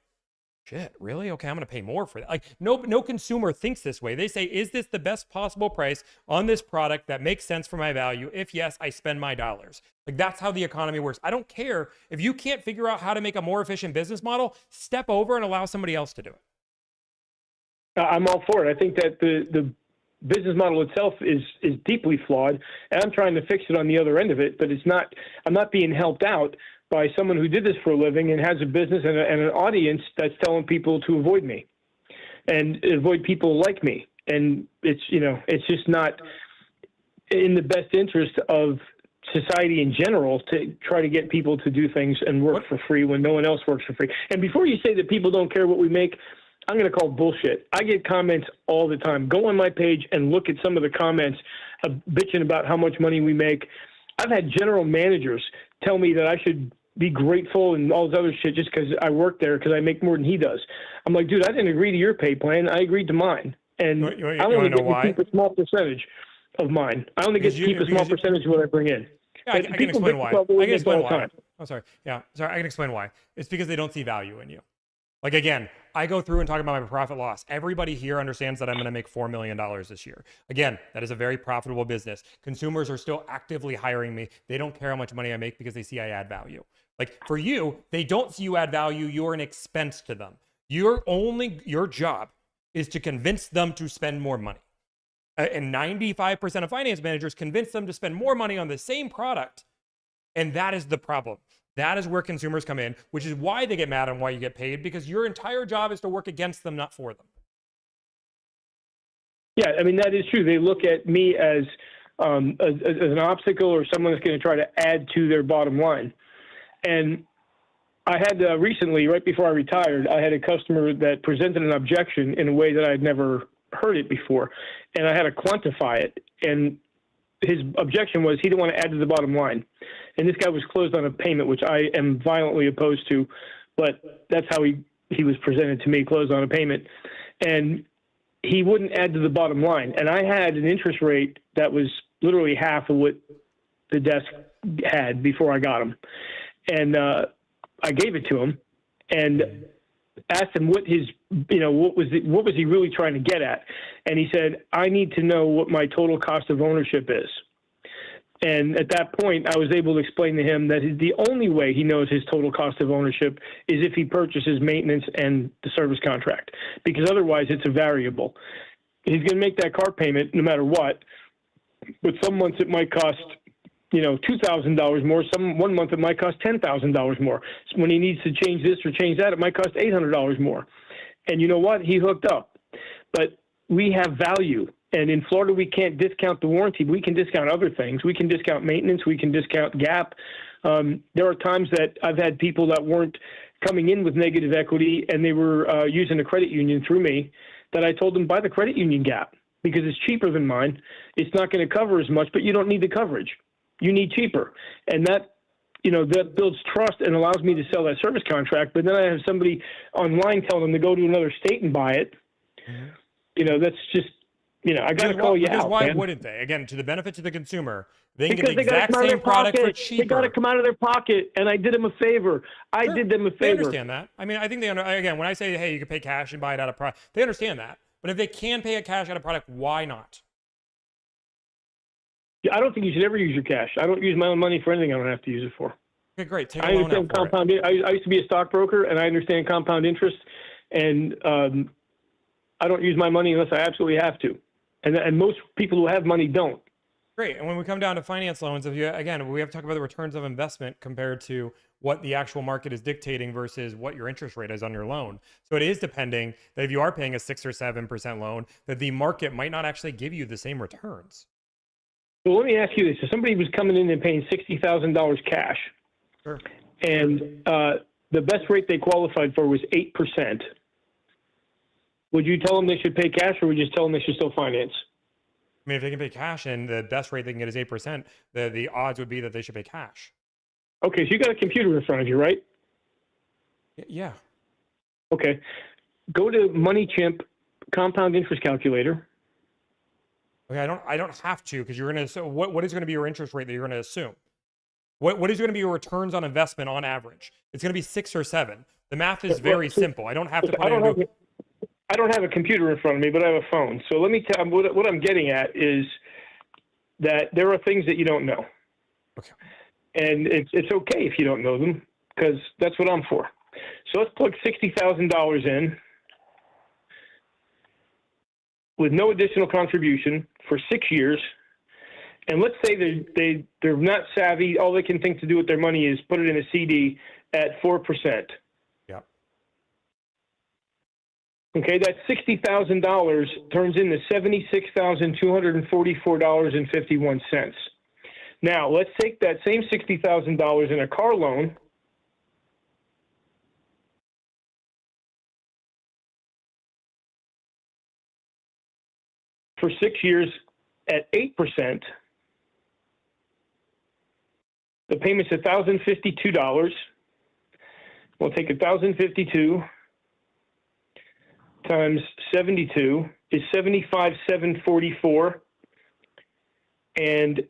shit, really? Okay, I'm going to pay more for that. Like, no consumer thinks this way. They say, is this the best possible price on this product that makes sense for my value? If yes, I spend my dollars. Like, that's how the economy works. I don't care if you can't figure out how to make a more efficient business model, step over and allow somebody else to do it. I'm all for it. I think that the business model itself is deeply flawed, and I'm trying to fix it on the other end of it, but I'm not being helped out by someone who did this for a living and has a business and an audience that's telling people to avoid me and avoid people like me. And it's just not in the best interest of society in general to try to get people to do things and work for free when no one else works for free. And before you say that people don't care what we make, I'm going to call bullshit. I get comments all the time. Go on my page and look at some of the comments bitching about how much money we make. I've had general managers tell me that I should be grateful and all this other shit just because I work there because I make more than he does. I'm like, dude, I didn't agree to your pay plan. I agreed to mine. And I only get to keep a small percentage of mine. I only get to keep a small percentage of what I bring in. Yeah, I can explain why. I can explain why. Oh, sorry. Yeah, sorry. I can explain why. It's because they don't see value in you. Like, again, I go through and talk about my profit loss. Everybody here understands that I'm going to make $4 million this year. Again, that is a very profitable business. Consumers are still actively hiring me. They don't care how much money I make because they see I add value. Like, for you, they don't see you add value. You're an expense to them. Your job is to convince them to spend more money. And 95% of finance managers convince them to spend more money on the same product. And that is the problem. That is where consumers come in, which is why they get mad and why you get paid, because your entire job is to work against them, not for them. Yeah, I mean, that is true. They look at me as an obstacle or someone that's going to try to add to their bottom line. And I had recently, right before I retired, I had a customer that presented an objection in a way that I'd never heard it before. And I had to quantify it. And his objection was he didn't want to add to the bottom line. And this guy was closed on a payment, which I am violently opposed to, but that's how he was presented to me, closed on a payment. And he wouldn't add to the bottom line. And I had an interest rate that was literally half of what the desk had before I got him. And I gave it to him and asked him what was he really trying to get at? And he said, I need to know what my total cost of ownership is. And at that point, I was able to explain to him that the only way he knows his total cost of ownership is if he purchases maintenance and the service contract, because otherwise it's a variable. He's going to make that car payment no matter what, but some months it might cost $2,000 more. One month it might cost $10,000 more. So when he needs to change this or change that, it might cost $800 more. And you know what? He hooked up. But we have value. And in Florida, we can't discount the warranty. We can discount other things. We can discount maintenance. We can discount GAP. There are times that I've had people that weren't coming in with negative equity and they were using a credit union through me, that I told them buy the credit union gap because it's cheaper than mine. It's not going to cover as much, but you don't need the coverage. You need cheaper. And that, that builds trust and allows me to sell that service contract. But then I have somebody online telling them to go to another state and buy it. Mm-hmm. That's just, I got to call you out. Why man. wouldn't they? Again, to the benefit to the consumer, they can Because get the exact same product for cheaper. They got to come out of their pocket, and I did them a favor. I did them a favor. They understand that. I mean, I think again, when I say, hey, you can pay cash and buy it out of product, they understand that. But if they can pay a cash out of product, why not? Yeah, I don't think you should ever use your cash. I don't use my own money for anything I don't have to use it for. Okay, great. Take a loan out for compound. I used to be a stockbroker, and I understand compound interest, and I don't use my money unless I absolutely have to. And most people who have money don't. Great. And when we come down to finance loans, we have to talk about the returns of investment compared to what the actual market is dictating versus what your interest rate is on your loan. So it is depending that if you are paying a 6 or 7% loan, that the market might not actually give you the same returns. Well, let me ask you this. If somebody was coming in and paying $60,000 cash, sure, and the best rate they qualified for was 8%, would you tell them they should pay cash, or would you just tell them they should still finance? I mean, if they can pay cash and the best rate they can get is 8%, the odds would be that they should pay cash. Okay, so you got a computer in front of you, right? Yeah. Okay. Go to MoneyChimp compound interest calculator. Okay, I don't have to, because you're going to. So what is going to be your interest rate that you're going to assume? What is going to be your returns on investment on average? It's going to be 6 or 7. The math is very simple. I don't have to put it I don't have a computer in front of me, but I have a phone. So let me tell you what I'm getting at is that there are things that you don't know. Okay. And it's okay if you don't know them, because that's what I'm for. So let's plug $60,000 in with no additional contribution for 6 years. And let's say they're not savvy. All they can think to do with their money is put it in a CD at 4%. Yeah. Okay, that $60,000 turns into $76,244.51. Now, let's take that same $60,000 in a car loan. For 6 years at 8%. The payment's $1,052. We'll take 1,052 times 72 is 75,744. And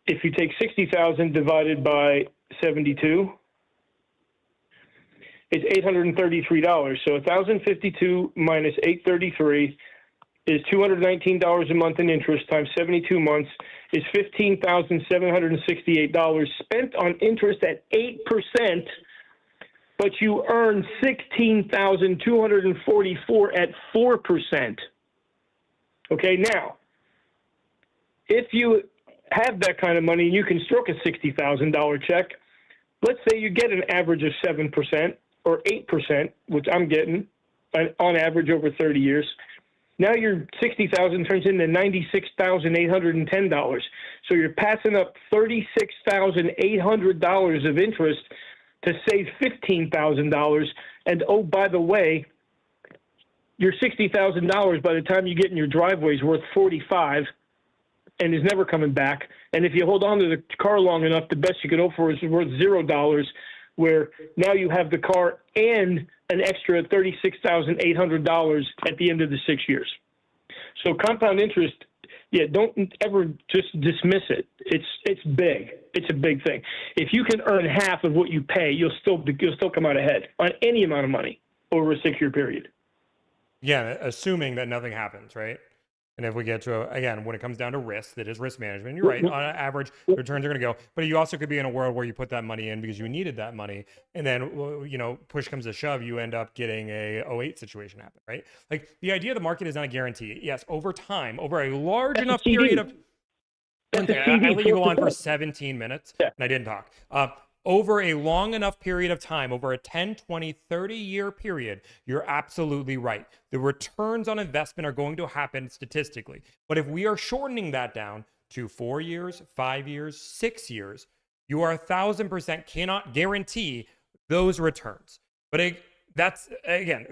if you take 60,000 divided by 72, it's $833. So 1,052 minus 833 is $219 a month in interest times 72 months is $15,768 spent on interest at 8%, but you earn $16,244 at 4%. Okay, now, if you have that kind of money and you can stroke a $60,000 check, let's say you get an average of 7% or 8%, which I'm getting on average over 30 years. Now your $60,000 turns into $96,810. So you're passing up $36,800 of interest to save $15,000. And oh, by the way, your $60,000 by the time you get in your driveway is worth $45,000 and is never coming back. And if you hold on to the car long enough, the best you can hope for is worth $0, where now you have the car and an extra $36,800 at the end of the 6 years. So compound interest, yeah, don't ever just dismiss it. It's big. It's a big thing. If you can earn half of what you pay, you'll still come out ahead on any amount of money over a 6 year period. Yeah, assuming that nothing happens, right? And if we get to, again, when it comes down to risk, that is risk management, you're right. On average, the returns are going to go. But you also could be in a world where you put that money in because you needed that money. And then, push comes to shove, you end up getting a '08 situation happen, right? Like, the idea of the market is not a guarantee. Yes, over time, over a large enough period of... I let you go on for 17 minutes, and I didn't talk. Over a long enough period of time, over a 10, 20, 30-year period, you're absolutely right. The returns on investment are going to happen statistically. But if we are shortening that down to 4 years, 5 years, 6 years, You are 1,000% cannot guarantee those returns. But that's, again,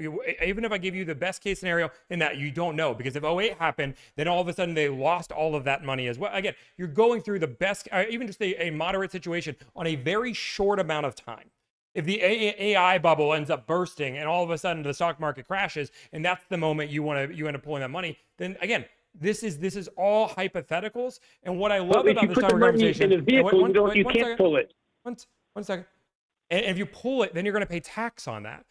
even if I give you the best case scenario in that you don't know, because if '08 happened, then all of a sudden they lost all of that money as well. Again, you're going through the best, even just a moderate situation on a very short amount of time. If the AI bubble ends up bursting and all of a sudden the stock market crashes, and that's the moment you end up pulling that money, then again, this is all hypotheticals. And what I love about this conversation, in a vehicle, you can't pull it. One second. And if you pull it, then you're going to pay tax on that.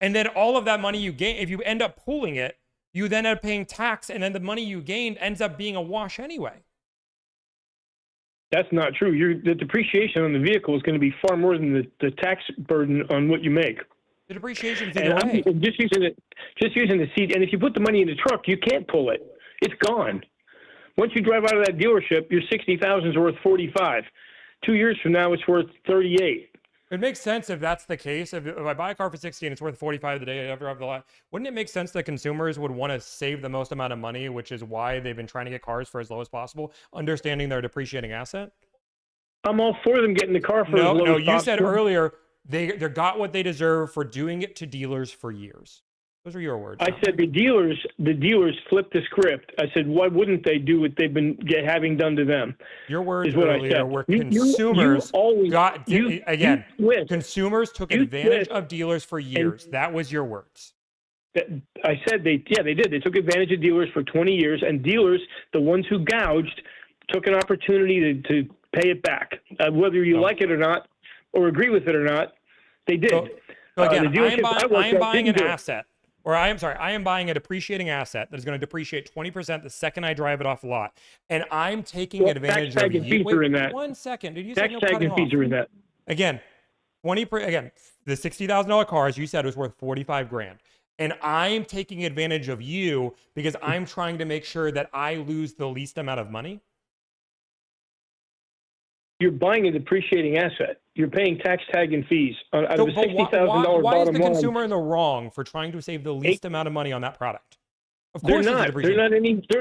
And then all of that money you gain, if you end up pulling it, you then end up paying tax, and then the money you gained ends up being a wash anyway. That's not true. The depreciation on the vehicle is going to be far more than the tax burden on what you make. The depreciation is either way. Just using the seat, and if you put the money in the truck, you can't pull it. It's gone. Once you drive out of that dealership, your $60,000 is worth $45,000. 2 years from now, it's worth $38,000. It makes sense if that's the case. If I buy a car for $60,000 and it's worth $45,000 the day after I have the lot, wouldn't it make sense that consumers would want to save the most amount of money, which is why they've been trying to get cars for as low as possible, understanding their depreciating asset? I'm all for them getting the car for as low as possible. No, you said earlier they got what they deserve for doing it to dealers for years. Those are your words. I said the dealers flipped the script. I said, why wouldn't they do what they've been having done to them? Your words earlier were consumers consumers took advantage of dealers for years. That was your words. I said they did. They took advantage of dealers for 20 years, and dealers, the ones who gouged, took an opportunity to pay it back. Whether you like it or not, or agree with it or not, they did. So again, I am buying an asset. Or I am buying a depreciating asset that is going to depreciate 20% the second I drive it off the lot. And I'm taking advantage of you. Wait, 1 second. Did you say no cutting off? Fees are in that. Again, the $60,000 cars you said was worth $45,000. And I'm taking advantage of you because I'm trying to make sure that I lose the least amount of money. You're buying a depreciating asset. You're paying tax tag and fees out of a $60,000 bottom line. Why is the consumer in the wrong for trying to save the least amount of money on that product? Of course, they're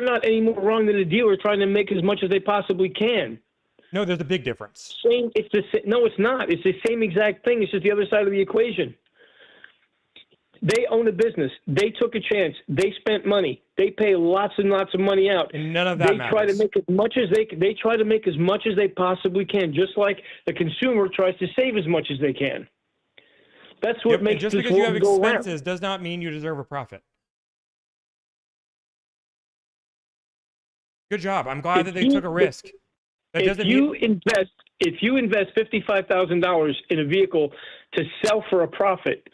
not any more wrong than a dealer trying to make as much as they possibly can. No, there's a big difference. No, it's not. It's the same exact thing. It's just the other side of the equation. They own a business. They took a chance. They spent money. They pay lots and lots of money out. And none of that matters. Try to make as much as they try to make as much as they possibly can, just like the consumer tries to save as much as they can. That's what makes just this because you have world go expenses round. does not mean you deserve a profit. Good job. I'm glad that they took a risk. If you invest $55,000 in a vehicle to sell for a profit,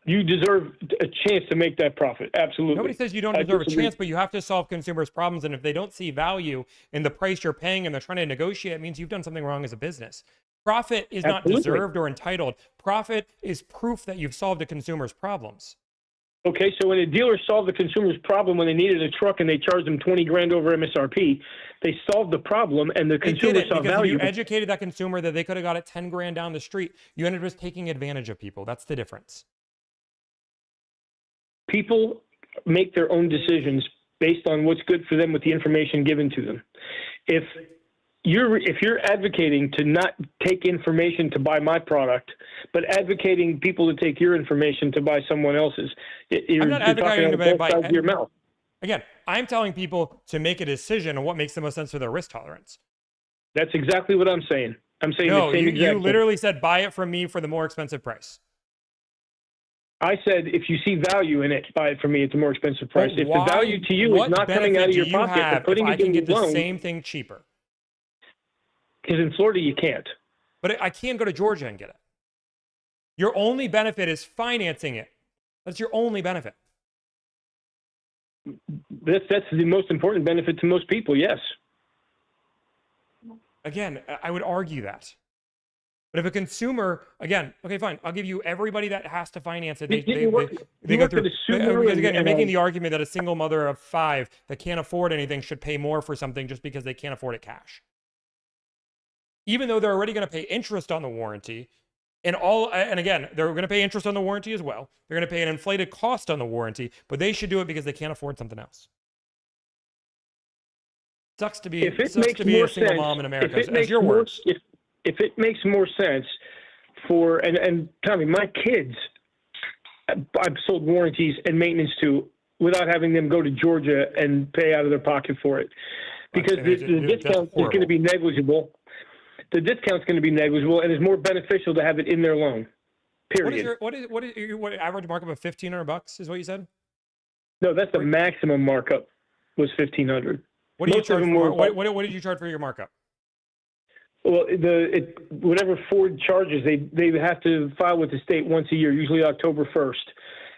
you deserve a chance to make that profit. Absolutely. Nobody says you don't deserve a chance, but you have to solve consumers' problems. And if they don't see value in the price you're paying and they're trying to negotiate, it means you've done something wrong as a business. Profit is not deserved or entitled. Profit is proof that you've solved a consumer's problems. Okay, so when a dealer solved the consumer's problem when they needed a truck and they charged them $20,000 over MSRP, they solved the problem and the consumer saw value. You educated that consumer that they could have got it $10,000 down the street. You ended up just taking advantage of people. That's the difference. People make their own decisions based on what's good for them with the information given to them. If you're advocating to not take information to buy my product, but advocating people to take your information to buy someone else's, I'm not advocating to buy your mouth. Again, I'm telling people to make a decision on what makes the most sense for their risk tolerance. That's exactly what I'm saying. I'm saying no, the same exact you literally said buy it from me for the more expensive price. I said, if you see value in it, buy it from me at the more expensive price. If the value to you is not coming out of your pocket, but putting it in your loan, I can get the same thing cheaper. Because in Florida, you can't. But I can go to Georgia and get it. Your only benefit is financing it. That's your only benefit. That's the most important benefit to most people, yes. Again, I would argue that. But if a consumer, again, okay, fine, I'll give you everybody that has to finance it. They go through. Because again, you're making the argument that a single mother of 5 that can't afford anything should pay more for something just because they can't afford it cash. Even though they're already going to pay interest on the warranty, and again, they're going to pay interest on the warranty as well. They're going to pay an inflated cost on the warranty, but they should do it because they can't afford something else. Sucks to be If it sucks makes to be more a single sense, mom in America. if it As makes your more, words. if it makes more sense for and Tommy, my kids, I've sold warranties and maintenance to without having them go to Georgia and pay out of their pocket for it, because the discount is going to be negligible. The discount's going to be negligible, and it's more beneficial to have it in their loan. Period. What is your average markup of $1,500 is what you said? No, that's the maximum markup was $1,500. What do you charge for? What did you charge for your markup? Well, whatever Ford charges, they have to file with the state once a year, usually October 1st.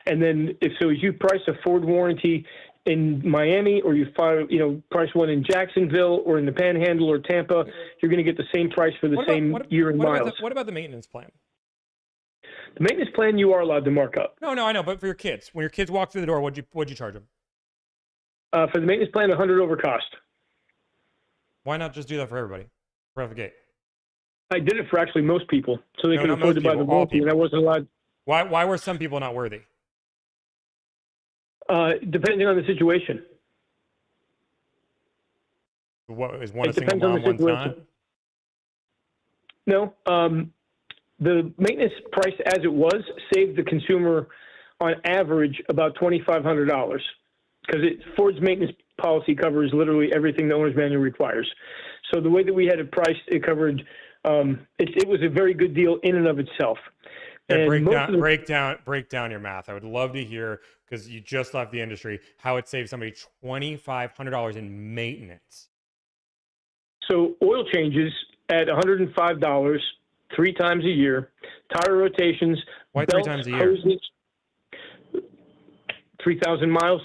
And then if you price a Ford warranty in Miami, or you price one in Jacksonville or in the Panhandle or Tampa, you're going to get the same price for the same year in miles. What about the maintenance plan? The maintenance plan you are allowed to mark up. No, I know, but for your kids, when your kids walk through the door, what'd you charge them? For the maintenance plan, 100 over cost. Why not just do that for everybody? Right off the gate. I did it for actually most people, so they could afford to buy the warranty, and I wasn't allowed. Why were some people not worthy? Depending on the situation. What is one a single mom, one's not? No. The maintenance price as it was saved the consumer on average about $2,500, because Ford's maintenance policy covers literally everything the owner's manual requires. So the way that we had it priced, it covered. It was a very good deal in and of itself. Yeah, break down your math. I would love to hear, because you just left the industry, how it saves somebody $2,500 in maintenance. So oil changes at $105 3 times a year, tire rotations. Why 3 times a year? 3,000 miles,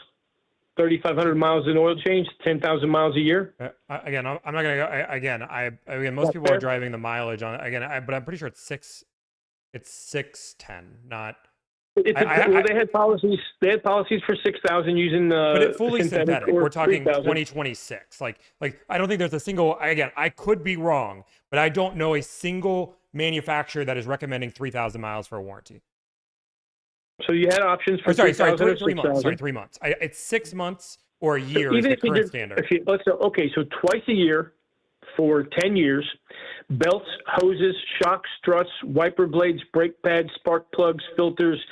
3,500 miles in oil change, 10,000 miles a year. Again, I'm not going to go. Again, most people are driving the mileage on. But I'm pretty sure it's 610, not. They had policies. They had policies for 6,000 using. But it's fully synthetic. We're talking 3,000. 2026. Like I don't think there's a single. Again, I could be wrong, but I don't know a single manufacturer that is recommending 3,000 miles for a warranty. So you had options for 3 months. Sorry, 3 months. It's 6 months or a year is the current standard. So twice a year for 10 years, belts, hoses, shocks, struts, wiper blades, brake pads, spark plugs, filters,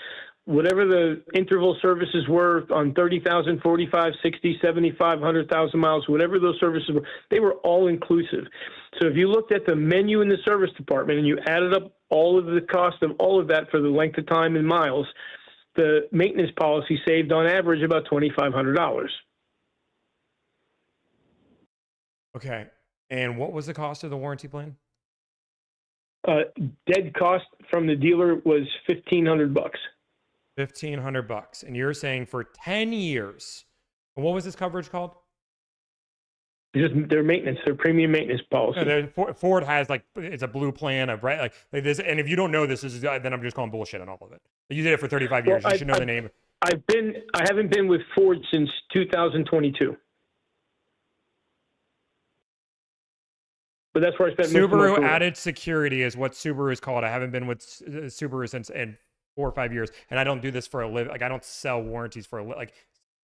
whatever the interval services were on 30,000, 45, 60, 75, 100,000 miles, whatever those services were, they were all inclusive. So if you looked at the menu in the service department and you added up all of the cost of all of that for the length of time in miles, the maintenance policy saved on average about $2,500. Okay. And what was the cost of the warranty plan? Dead cost from the dealer was $1,500. $1,500. And you're saying for 10 years. And what was this coverage called? Just their maintenance, their premium maintenance policy. No, Ford has it's a blue plan of like this. And if you don't know this, then I'm just calling bullshit on all of it. You did it for 35 years. You should know the name. I haven't been with Ford since 2022. But that's where I spent most of my Subaru career. added security is what Subaru is called. I haven't been with Subaru since in 4 or 5 years, and I don't do this for a living. Like I don't sell warranties for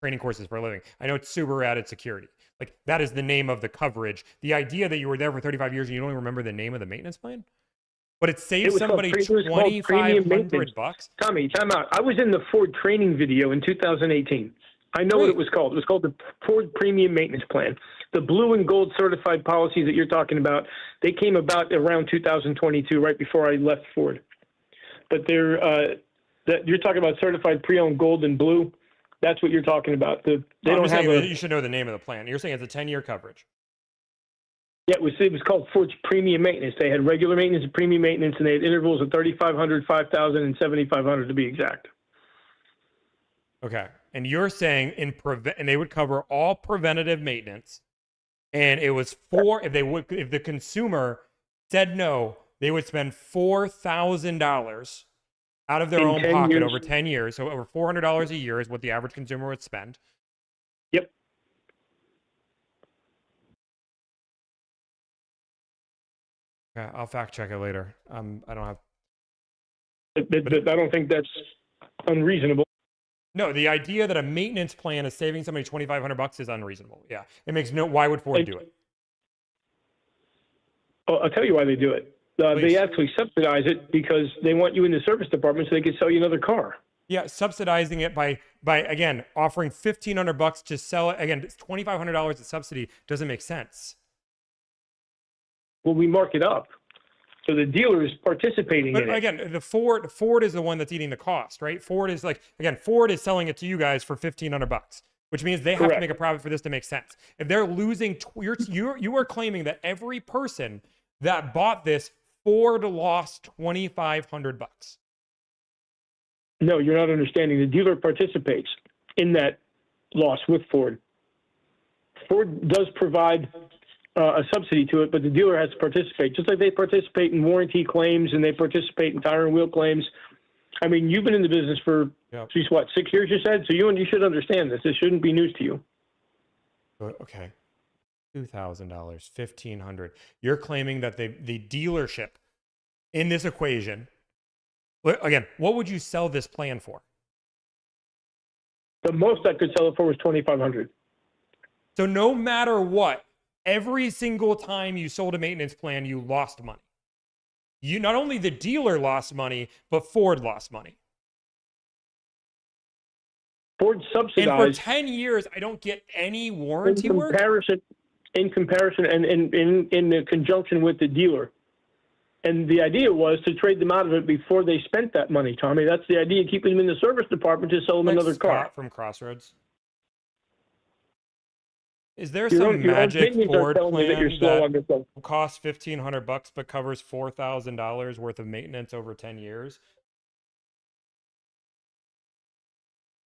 training courses for a living. I know it's Subaru added security. Like that is the name of the coverage. The idea that you were there for 35 years and you don't even remember the name of the maintenance plan, but it saves somebody $2,500. Tommy, time out. I was in the Ford training video in 2018. I know what it was called. It was called the Ford Premium Maintenance Plan. The blue and gold certified policies that you're talking about, they came about around 2022, right before I left Ford. But you're talking about certified pre-owned gold and blue. That's what you're talking about. You should know the name of the plan. You're saying it's a 10-year coverage. Yeah, it was called Ford's Premium Maintenance. They had regular maintenance and premium maintenance, and they had intervals of 3,500, 5,000, and 7,500 to be exact. Okay, and you're saying and they would cover all preventative maintenance, and it was if the consumer said no, they would spend $4,000 out of their own pocket over 10 years. So over $400 a year is what the average consumer would spend. Yep. Okay, I'll fact check it later. I don't have. I don't think that's unreasonable. No, the idea that a maintenance plan is saving somebody $2,500 is unreasonable. Yeah, it makes no. Why would Ford do it? Oh, I'll tell you why they do it. They actually subsidize it because they want you in the service department so they can sell you another car. Yeah, subsidizing it by again offering $1,500 to sell it. Again, it's $2,500 of subsidy doesn't make sense. Well, we mark it up, so the dealer is participating But in it. again, the Ford is the one that's eating the cost, right? Ford is Ford is selling it to you guys for $1,500, which means they have to Correct. make a profit for this to make sense. If they're losing, you are claiming that every person that bought this, Ford lost $2,500. No, you're not understanding. The dealer participates in that loss with Ford. Ford does provide a subsidy to it, but the dealer has to participate, just like they participate in warranty claims and they participate in tire and wheel claims. I mean, you've been in the business for, geez, what, 6 years, you said? So you should understand this. This shouldn't be news to you. Okay. $2,000, $1,500. You're claiming that the dealership in this equation, again, what would you sell this plan for? The most I could sell it for was $2,500. So no matter what, every single time you sold a maintenance plan, you lost money. You not only the dealer lost money, but Ford lost money. Ford subsidized. And for 10 years, I don't get any warranty work. In comparison and in the conjunction with the dealer. And the idea was to trade them out of it before they spent that money, Tommy. That's the idea, keeping them in the service department to sell them another car. From Crossroads. Is there some magic Ford plan that costs $1,500 but covers $4,000 worth of maintenance over 10 years?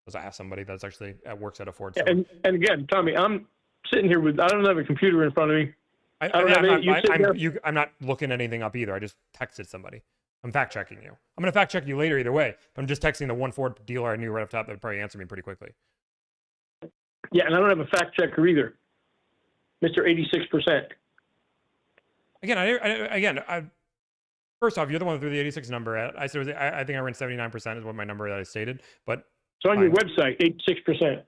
Let's ask somebody that's actually works at a Ford store. And again, Tommy, I'm sitting here I don't have a computer in front of me. I'm not looking anything up either. I just texted somebody. I'm fact checking you. I'm going to fact check you later either way. But I'm just texting the one Ford dealer I knew right off the top that would probably answer me pretty quickly. Yeah, and I don't have a fact checker either. Mr. 86%. Again, first off, you're the one that threw the 86 number at. I said I think I ran 79% is what my number that I stated. But it's on your website, 86%.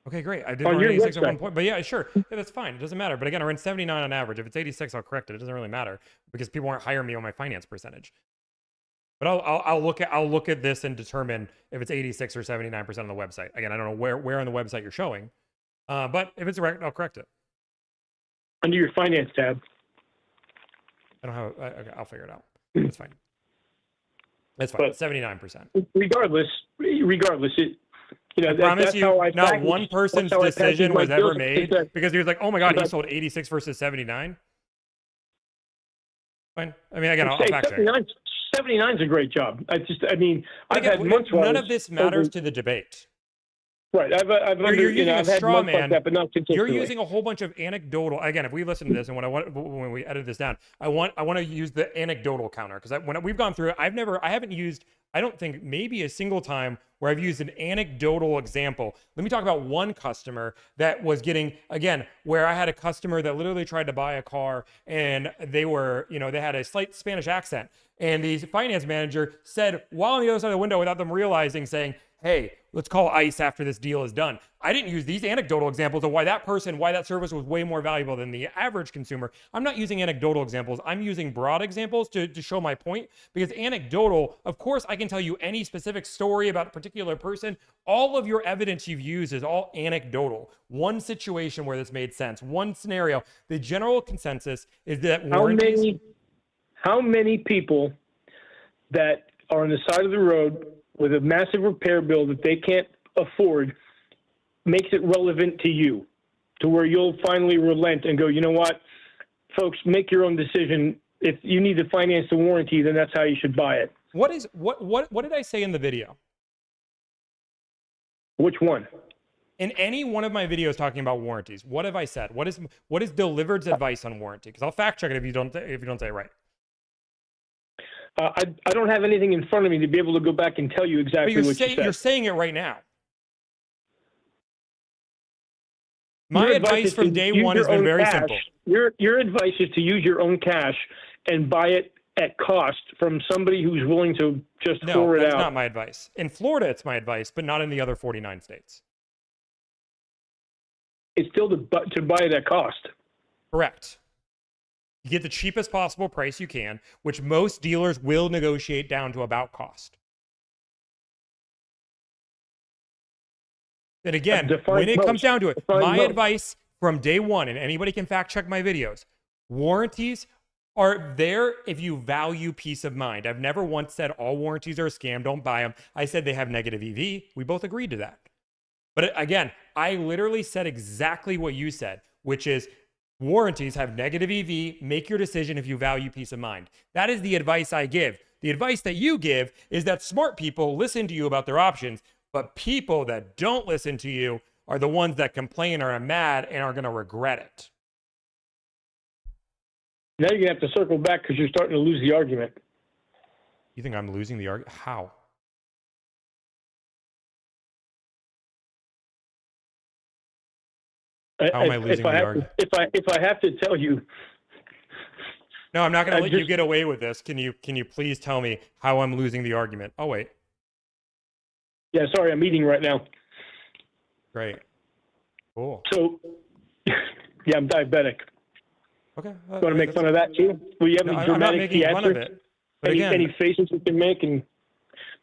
Okay, great. I did run 86 at one point, but yeah, sure. Yeah, that's fine. It doesn't matter. But again, I ran 79 on average. If it's 86, I'll correct it. It doesn't really matter because people aren't hiring me on my finance percentage. But I'll look at this and determine if it's 86 or 79% on the website. Again, I don't know where on the website you're showing, but if it's correct, I'll correct it. Under your finance tab. I don't have. Okay, I'll figure it out. That's fine. That's fine. 79%. Regardless, it. I promise you, not one person's decision was ever made because he was like, "Oh my God, he sold 86 versus 79." Fine. I mean, again, I'll fact check. 79 is a great job. I've had months. None of this matters to the debate. Right. You're using a straw man. Like that, but not you're using a whole bunch of anecdotal. Again, if we listen to this and when we edit this down, I want to use the anecdotal counter because when we've gone through it, I haven't used. I don't think maybe a single time where I've used an anecdotal example. Let me talk about one customer that was getting, again, where I had a customer that literally tried to buy a car and they were, they had a slight Spanish accent. And the finance manager said, while on the other side of the window without them realizing, saying, "Hey, let's call ICE after this deal is done." I didn't use these anecdotal examples of why that service was way more valuable than the average consumer. I'm not using anecdotal examples. I'm using broad examples to show my point because anecdotal, of course, I can tell you any specific story about a particular person. All of your evidence you've used is all anecdotal. One situation where this made sense, one scenario. The general consensus is that how many people that are on the side of the road with a massive repair bill that they can't afford makes it relevant to you to where you'll finally relent and go, you know what, folks, make your own decision. If you need to finance the warranty, then that's how you should buy it. What did I say in the video? Which one? In any one of my videos talking about warranties, what have I said? What is Delivered's advice on warranty? Because I'll fact check it if you don't say it right. I don't have anything in front of me to be able to go back and tell you exactly what you said. You're saying it right now. My advice from day one has been very simple. Your advice is to use your own cash and buy it at cost from somebody who's willing to just No, whore it that's out. not my advice. In Florida, it's my advice, but not in the other 49 states. It's still to buy it at cost. Correct. You get the cheapest possible price you can, which most dealers will negotiate down to about cost. And again, when it comes down to it, my advice from day one, and anybody can fact check my videos, warranties are there if you value peace of mind. I've never once said all warranties are a scam, don't buy them. I said they have negative EV. We both agreed to that. But again, I literally said exactly what you said, which is warranties have negative EV. Make your decision if you value peace of mind. That is the advice I give. The advice that you give is that smart people listen to you about their options, but people that don't listen to you are the ones that complain or are mad and are going to regret it. Now you're going to have to circle back because you're starting to lose the argument. You think I'm losing the argument? How? How am I losing the argument? If I have to tell you. No, I'm not going to let you get away with this. Can you please tell me how I'm losing the argument? Oh, wait. Yeah, sorry, I'm eating right now. Great. Cool. So, yeah, I'm diabetic. Okay. You want to make fun of that too? Will you have any dramatic I'm not making fun of it. But any faces you can make?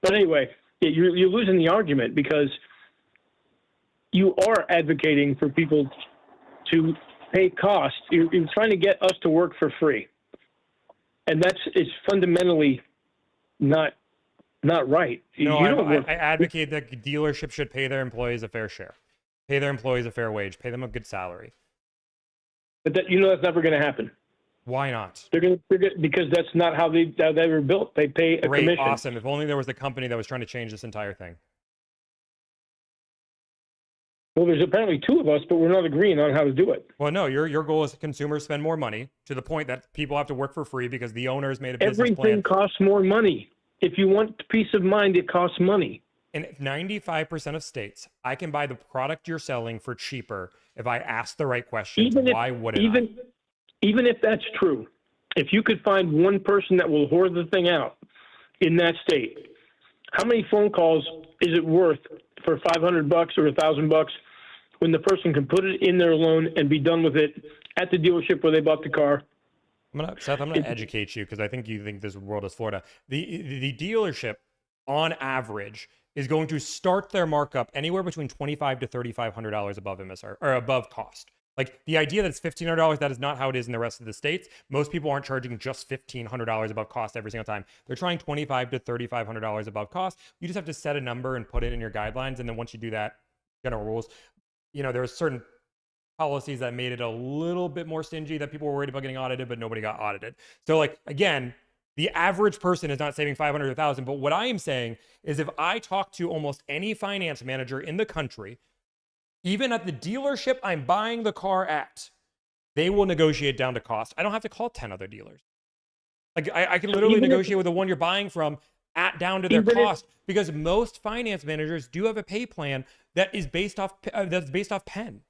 But anyway, yeah, you're losing the argument because you are advocating for people to pay costs. You're trying to get us to work for free, and it's fundamentally not right. No, I advocate that dealerships should pay their employees a fair share, pay their employees a fair wage, pay them a good salary. But that's never going to happen. Why not? They're going to because that's not how they were built. They pay a commission. Awesome. If only there was a company that was trying to change this entire thing. Well, there's apparently two of us, but we're not agreeing on how to do it. Well, no, your goal is consumers spend more money to the point that people have to work for free because the owners made a business plan. Everything costs more money. If you want peace of mind, it costs money. In 95% of states, I can buy the product you're selling for cheaper if I ask the right questions. Why wouldn't I? Even if that's true, if you could find one person that will whore the thing out in that state, how many phone calls is it worth for $500 or $1,000 when the person can put it in their loan and be done with it at the dealership where they bought the car? Seth, I'm gonna educate you because I think you think this world is Florida. The dealership, on average, is going to start their markup anywhere between $2,500 to $3,500 above MSR or above cost. Like the idea that it's $1,500, that is not how it is in the rest of the states. Most people aren't charging just $1,500 above cost every single time. They're trying $2,500 to $3,500 above cost. You just have to set a number and put it in your guidelines, and then once you do that, general rules. There was certain policies that made it a little bit more stingy that people were worried about getting audited, but nobody got audited. So again, the average person is not saving $500 or $1,000. But what I am saying is if I talk to almost any finance manager in the country, even at the dealership I'm buying the car at, they will negotiate down to cost. I don't have to call 10 other dealers. I can literally negotiate with the one you're buying from down to their cost because most finance managers do have a pay plan that is based off pen.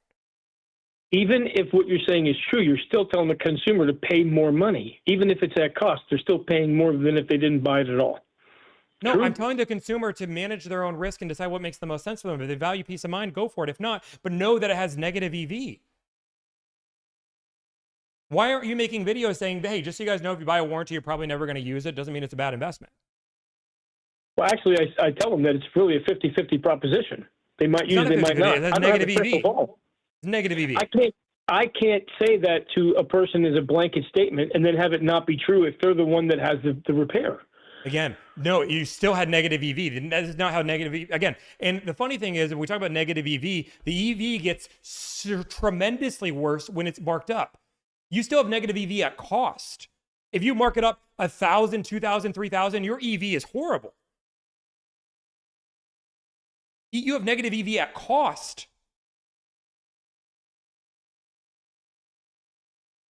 Even if what you're saying is true, you're still telling the consumer to pay more money. Even if it's at cost, they're still paying more than if they didn't buy it at all. No, True? I'm telling the consumer to manage their own risk and decide what makes the most sense for them. If they value peace of mind, go for it. If not, but know that it has negative EV. Why aren't you making videos saying, hey, just so you guys know, if you buy a warranty, you're probably never going to use it. Doesn't mean it's a bad investment. Well, actually, I tell them that it's really a 50-50 proposition. They might use it, they might not. It has negative EV. It's negative EV. I can't say that to a person as a blanket statement and then have it not be true if they're the one that has the repair. Again, no, you still had negative EV. That is not how negative EV, again. And the funny thing is, if we talk about negative EV, the EV gets tremendously worse when it's marked up. You still have negative EV at cost. If you mark it up 1,000, 2,000, 3,000, your EV is horrible. You have negative EV at cost.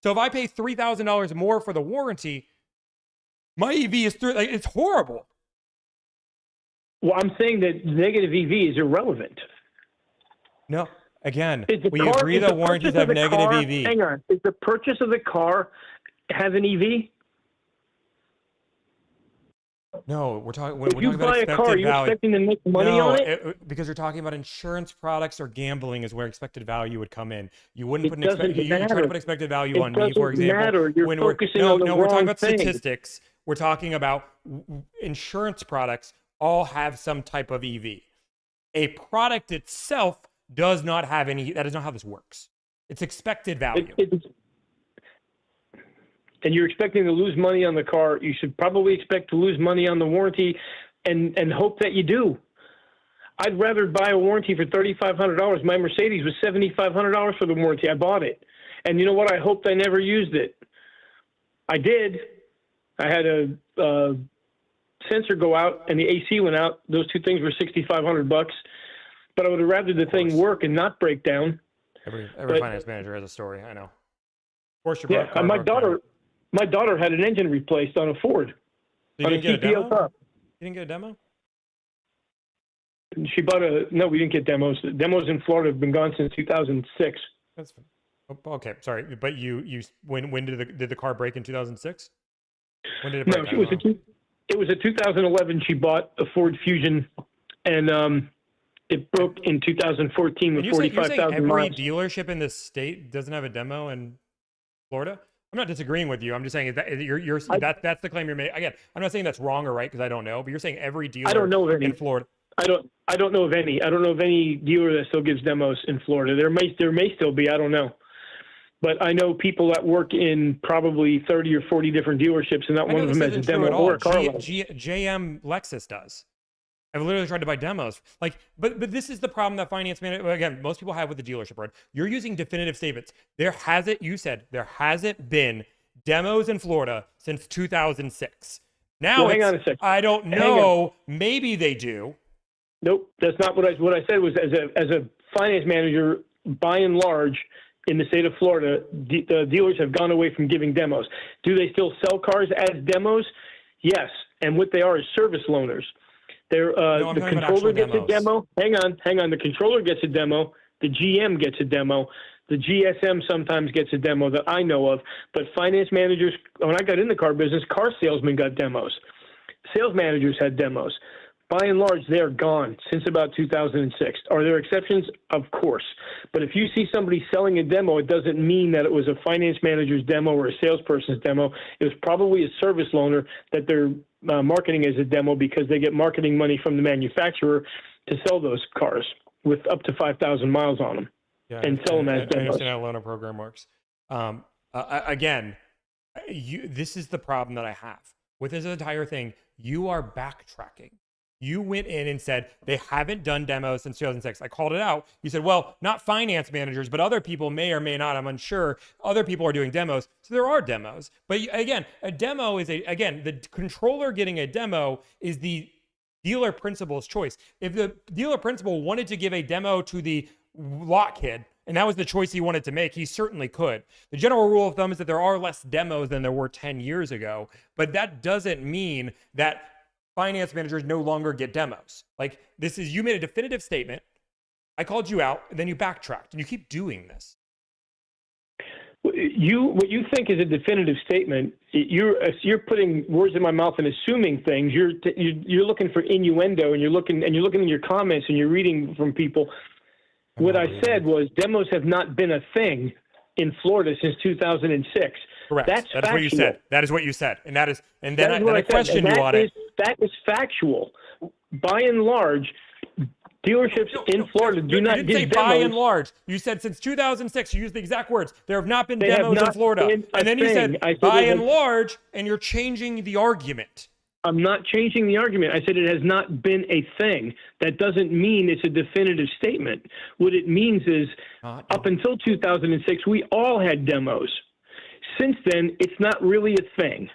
So if I pay $3,000 more for the warranty, my EV is it's horrible. Well, I'm saying that negative EV is irrelevant. No, again, we agree that warranties have negative EV. Hang on. Does the purchase of the car have an EV? No, we're talking. If you buy a car, you're expecting to make money on it? Because you're talking about insurance products or gambling is where expected value would come in. You wouldn't put you try to put expected value on me, for example. Matter. You're focusing on the we're talking wrong about thing. statistics. We're talking about insurance products all have some type of EV. A product itself does not have any. That is not how this works. It's expected value. And you're expecting to lose money on the car. You should probably expect to lose money on the warranty and hope that you do. I'd rather buy a warranty for $3,500. My Mercedes was $7,500 for the warranty. I bought it. And you know what? I hoped I never used it. I did. I had a sensor go out and the AC went out. Those two things were $6,500. But I would have rather the thing work and not break down. Every finance manager has a story. I know. Of course, my daughter had an engine replaced on a Ford. So you didn't get a demo? You didn't get a demo? She bought no, we didn't get demos. Demos in Florida have been gone since 2006. That's okay. Sorry, but when did the car break in 2006? When did it break? No, it was a 2011. She bought a Ford Fusion, and it broke in 2014 with 45,000 miles. Every dealership in the state doesn't have a demo in Florida? I'm not disagreeing with you. I'm just saying that that's the claim you're making. Again, I'm not saying that's wrong or right because I don't know. But you're saying every dealer in Florida. I don't know of any. I don't know of any dealer that still gives demos in Florida. There may still be. I don't know. But I know people that work in probably 30 or 40 different dealerships, and not one of them has a demo or a car lot. JM Lexus does. I've literally tried to buy demos. But this is the problem that finance manager, again, most people have with the dealership, right? You're using definitive statements. There hasn't been demos in Florida since 2006. Now, hang on a second. I don't know. Maybe they do. Nope, that's not what I said. Was as a finance manager, by and large, in the state of Florida, the dealers have gone away from giving demos. Do they still sell cars as demos? Yes, and what they are is service loaners. The controller gets a demo. Hang on. The controller gets a demo. The GM gets a demo. The GSM sometimes gets a demo that I know of. But finance managers, when I got in the car business, car salesmen got demos. Sales managers had demos. By and large, they're gone since about 2006. Are there exceptions? Of course. But if you see somebody selling a demo, it doesn't mean that it was a finance manager's demo or a salesperson's demo. It was probably a service loaner that they're marketing as a demo because they get marketing money from the manufacturer to sell those cars with up to 5,000 miles on them and sell them as demos. I understand how loaner program works. Again, this is the problem that I have. With this entire thing, you are backtracking. You went in and said they haven't done demos since 2006. I called it out. You said, well, not finance managers, but other people may or may not. I'm unsure. Other people are doing demos. So there are demos. But again, a demo is the controller getting a demo is the dealer principal's choice. If the dealer principal wanted to give a demo to the lot kid, and that was the choice he wanted to make, he certainly could. The general rule of thumb is that there are less demos than there were 10 years ago. But that doesn't mean that finance managers no longer get demos. You made a definitive statement. I called you out, and then you backtracked, and you keep doing this. What you think is a definitive statement, you're putting words in my mouth and assuming things. You're looking for innuendo, and you're looking in your comments, and you're reading from people. What I said was demos have not been a thing in Florida since 2006. Correct. That's what you said. That is what you said. And then I questioned you on it. That is factual. By and large, dealerships in Florida do not give demos. You didn't say by and large. You said since 2006. You used the exact words. There have not been demos in Florida. And then you said by and large, and you're changing the argument. I'm not changing the argument. I said it has not been a thing. That doesn't mean it's a definitive statement. What it means is up until 2006, we all had demos. Since then, it's not really a thing.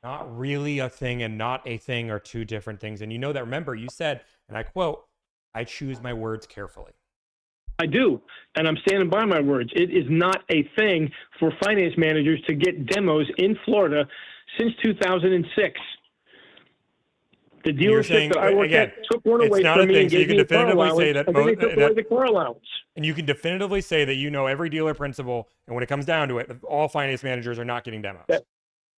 Not really a thing and not a thing are two different things. And you know that, remember, you said, and I quote, I choose my words carefully. I do, and I'm standing by my words. It is not a thing for finance managers to get demos in Florida since 2006. The dealership that I worked at took one away from me and gave me a car allowance, and then they took away the car allowance. And you can definitively say that you know every dealer principal, and when it comes down to it, all finance managers are not getting demos.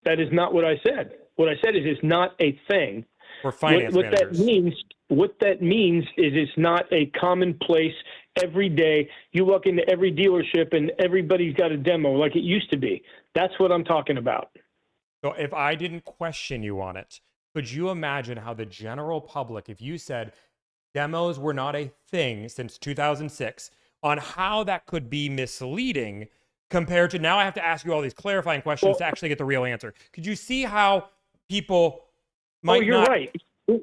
That is not what I said. What I said is it's not a thing. For finance what managers. What that means is it's not a commonplace every day. You walk into every dealership and everybody's got a demo like it used to be. That's what I'm talking about. So if I didn't question you on it, could you imagine how the general public, if you said demos were not a thing since 2006, on how that could be misleading compared to now I have to ask you all these clarifying questions to actually get the real answer. Could you see how people might you're not... right.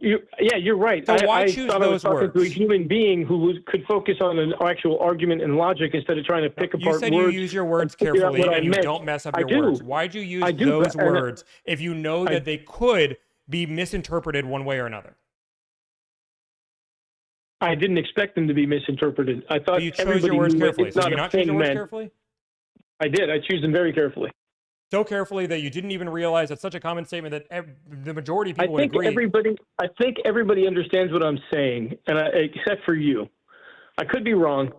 You're right. So why I choose thought I was those talking to a words? human being who could focus on an actual argument and logic instead of trying to pick apart You said words. you use your words and figure out carefully what I and you meant. don't mess up I your do. words. Why'd you use I do, those but- and words if you know that they could be misinterpreted one way or another? I didn't expect them to be misinterpreted. I thought But you chose everybody your words knew carefully. it's So not did you a not choose thing your words meant. carefully? I did. I choose them very carefully. So carefully that you didn't even realize it's such a common statement that the majority of people would agree. I think everybody understands what I'm saying, and except for you. I could be wrong.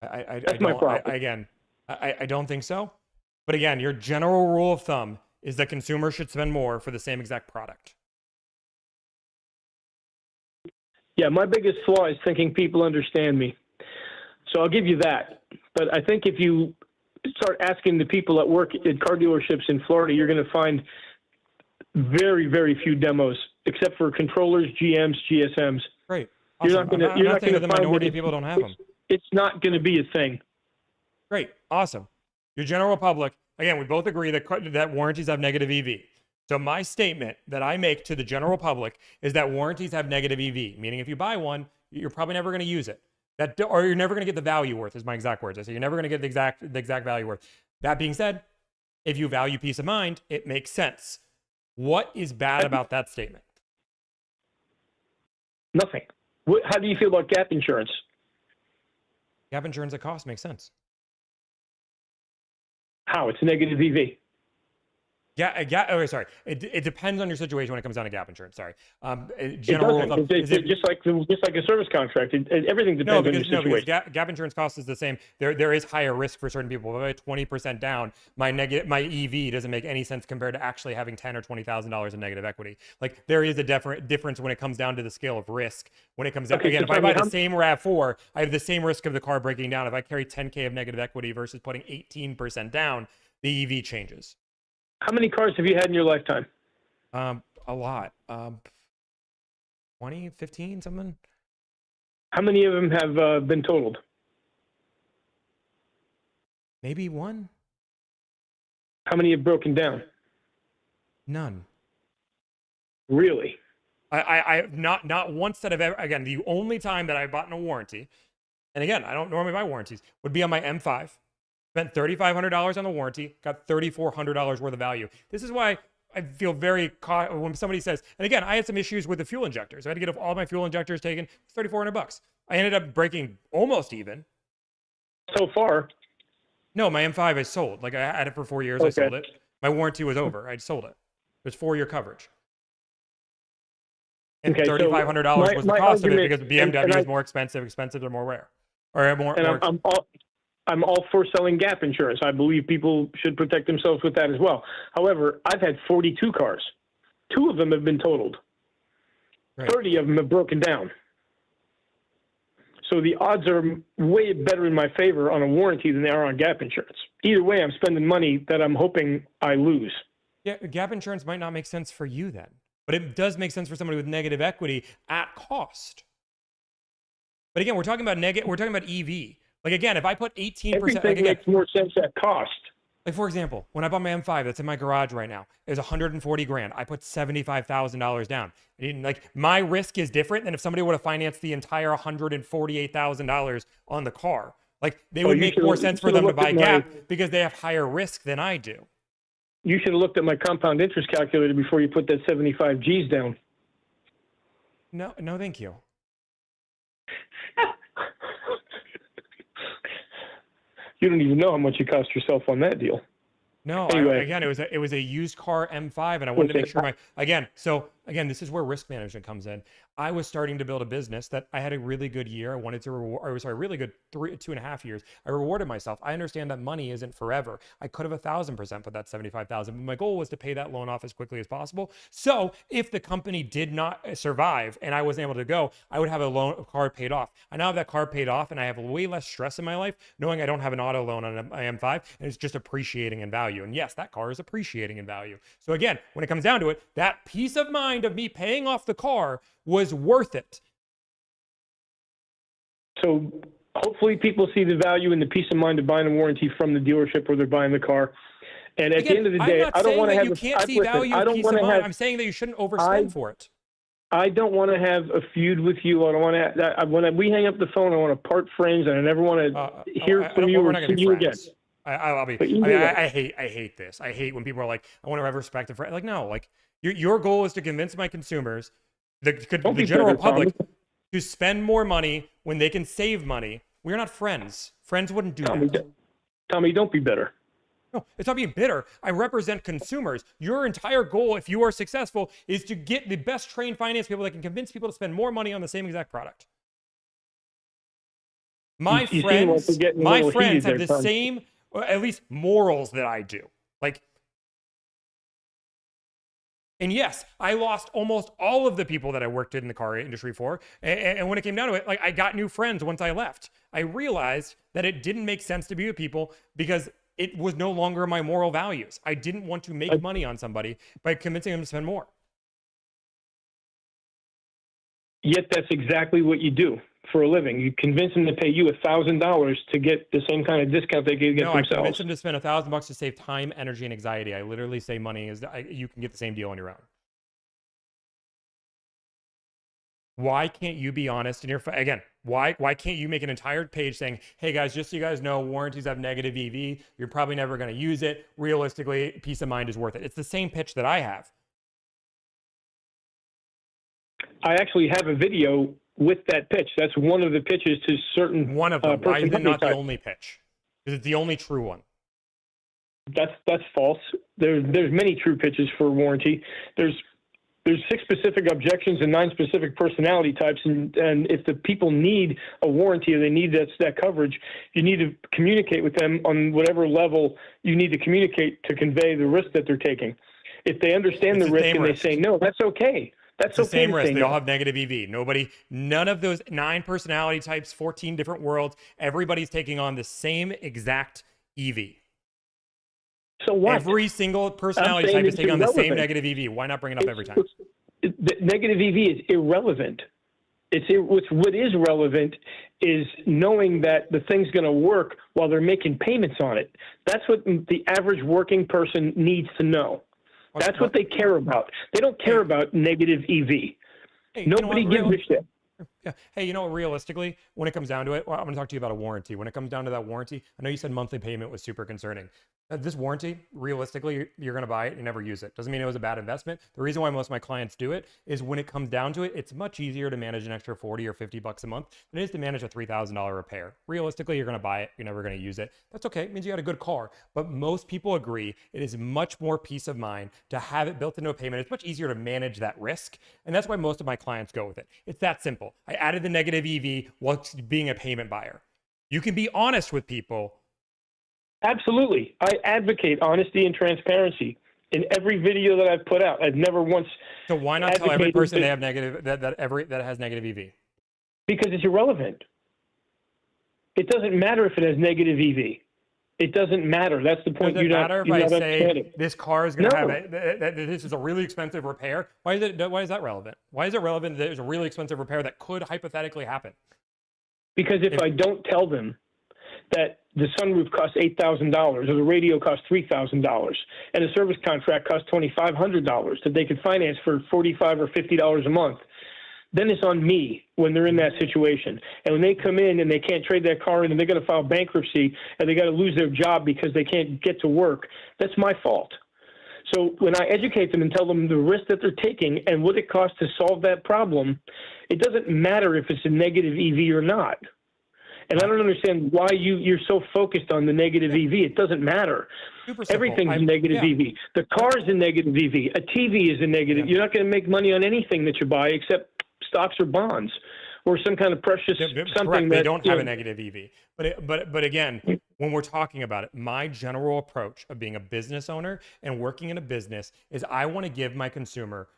That's my problem. I don't think so. But again, your general rule of thumb is that consumers should spend more for the same exact product. Yeah, my biggest flaw is thinking people understand me. So I'll give you that. But I think if you start asking the people that work at car dealerships in Florida, you're going to find very, very few demos, except for controllers, GMs, GSMs. Great. You're Awesome. not going to saying that the find minority it. of people don't have them. It's not going to be a thing. Great. Awesome. Your general public, again, we both agree that warranties have negative EV. So my statement that I make to the general public is that warranties have negative EV, meaning if you buy one, you're probably never going to use it. Or you're never going to get the value worth, is my exact words. I say you're never going to get the exact value worth. That being said, if you value peace of mind, it makes sense. What is bad about that statement? Nothing. How do you feel about gap insurance? Gap insurance at cost makes sense. How? It's negative EV. Okay, sorry. It depends on your situation when it comes down to gap insurance. Sorry. It doesn't. Just like a service contract. Everything depends on your situation. Because gap insurance cost is the same. There is higher risk for certain people. If I have 20% down, my EV doesn't make any sense compared to actually having $10,000 or $20,000 in negative equity. Like there is a difference when it comes down to the scale of risk. When it comes down, again, if I buy the same RAV4, I have the same risk of the car breaking down. If I carry 10K of negative equity versus putting 18% down, the EV changes. How many cars have you had in your lifetime? A lot. 20, 15, something. How many of them have been totaled? Maybe one. How many have broken down? None. Really? I not once that I've ever, again, the only time that I've bought a warranty, and again, I don't normally buy warranties, would be on my M5. Spent $3,500 on the warranty, got $3,400 worth of value. This is why I feel very caught when somebody says, and again, I had some issues with the fuel injectors. I had to get all my fuel injectors taken. It's $3,400. I ended up breaking almost even. So far? No, my M5 I sold. Like I had it for 4 years. Okay. I sold it. My warranty was over. I sold it. It was 4-year coverage. And $3,500 was the cost of it because BMW is more expensive. Expensive are more rare. Or more. And I'm all for selling gap insurance. I believe people should protect themselves with that as well. However, I've had 42 cars. 2 of them have been totaled. Right. 30 of them have broken down. So the odds are way better in my favor on a warranty than they are on gap insurance. Either way, I'm spending money that I'm hoping I lose. Yeah, gap insurance might not make sense for you then, but it does make sense for somebody with negative equity at cost. But again, we're talking about EV. Like again, if I put 18%, everything makes more sense at cost. Like for example, when I bought my M5 that's in my garage right now, it was $140,000. I put $75,000 down. Like my risk is different than if somebody would have financed the entire $148,000 on the car. Like they would make more sense for them to buy Gap because they have higher risk than I do. You should have looked at my compound interest calculator before you put that 75 G's down. No, thank you. You don't even know how much you cost yourself on that deal. No, anyway. Again, it was a used car M5, and I wanted to make sure so again, this is where risk management comes in. I was starting to build a business that I had a really good year. I wanted to reward, or sorry, really good 2.5 years. I rewarded myself. I understand that money isn't forever. I could have 1,000% put that 75,000, but my goal was to pay that loan off as quickly as possible. So if the company did not survive and I wasn't able to go, I would have a car paid off. I now have that car paid off, and I have way less stress in my life knowing I don't have an auto loan on an M5, and it's just appreciating in value. And yes, that car is appreciating in value. So again, when it comes down to it, that peace of mind of me paying off the car was worth it. So hopefully people see the value and the peace of mind of buying a warranty from the dealership where they're buying the car. And at the end of the day, I don't want to have you can't see value in peace of mind. I'm saying that you shouldn't overspend for it. I don't want to have a feud with you. I don't want to. When we hang up the phone, I want to part friends, and I never want to hear from you or see you again. I'll be. I hate this. I hate when people are like, I want to have respect for. Like, no, like your goal is to convince my consumers, the general public, to spend more money when they can save money. We're not friends. Friends wouldn't do that. Tommy, don't be bitter. No, it's not being bitter. I represent consumers. Your entire goal, if you are successful, is to get the best trained finance people that can convince people to spend more money on the same exact product. My friends have the same, or at least morals that I do. Like, and yes, I lost almost all of the people that I worked in the car industry for. And when it came down to it, like, I got new friends once I left. I realized that it didn't make sense to be with people because it was no longer my moral values. I didn't want to make money on somebody by convincing them to spend more. Yet that's exactly what you do for a living. You convince them to pay you $1,000 to get the same kind of discount they get themselves. I convince them to spend $1,000 to save time, energy, and anxiety. I literally say money is you can get the same deal on your own. Why can't you be honest in your again? Why can't you make an entire page saying, "Hey guys, just so you guys know, warranties have negative EV. You're probably never going to use it. Realistically, peace of mind is worth it." It's the same pitch that I have. I actually have a video with that pitch. That's one of the pitches to certain. One of them. Why is it not the only pitch? Because it's the only true one. That's false. There's many true pitches for warranty. There's 6 specific objections and 9 specific personality types, and if the people need a warranty or they need that coverage, you need to communicate with them on whatever level you need to communicate to convey the risk that they're taking. If they understand the risk and they say no, that's okay. That's okay. The same risk. They all have negative EV. None of those 9 personality types, 14 different worlds, everybody's taking on the same exact EV. So what? Every single personality type is taking on the same negative EV. Why not bring it up every time? The negative EV is irrelevant. What is relevant is knowing that the thing's going to work while they're making payments on it. That's what the average working person needs to know. That's what they care about. They don't care about negative EV. Hey, Nobody gives a shit. Yeah. Hey, realistically, when it comes down to it, I'm going to talk to you about a warranty. When it comes down to that warranty, I know you said monthly payment was super concerning. This warranty, realistically, you're going to buy it and never use it. Doesn't mean it was a bad investment. The reason why most of my clients do it is when it comes down to it, it's much easier to manage an extra $40 or $50 a month than it is to manage a $3,000 repair. Realistically, you're going to buy it. You're never going to use it. That's okay. It means you got a good car. But most people agree it is much more peace of mind to have it built into a payment. It's much easier to manage that risk. And that's why most of my clients go with it. It's that simple. I added the negative EV while being a payment buyer. You can be honest with people. Absolutely. I advocate honesty and transparency in every video that I've put out. I've never once. So why not tell every person they have negative that has negative EV? Because it's irrelevant. It doesn't matter if it has negative EV. It doesn't matter. That's the point. Does it matter if I say this car is going to have that this is a really expensive repair? Why is that relevant? Why is it relevant that there's a really expensive repair that could hypothetically happen? Because if I don't tell them that the sunroof costs $8,000 or the radio costs $3,000 and the service contract costs $2,500 that they could finance for $45 or $50 a month, then it's on me when they're in that situation. And when they come in and they can't trade that car in and they're going to file bankruptcy and they got to lose their job because they can't get to work, that's my fault. So when I educate them and tell them the risk that they're taking and what it costs to solve that problem, it doesn't matter if it's a negative EV or not. And I don't understand why you're so focused on the negative EV. It doesn't matter. Super simple. Everything's negative EV. The car is a negative EV. A TV is a negative. You're not going to make money on anything that you buy except stocks or bonds or some kind of precious something. Correct. They don't have a negative EV. But again, when we're talking about it, my general approach of being a business owner and working in a business is I want to give my consumer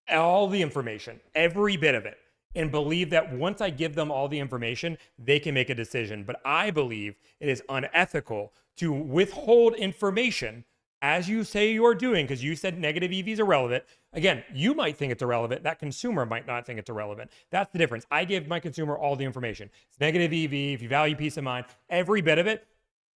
all the information, every bit of it, and believe that once I give them all the information, they can make a decision. But I believe it is unethical to withhold information as you say you're doing, because you said negative EV is irrelevant. Again, you might think it's irrelevant. That consumer might not think it's irrelevant. That's the difference. I give my consumer all the information. It's negative EV. If you value peace of mind, every bit of it,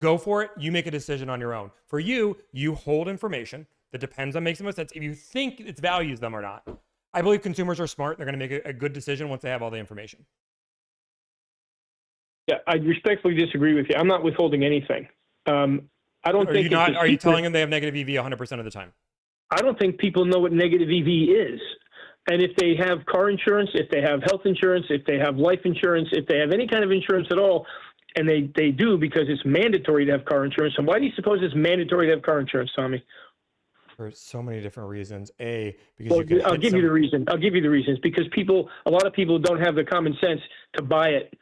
go for it. You make a decision on your own. For you, you hold information that depends on makes the most sense. If you think it values them or not. I believe consumers are smart. They're going to make a good decision once they have all the information. Yeah, I respectfully disagree with you. I'm not withholding anything. I don't think. Are you telling them they have negative EV 100% of the time? I don't think people know what negative EV is. And if they have car insurance, if they have health insurance, if they have life insurance, if they have any kind of insurance at all, and they do because it's mandatory to have car insurance. And why do you suppose it's mandatory to have car insurance, Tommy? For so many different reasons. Because I'll give you the reason. I'll give you the reasons. Because a lot of people don't have the common sense to buy it.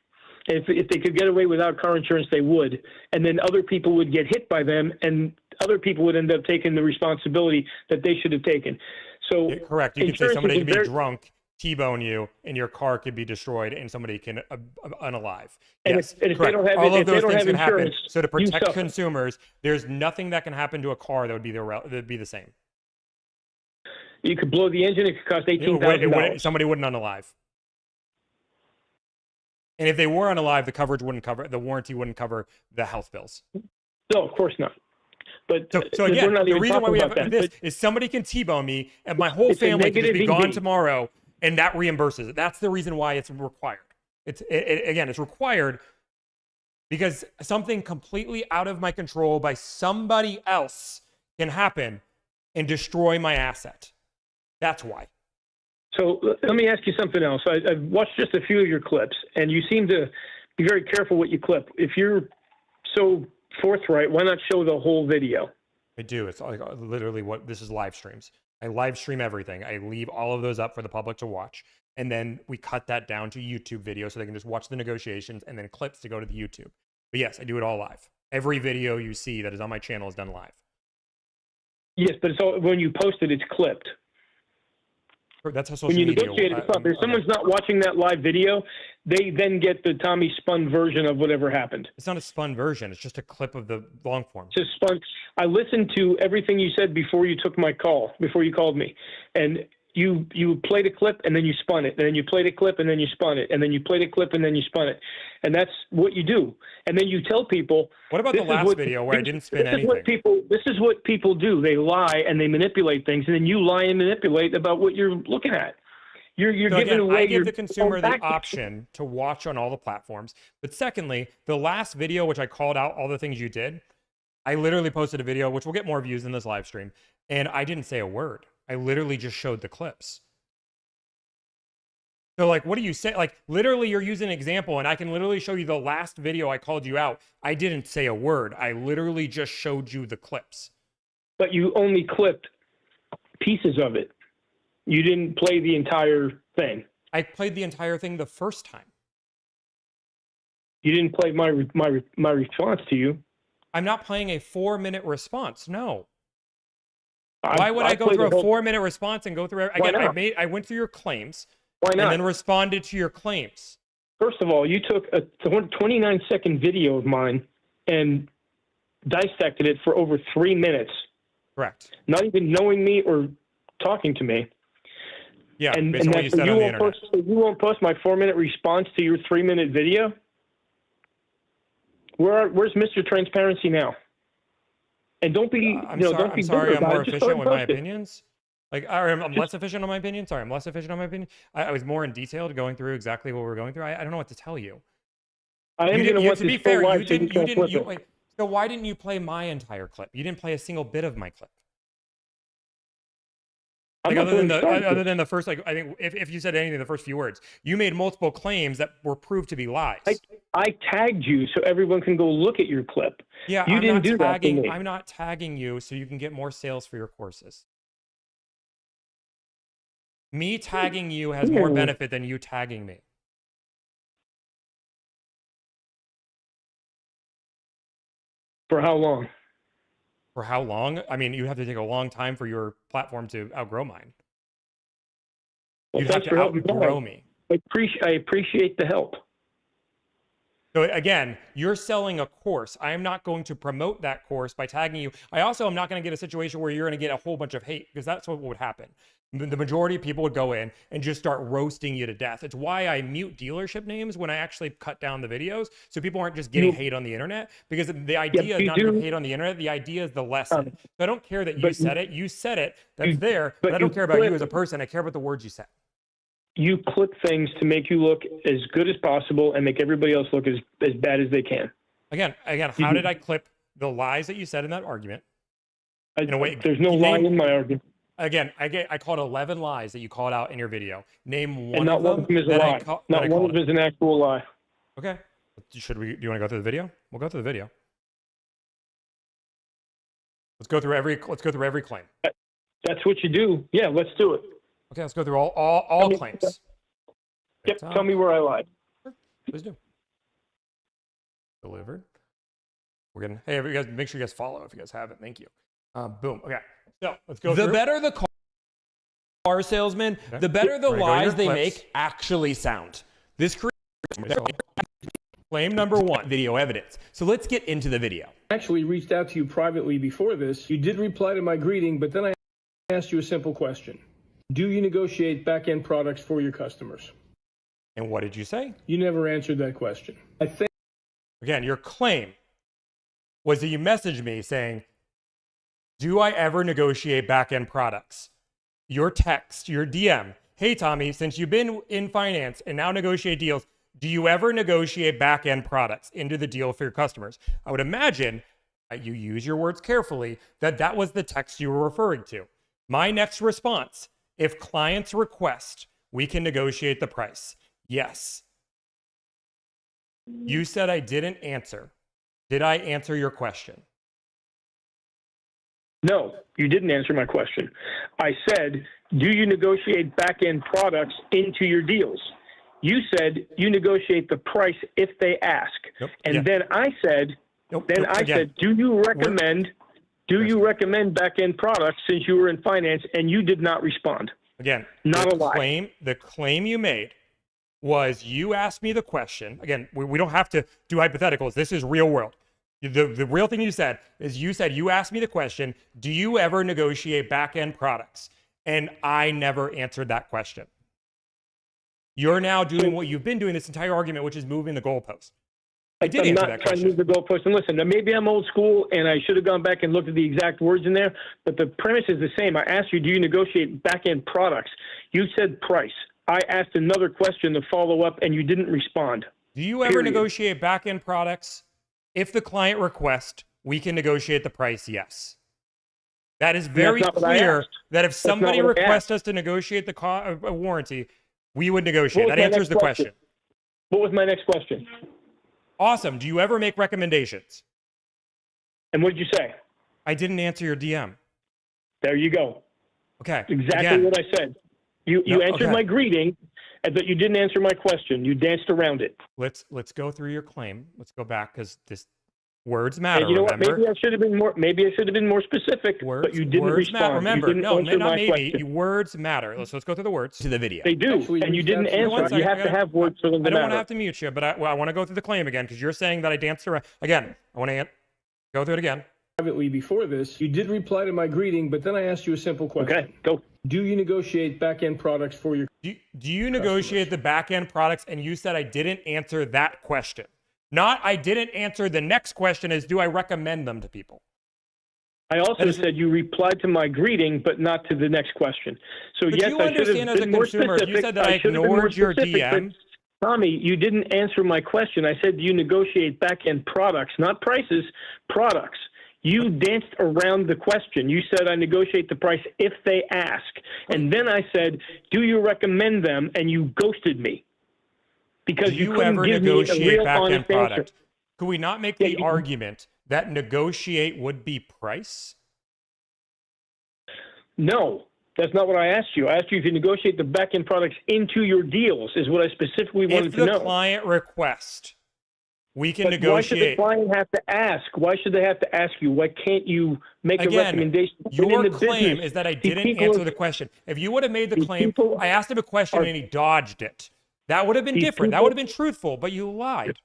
If they could get away without car insurance, they would. And then other people would get hit by them, and other people would end up taking the responsibility that they should have taken. So correct. You could say somebody could be drunk, T-bone you, and your car could be destroyed, and somebody can unalive. And yes, if they don't have all of if they those don't things have can happen. insurance, So to protect consumers, there's nothing that can happen to a car that would be the same. You could blow the engine. It could cost $18,000. Somebody wouldn't unalive. And if they were unalive, the coverage wouldn't cover, the warranty wouldn't cover the health bills. No, of course not. But so again, the reason why we have this is somebody can T-bone me and my whole family can just be gone tomorrow, and that reimburses it. That's the reason why it's required. It's required because something completely out of my control by somebody else can happen and destroy my asset. That's why. So let me ask you something else. I've watched just a few of your clips, and you seem to be very careful what you clip. If you're so forthright, why not show the whole video? I do. It's like literally this is live streams. I live stream everything. I leave all of those up for the public to watch. And then we cut that down to YouTube video so they can just watch the negotiations and then clips to go to the YouTube. But yes, I do it all live. Every video you see that is on my channel is done live. Yes, but it's all, when you post it, it's clipped. That's how social when you media. Negotiate it up. If someone's not watching that live video, they then get the Tommy spun version of whatever happened. It's not a spun version. It's just a clip of the long form. Just spun. I listened to everything you said before you took my call, before you called me, and you played a clip and then you spun it, and then you played a clip and then you spun it, and then you played a clip and then you spun it, and that's what you do. And then you tell people. What about the last video where I didn't spin anything? This is what people do. They lie and they manipulate things, and then you lie and manipulate about what you're looking at. You're so giving again, away. I give the consumer the option to watch on all the platforms. But secondly, the last video, which I called out all the things you did, I literally posted a video, which will get more views in this live stream, and I didn't say a word. I literally just showed the clips. So like, what do you say? Like, literally you're using an example, and I can literally show you the last video I called you out. I didn't say a word. I literally just showed you the clips. But you only clipped pieces of it. You didn't play the entire thing. I played the entire thing the first time. You didn't play my response to you. I'm not playing a 4-minute response. No. Why would I go through a 4-minute response and go through? Again, I went through your claims. Why not? And then responded to your claims. First of all, you took a 29-second video of mine and dissected it for over 3 minutes. Correct. Not even knowing me or talking to me. Yeah, based on what you said on the internet. So you won't post my 4-minute response to your 3-minute video? Where's Mr. Transparency now? And don't be, I'm sorry, I'm more efficient with my opinions. Like, I'm less efficient on my opinion. Sorry, I'm less efficient on my opinion. I was more in detail going through exactly what we're going through. I don't know what to tell you. I am going to watch this full live. So why didn't you play my entire clip? You didn't play a single bit of my clip. Like I'm not putting stars other than the first, like, I think if you said anything in the first few words, you made multiple claims that were proved to be lies. I tagged you so everyone can go look at your clip. Yeah, you I'm didn't not do tagging. that to me. I'm not tagging you so you can get more sales for your courses. Me tagging you has more benefit than you tagging me. For how long? For how long? I mean, you have to take a long time for your platform to outgrow mine. Well, You have to outgrow me. I appreciate the help. So again, you're selling a course. I am not going to promote that course by tagging you. I also am not going to get a situation where you're going to get a whole bunch of hate, because that's what would happen. The majority of people would go in and just start roasting you to death. It's why I mute dealership names when I actually cut down the videos, so people aren't just getting hate on the internet, because the idea is not to hate on the internet. The idea is the lesson. So I don't care that you said it. You said it. That's there. But I don't care about you as a person. I care about the words you said. You clip things to make you look as good as possible and make everybody else look as bad as they can. Again, how did I clip the lies that you said in that argument? In a way, there's no lie in my argument. Again, I called 11 lies that you called out in your video. Name one and not of them. One of them is a lie. Not one of them is an actual lie. Okay. Do you want to go through the video? We'll go through the video. Let's go through every claim. That's what you do. Yeah, let's do it. Okay, let's go through all claims. Yep. Tell me where I lied. Sure. Please do. Delivered. We're gonna. Hey, you guys, make sure you guys follow if you guys haven't. Thank you. Boom. Okay. So let's go. The better the car salesman, the better the lies they make actually sound. This creates claim number 1, video evidence. So let's get into the video. I actually reached out to you privately before this. You did reply to my greeting, but then I asked you a simple question. Do you negotiate back-end products for your customers? And what did you say? You never answered that question. I think. Again, your claim was that you messaged me saying, do I ever negotiate back-end products? Your text, your DM, hey, Tommy, since you've been in finance and now negotiate deals, do you ever negotiate back-end products into the deal for your customers? I would imagine, you use your words carefully, that was the text you were referring to. My next response, if clients request, we can negotiate the price. Yes. You said I didn't answer. Did I answer your question? No, you didn't answer my question. I said, do you negotiate back-end products into your deals? You said you negotiate the price if they ask. Nope. And then I said, do you recommend back-end products since you were in finance, and you did not respond? Again, not a lie. The claim you made was you asked me the question. Again, we don't have to do hypotheticals. This is real world. The real thing you said is you asked me the question, do you ever negotiate back-end products? And I never answered that question. You're now doing what you've been doing this entire argument, which is moving the goalpost. I did answer that question. I'm not trying to move the goalpost. And listen, maybe I'm old school and I should have gone back and looked at the exact words in there, but the premise is the same. I asked you, do you negotiate back-end products? You said price. I asked another question to follow up and you didn't respond. Do you ever negotiate back-end products? If the client requests, we can negotiate the price, yes. That is very clear that if somebody requests us to negotiate the warranty, we would negotiate. That answers the question. What was my next question? Awesome. Do you ever make recommendations? And what did you say? I didn't answer your DM. There you go. Okay. Exactly what I said. You answered my greeting, but you didn't answer my question. You danced around it. Let's go through your claim. Let's go back because this words matter. And you know remember? What? Maybe I should have been more specific. But you didn't respond. Remember, you didn't not maybe. Words matter. Let's go through the words to the video. They do, and you didn't answer. You have to have words for them to matter. I don't want to have to mute you, but I want to go through the claim again because you're saying that I danced around. Again, I want to go through it again. Privately before this, you did reply to my greeting, but then I asked you a simple question. Okay, go. Do you negotiate back-end products for your Do you negotiate the back-end products? And you said I didn't answer that question. Not I didn't answer the next question is do I recommend them to people? I also said you replied to my greeting, but not to the next question. So but yes, you I should understand have as a been more consumer, specific. you said that I ignored your DM. Tommy, you didn't answer my question. I said, do you negotiate back-end products, not prices, products. You danced around the question. You said, I negotiate the price if they ask. And then I said, do you recommend them? And you ghosted me because Do you you couldn't ever give me a negotiate real back-end honest product? answer. Could we not make Yeah, the argument that negotiate would be price? No, that's not what I asked you. I asked you if you negotiate the back-end products into your deals is what I specifically wanted If to know. the client request, we can But why should the negotiate. client have to ask? Why should they have to ask you? Why can't you make a Again, recommendation? Been in your the claim business, is that I these didn't people answer are- the question. If you would have made the these claim, people I asked him a question are- and he dodged it. That would have been These different. That people- would have been truthful, but you lied.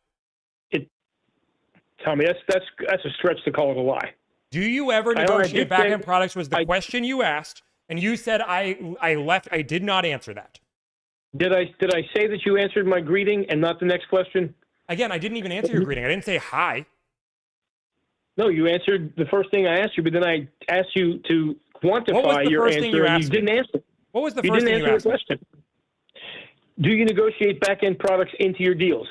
Tommy, that's a stretch to call it a lie. Do you ever I negotiate did back-end say- products was the I- question you asked, and you said I left. I did not answer that. Did I say that you answered my greeting and not the next question? Again, I didn't even answer your greeting. I didn't say hi. No, you answered the first thing I asked you, but then I asked you to What was quantify the your first answer, thing you and asked you me? didn't answer. What was the You first didn't thing you answer asked the me? question. Do you negotiate back-end products into your deals?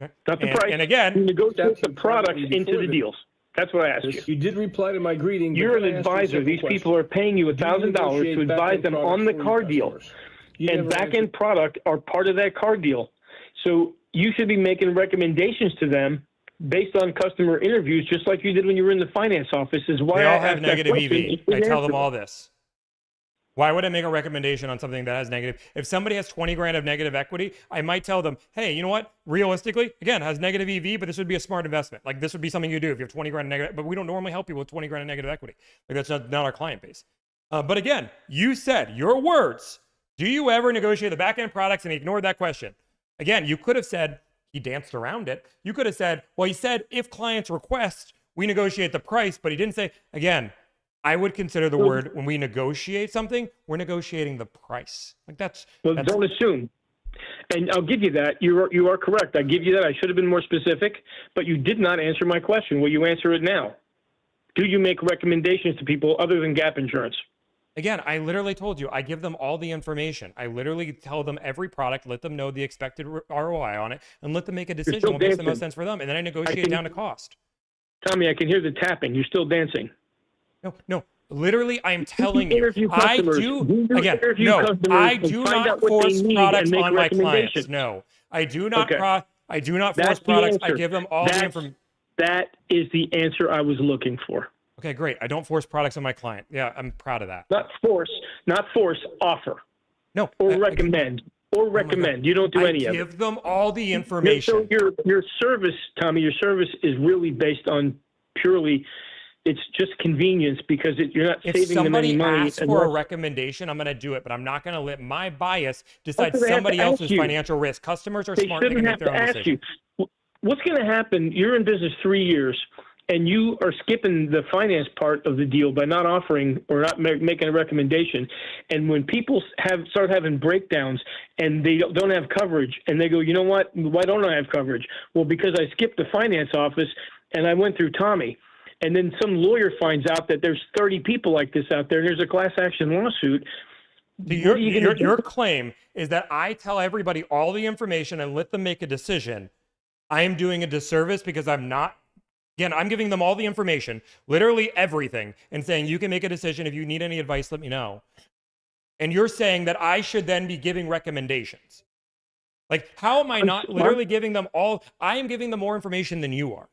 Not the price. And You again, negotiate the That's products before into the the- deals. That's what I asked you. You did reply to my greeting. but You're an then I asked you a advisor. simple These question. people are paying you Do you $1,000 to negotiate advise back-end them on products the for your car deal. customers? You And never back-end product are part of that car deal. So you should be making recommendations to them based on customer interviews, just like you did when you were in the finance office. Is why they I all have asked that negative question. EV. You I didn't tell answer them all it. this. Why would I make a recommendation on something that has negative? If somebody has 20 grand of negative equity, I might tell them, hey, you know what? Realistically, again, has negative EV, but this would be a smart investment. Like this would be something you do if you have 20 grand of negative, but we don't normally help people with 20 grand of negative equity. Like that's not our client base. But again, you said your words. Do you ever negotiate the back end products? And he ignored that question. Again, you could have said, he danced around it. You could have said, well, he said, if clients request, we negotiate the price, but he didn't say, again, I would consider the word when we negotiate something, we're negotiating the price. Like that's. Well, don't assume. And I'll give you that. You are correct. I give you that. I should have been more specific, but you did not answer my question. Will you answer it now? Do you make recommendations to people other than gap insurance? Again, I literally told you, I give them all the information. I literally tell them every product, let them know the expected ROI on it, and let them make a decision still what makes the dancing. most sense for them. And then I negotiate down to cost. Tommy, I can hear the tapping. You're still dancing. No. Literally, I'm telling you, interview I customers? do, Do you again, interview no, customers I and do find not out what they force need products and make on my clients. recommendations? No, I do not, Okay. I do not That's force the products. I answer. give them all the That's- information. That is the answer I was looking for. Okay, great. I don't force products on my client. Yeah, I'm proud of that. Not force, offer. No. Or I- recommend. Or recommend. God. You don't do I any of it. give them all the So information. your service, Tommy, your service is really based on purely, it's just convenience because you're not If saving them any somebody money. asks for a unless- recommendation, I'm going to do it, but I'm not going to let my bias decide That's what they have to somebody ask else's you. financial risk. Customers are They smart. They can shouldn't make have their to own ask decision. you. What's going to happen? You're in business 3 years, and you are skipping the finance part of the deal by not offering or not making a recommendation. And when people start having breakdowns and they don't have coverage, and they go, you know what? Why don't I have coverage? Well, because I skipped the finance office and I went through Tommy. And then some lawyer finds out that there's 30 people like this out there, and there's a class action lawsuit. So What are you gonna do? your claim is that I tell everybody all the information and let them make a decision. I am doing a disservice because I'm not. Again, I'm giving them all the information, literally everything, and saying you can make a decision. If you need any advice, let me know. And you're saying that I should then be giving recommendations. Like, how am I not literally giving them all? I am giving them more information than you are.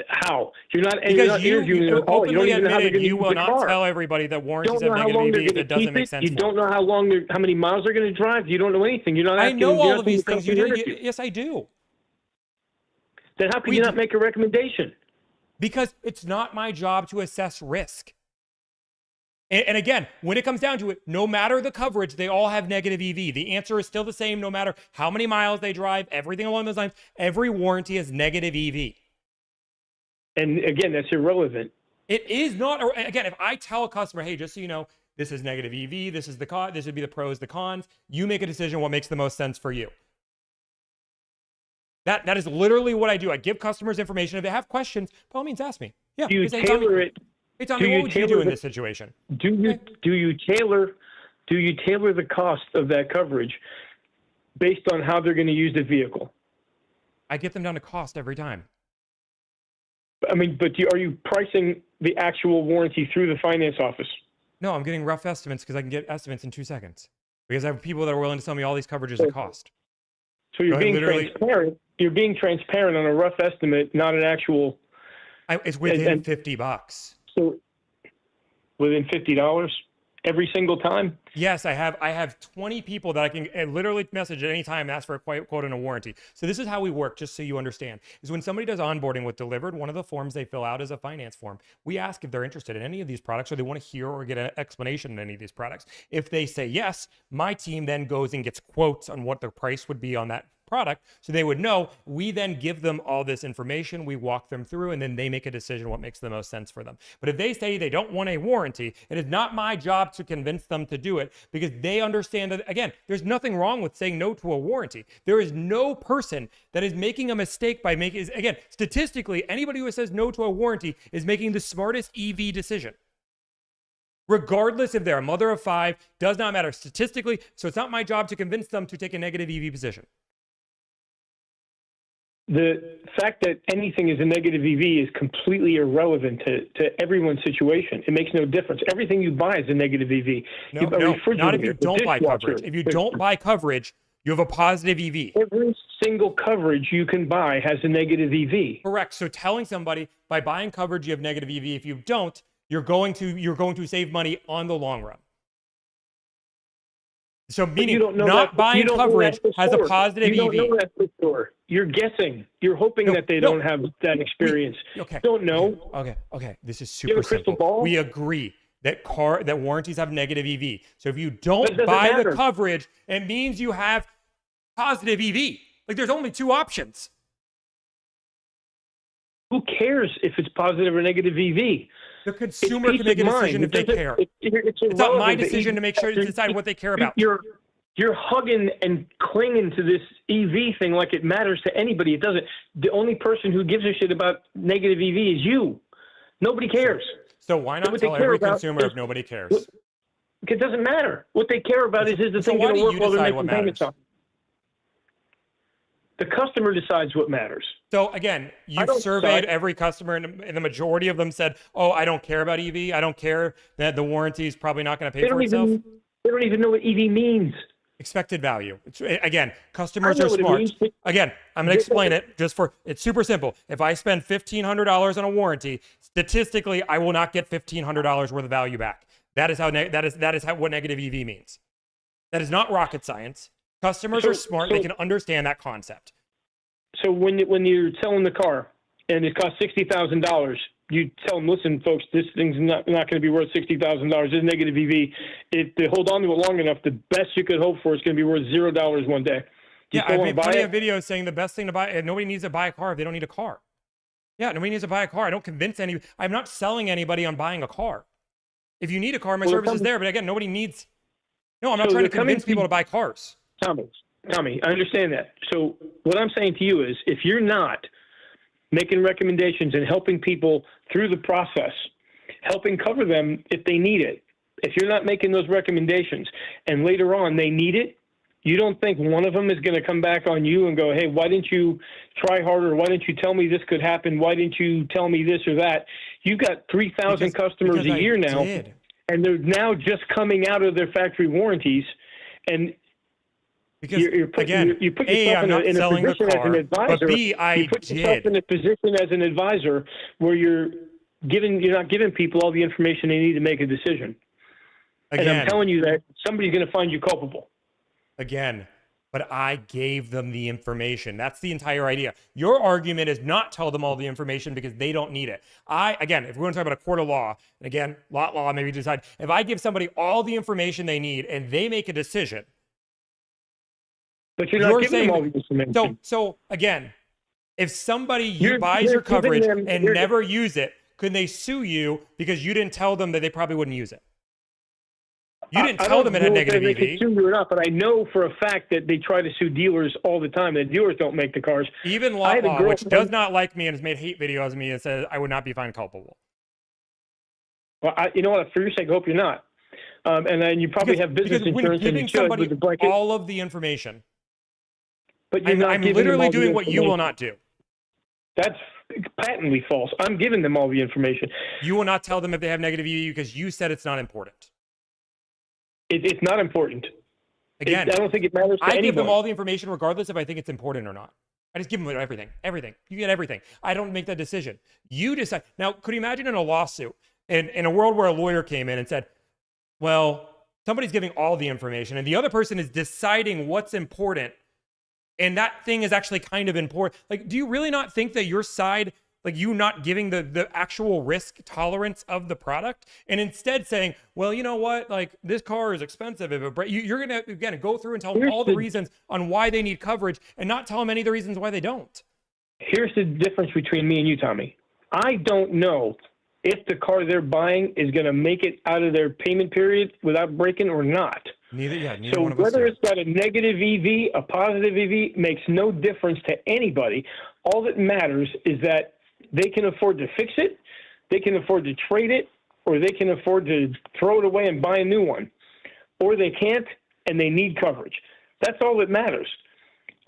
How? You're not Because interviewing you them at all. You don't openly even know how they're admitted going to you use will the not car. tell everybody that warranties Don't have know how negative long EV they're if going it to doesn't keep make it. sense. You to don't them. know how many miles they're going to drive. You don't know anything. You're not I asking. know you're all of asking these the things. You customer do. interview. Yes, I do. Then how can We you do- not make a recommendation? Because it's not my job to assess risk. And again, when it comes down to it, no matter the coverage, they all have negative EV. The answer is still the same no matter how many miles they drive, everything along those lines. Every warranty has negative EV. And again, that's irrelevant. It is not, or again, if I tell a customer, hey, just so you know, this is negative EV, this is the con, this would be the pros, the cons, you make a decision what makes the most sense for you. That is literally what I do. I give customers information. If they have questions, by all means, ask me. Yeah. Do you say, hey, Tommy, tailor it? hey, Tommy, do what you would you do tailor in the- this situation? Do you tailor the cost of that coverage based on how they're going to use the vehicle? I get them down to cost every time. I mean, but are you pricing the actual warranty through the finance office? No, I'm getting rough estimates because I can get estimates in 2 seconds. Because I have people that are willing to tell me all these coverages and cost. So you're being transparent. You're being transparent on a rough estimate, not an actual. It's within $50. So within $50 every single time? Yes, I have 20 people that I can literally message at any time and ask for a quote and a warranty. So this is how we work, just so you understand. Is when somebody does onboarding with Delivered, one of the forms they fill out is a finance form. We ask if they're interested in any of these products or they want to hear or get an explanation in any of these products. If they say yes, my team then goes and gets quotes on what the price would be on that product, so they would know. We then give them all this information, we walk them through, and then they make a decision what makes the most sense for them. But if they say they don't want a warranty, it is not my job to convince them to do it, because they understand that, again, there's nothing wrong with saying no to a warranty. There is no person that is making a mistake by making, again, statistically, anybody who says no to a warranty is making the smartest EV decision. Regardless if they're a mother of 5, does not matter statistically, so it's not my job to convince them to take a negative EV position. The fact that anything is a negative EV is completely irrelevant to everyone's situation. It makes no difference. Everything you buy is a negative EV. No, not if you don't buy coverage. If you don't buy coverage, you have a positive EV. Every single coverage you can buy has a negative EV. Correct. So telling somebody by buying coverage you have negative EV, if you don't, you're going to save money on the long run. So meaning not buying coverage has a positive EV. You don't know that for sure. You're guessing. You're hoping that they don't have that experience. Okay. Don't know. Okay. This is You have super a crystal simple. ball? We agree that warranties have negative EV. So if you don't buy the coverage, it means you have positive EV. Like there's only 2 options. Who cares if it's positive or negative EV? The consumer can make a decision if they care. It's not my decision to make sure to decide what they care about. You're hugging and clinging to this EV thing like it matters to anybody. It doesn't. The only person who gives a shit about negative EV is you. Nobody cares. So why not tell every consumer if nobody cares? It doesn't matter. What they care about is the thing going to work while they're making payments on. The customer decides what matters. So again, you've surveyed every customer, and the majority of them said, "Oh, I don't care about EV. I don't care that the warranty is probably not going to pay for itself." They don't even know what EV means. Expected value. Again, customers are smart. Again, I'm going to explain it it's super simple. If I spend $1,500 on a warranty, statistically, I will not get $1,500 worth of value back. That is what negative EV means. That is not rocket science. Customers are smart. They can understand that concept. So when you're selling the car and it costs $60,000, you tell them, listen, folks, this thing's not going to be worth $60,000. It's negative EV. If they hold on to it long enough, the best you could hope for is going to be worth $0 one day. Yeah, I've made plenty of videos saying the best thing to buy. Nobody needs to buy a car if they don't need a car. Yeah, nobody needs to buy a car. I don't convince I'm not selling anybody on buying a car. If you need a car, my service is there. But again, nobody needs. No, I'm not trying to convince people to buy cars. Tommy, I understand that. So what I'm saying to you is, if you're not making recommendations and helping people through the process, helping cover them if they need it, if you're not making those recommendations and later on they need it, you don't think one of them is going to come back on you and go, hey, why didn't you try harder? Why didn't you tell me this could happen? Why didn't you tell me this or that? You've got 3,000 customers a year now, and they're now just coming out of their factory warranties, and because you put yourself in a position as an advisor. But B, you put yourself in a position as an advisor where you're not giving people all the information they need to make a decision. Again, and I'm telling you that somebody's going to find you culpable. Again, but I gave them the information. That's the entire idea. Your argument is not tell them all the information because they don't need it. Again, if we're going to talk about a court of law, and again, lot law, maybe decide, if I give somebody all the information they need and they make a decision. But you're not giving them all the information. So again, if somebody buys your coverage and never use it, could they sue you because you didn't tell them that they probably wouldn't use it? You didn't tell them it had negative EV. They sue you or not, but I know for a fact that they try to sue dealers all the time. The dealers don't make the cars. Even Law, which does not like me and has made hate videos of me and says I would not be found culpable. Well, you know what? For your sake, I hope you're not. And then you probably have business insurance and you should with the blanket. All of the information. But I'm literally doing what you will not do. That's patently false. I'm giving them all the information. You will not tell them if they have negative EV because you said it's not important. It's not important. Again, I don't think it matters to I give anyone. them all the information regardless if I think it's important or not. I just give them everything. Everything. You get everything. I don't make that decision. You decide. Now, could you imagine in a lawsuit, in a world where a lawyer came in and said, well, somebody's giving all the information and the other person is deciding what's important, and that thing is actually kind of important. Like, do you really not think that your side, like you not giving the actual risk tolerance of the product and instead saying, well, you know what, like this car is expensive. If it you're going to, again, go through and tell them all the reasons on why they need coverage and not tell them any of the reasons why they don't. Here's the difference between me and you, Tommy. I don't know if the car they're buying is going to make it out of their payment period without breaking or not. Neither So one of us whether do. it's got a negative EV, a positive EV, makes no difference to anybody. All that matters is that they can afford to fix it, they can afford to trade it, or they can afford to throw it away and buy a new one. Or they can't, and they need coverage. That's all that matters.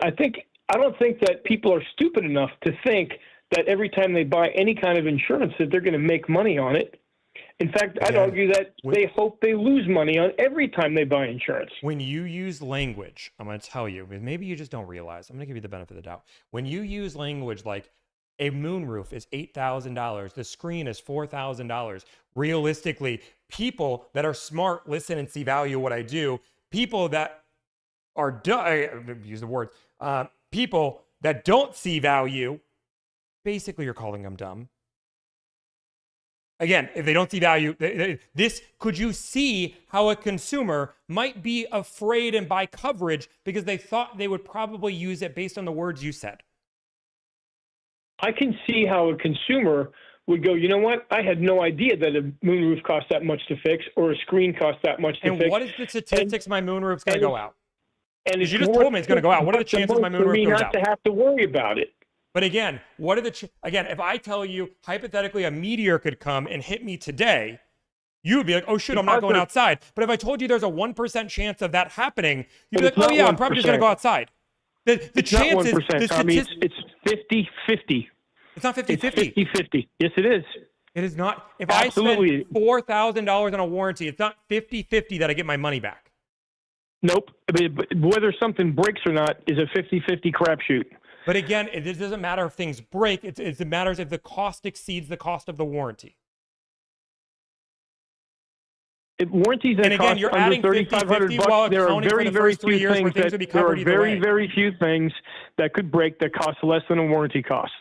I don't think that people are stupid enough to think that every time they buy any kind of insurance that they're going to make money on it. In fact, I'd argue that they hope they lose money on every time they buy insurance. When you use language, I'm going to tell you, maybe you just don't realize. I'm going to give you the benefit of the doubt. When you use language like a moonroof is $8,000, the screen is $4,000, realistically, people that are smart listen and see value in what I do. People that are use the words. People that don't see value, basically you're calling them dumb. Again, if they don't see value, could you see how a consumer might be afraid and buy coverage because they thought they would probably use it based on the words you said? I can see how a consumer would go, you know what? I had no idea that a moonroof cost that much to fix or a screen cost that much to fix. And what is the statistics my moonroof's going to go out? And you just told me it's going to go out. What are the chances my moonroof goes out? Not to have to worry about it. But again, what are the again? If I tell you hypothetically a meteor could come and hit me today, you would be like, "Oh shit, I'm not going outside." But if I told you there's a 1% chance of that happening, you'd be like, "Oh yeah, I'm probably just going to go outside." The chances, the statistics, it's 50-50. It's not 50-50. It's 50-50. Yes, it is. It is not. If I spend $4,000 on a warranty, it's not 50-50 that I get my money back. Nope. But whether something breaks or not is a 50-50 crapshoot. But again, it doesn't matter if things break. It matters if the cost exceeds the cost of the warranty. Warranties that cost under $3,500, there are very, very few things very few things that could break that cost less than a warranty cost.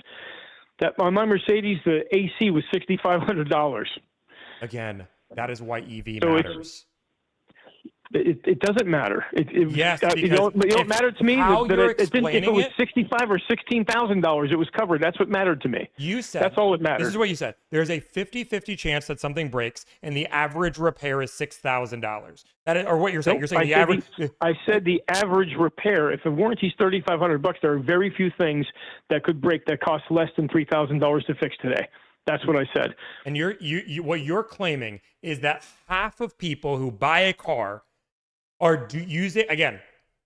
That on my Mercedes, the AC was $6,500. Again, that is why EV matters. It doesn't matter. Yes, it don't matter to me that if it was $65,000 or $16,000, it was covered. That's what mattered to me. You said that's all that matters. This is what you said. There's a 50-50 chance that something breaks, and the average repair is $6,000. That is, or what you're saying? You're saying the average. I said the average repair. If the warranty's $3,500, there are very few things that could break that cost less than $3,000 to fix today. That's what I said. And what you're claiming is that half of people who buy a car use it again,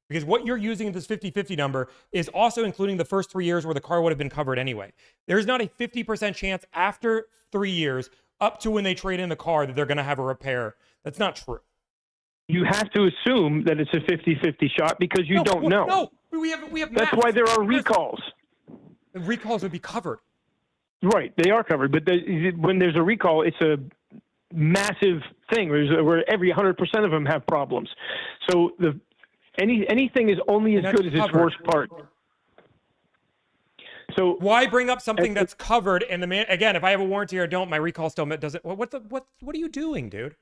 because what you're using in this 50-50 number is also including the first 3 years where the car would have been covered anyway. There's not a 50% chance after 3 years up to when they trade in the car that they're going to have a repair. That's not true. You have to assume that it's a 50-50 shot because you don't know. No, we have That's why there are recalls. The recalls would be covered. Right, they are covered, but when there's a recall, it's a massive thing where every 100% of them have problems. So anything is only as good as its worst part. So why bring up something that's covered? And again, if I have a warranty or don't, my recall still doesn't. What are you doing, dude?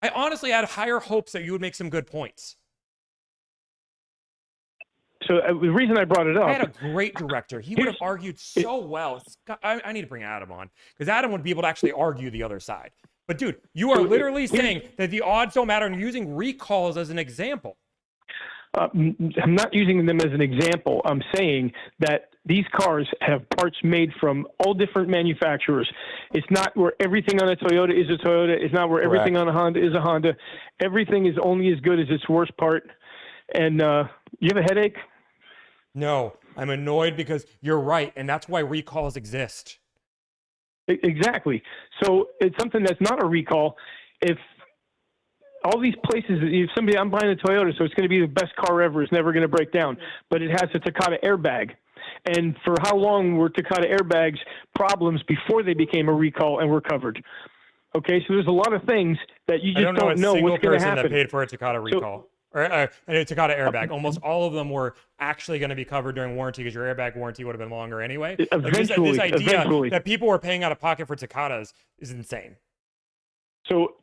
I honestly had higher hopes that you would make some good points. So the reason I brought it up, I had a great director. He would have argued so well. I need to bring Adam on because Adam would be able to actually argue the other side. But dude, you are literally saying that the odds don't matter and you're using recalls as an example. I'm not using them as an example. I'm saying that these cars have parts made from all different manufacturers. It's not where everything on a Toyota is a Toyota. It's not where everything on a Honda is a Honda. Everything is only as good as its worst part. And you have a headache? No, I'm annoyed because you're right, and that's why recalls exist. Exactly. So it's something that's not a recall. If all these places, if somebody, I'm buying a Toyota, so it's going to be the best car ever. It's never going to break down, but it has a Takata airbag. And for how long were Takata airbags problems before they became a recall and were covered? Okay, so there's a lot of things that you just don't know what's going to happen. That paid for a Takata recall. Or a Takata airbag. Almost all of them were actually going to be covered during warranty because your airbag warranty would have been longer anyway. Eventually, this idea that people were paying out of pocket for Takatas is insane. So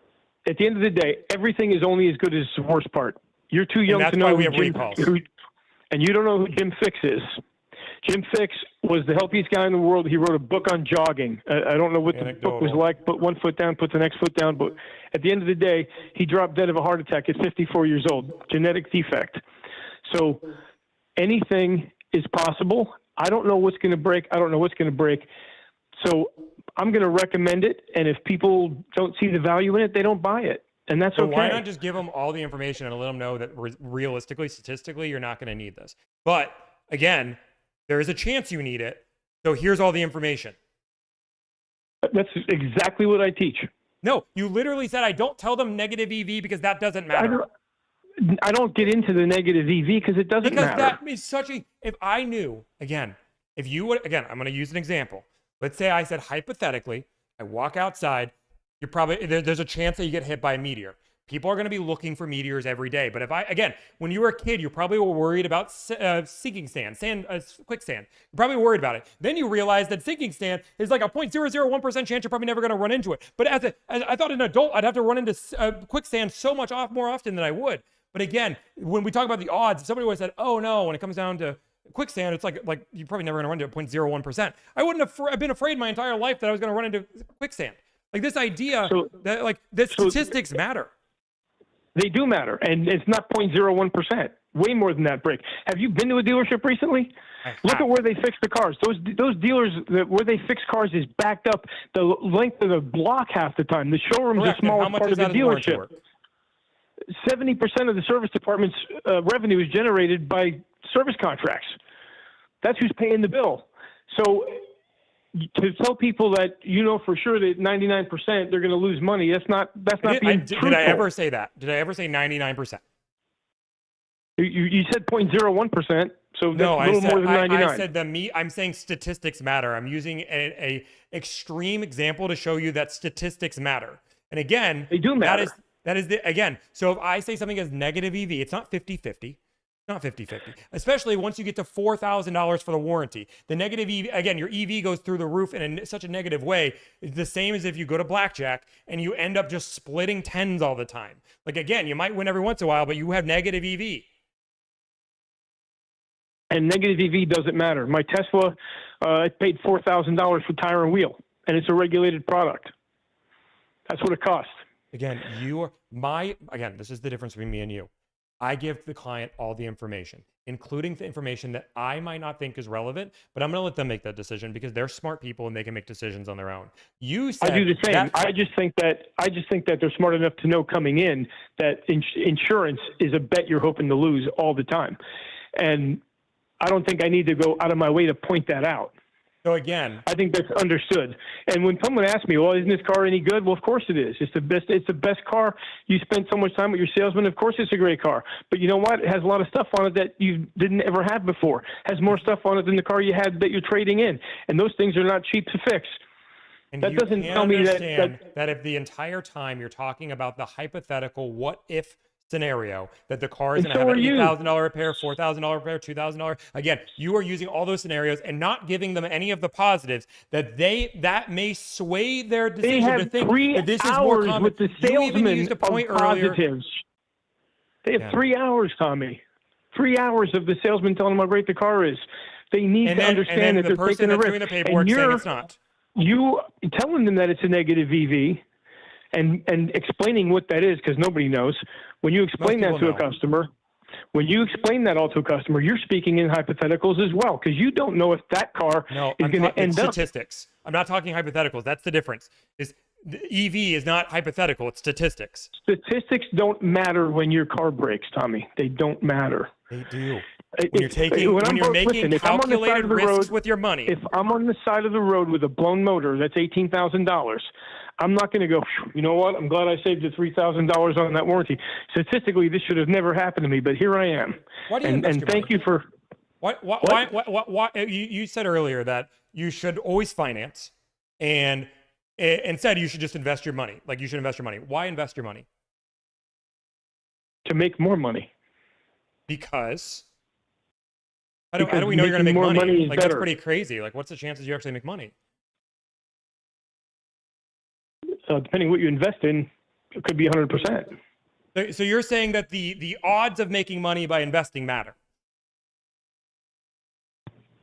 at the end of the day, everything is only as good as the worst part. You're too young to know why we have recalls. And you don't know who Jim Fix is. Jim Fix was the healthiest guy in the world. He wrote a book on jogging. I don't know what the book was like. Put one foot down, put the next foot down. But at the end of the day, he dropped dead of a heart attack at 54 years old. Genetic defect. So anything is possible. I don't know what's going to break. I don't know what's going to break. So I'm going to recommend it. And if people don't see the value in it, they don't buy it. And that's okay. Why not just give them all the information and let them know that realistically, statistically, you're not going to need this. But again, there is a chance you need it. So here's all the information. That's exactly what I teach. No, you literally said, I don't tell them negative EV because that doesn't matter. I don't get into the negative EV because it doesn't matter. Because that is if I knew, again, if you would, again, I'm going to use an example. Let's say I said, hypothetically, I walk outside, you're probably, there's a chance that you get hit by a meteor. People are going to be looking for meteors every day. But again, when you were a kid, you probably were worried about sinking sand, quicksand. You're probably worried about it. Then you realize that sinking sand is like a 0.001% chance you're probably never going to run into it. But as I thought an adult, I'd have to run into quicksand so much more often than I would. But again, when we talk about the odds, if somebody would have said, oh no, when it comes down to quicksand, it's like you're probably never going to run into 0.01%. I wouldn't have been afraid my entire life that I was going to run into quicksand. Like this idea that the statistics matter. They do matter, and it's not 0.01%. Way more than that break. Have you been to a dealership recently? Look at where they fix the cars. Those dealers where they fix cars is backed up the length of the block half the time. The showroom's the smallest part of the dealership. 70% of the service department's revenue is generated by service contracts. That's who's paying the bill. So to tell people that for sure that 99% they're going to lose money, that's not being truthful. Did I ever say that? Did I ever say 99%? You said 0.01%, so that's a little more than 99. I said I'm saying statistics matter. I'm using a extreme example to show you that statistics matter. And again, they do matter. That is again. So if I say something is negative EV, it's not 50-50. Not 50-50, especially once you get to $4,000 for the warranty. The negative EV, again, your EV goes through the roof in such a negative way. It's the same as if you go to blackjack and you end up just splitting tens all the time. Like, again, you might win every once in a while, but you have negative EV. And negative EV doesn't matter. My Tesla, I paid $4,000 for tire and wheel, and it's a regulated product. That's what it costs. Again, this is the difference between me and you. I give the client all the information, including the information that I might not think is relevant, but I'm going to let them make that decision because they're smart people and they can make decisions on their own. You said I do the same. I just think that they're smart enough to know coming in that insurance is a bet you're hoping to lose all the time. And I don't think I need to go out of my way to point that out. So again, I think that's understood. And when someone asks me, well, isn't this car any good? Well, of course it is. It's the best car. You spend so much time with your salesman. Of course it's a great car. But you know what? It has a lot of stuff on it that you didn't ever have before. It has more stuff on it than the car you had that you're trading in. And those things are not cheap to fix. And that doesn't tell me that if the entire time you're talking about the hypothetical what if scenario that the car is going to have an $8,000 repair, $4,000 repair, $2,000. Again, you are using all those scenarios and not giving them any of the positives that may sway their decision to think that this is more common. With the salesman you used a point earlier. They have 3 hours, Tommy. 3 hours of the salesman telling them how great the car is. They need to understand that they're taking a risk. Doing the paperwork saying it's not. You telling them that it's a negative EV. And explaining what that is, because nobody knows. When you explain that to a customer, you're speaking in hypotheticals as well, because you don't know if that car is going to end up. Statistics. I'm not talking hypotheticals. That's the difference. The EV is not hypothetical. It's statistics. Statistics don't matter when your car breaks, Tommy. They don't matter. They do. When you're taking, when you're making calculated risks with your money. If I'm on the side of the road with a blown motor that's $18,000, I'm not going to go, you know what? I'm glad I saved the $3,000 on that warranty. Statistically, this should have never happened to me, but here I am. Why do you invest your thank money? you for. Why, you said earlier that you should always finance, and instead you should just invest your money. Like, you should invest your money. Why invest your money? To make more money. Because how do we know you're going to make money? Like, that's pretty crazy. Like, what's the chances you actually make money? Depending what you invest in, it could be 100%. So you're saying that the odds of making money by investing matter?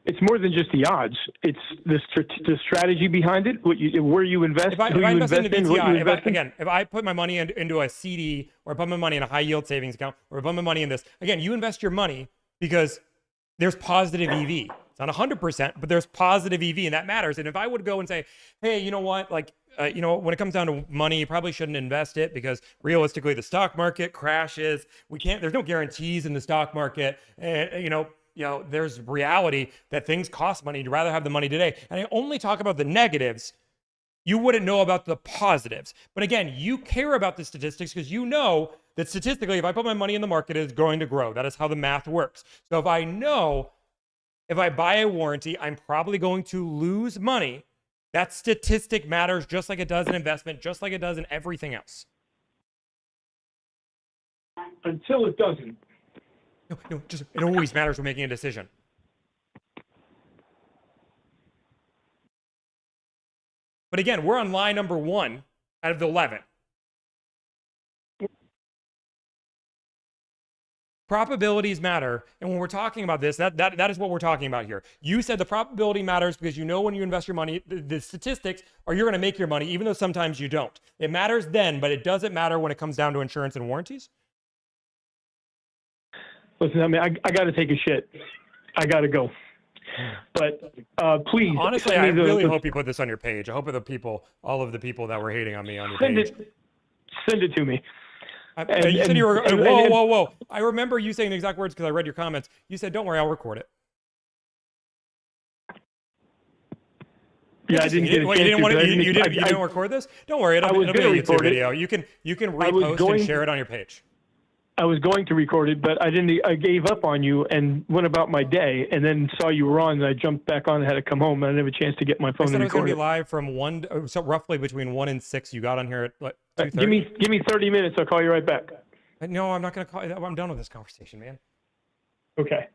It's more than just the odds. It's the strategy behind it, where you invest, if I invest in VTI, if I put my money into a CD, or I put my money in a high yield savings account, or I put my money in this, again, you invest your money because there's positive EV. It's not 100%, but there's positive EV, and that matters. And if I would go and say, hey, you know what, like, when it comes down to money, you probably shouldn't invest it because realistically the stock market crashes. There's no guarantees in the stock market. And, there's reality that things cost money. You'd rather have the money today. And I only talk about the negatives. You wouldn't know about the positives. But again, you care about the statistics because you know that statistically, if I put my money in the market, it's going to grow. That is how the math works. So if I know if I buy a warranty, I'm probably going to lose money. That statistic matters just like it does in investment, just like it does in everything else. Until it doesn't. No, it always matters when making a decision. But again, we're on line number 1 out of the 11. Probabilities matter, and when we're talking about this, that is what we're talking about here. You said the probability matters because you know when you invest your money, the statistics are you're going to make your money, even though sometimes you don't. It matters then, but it doesn't matter when it comes down to insurance and warranties. Listen, I mean, I got to take a shit. I got to go. But please. Honestly, I really hope you put this on your page. I hope all of the people that were hating on me on your page. Send it to me. You said you were. Whoa. I remember you saying the exact words because I read your comments. You said, "Don't worry, I'll record it." Yeah, I didn't get a chance to. You didn't record this? Don't worry, it'll be a YouTube video. You can repost and share it on your page. I was going to record it, but I didn't. I gave up on you and went about my day, and then saw you were on, and I jumped back on and had to come home. And I didn't have a chance to get my phone and record it. I said I was going to be live from 1, so roughly between 1 and 6. You got on here at what? 2:30? Give me 30 minutes. I'll call you right back. No, I'm not going to call you. I'm done with this conversation, man. Okay.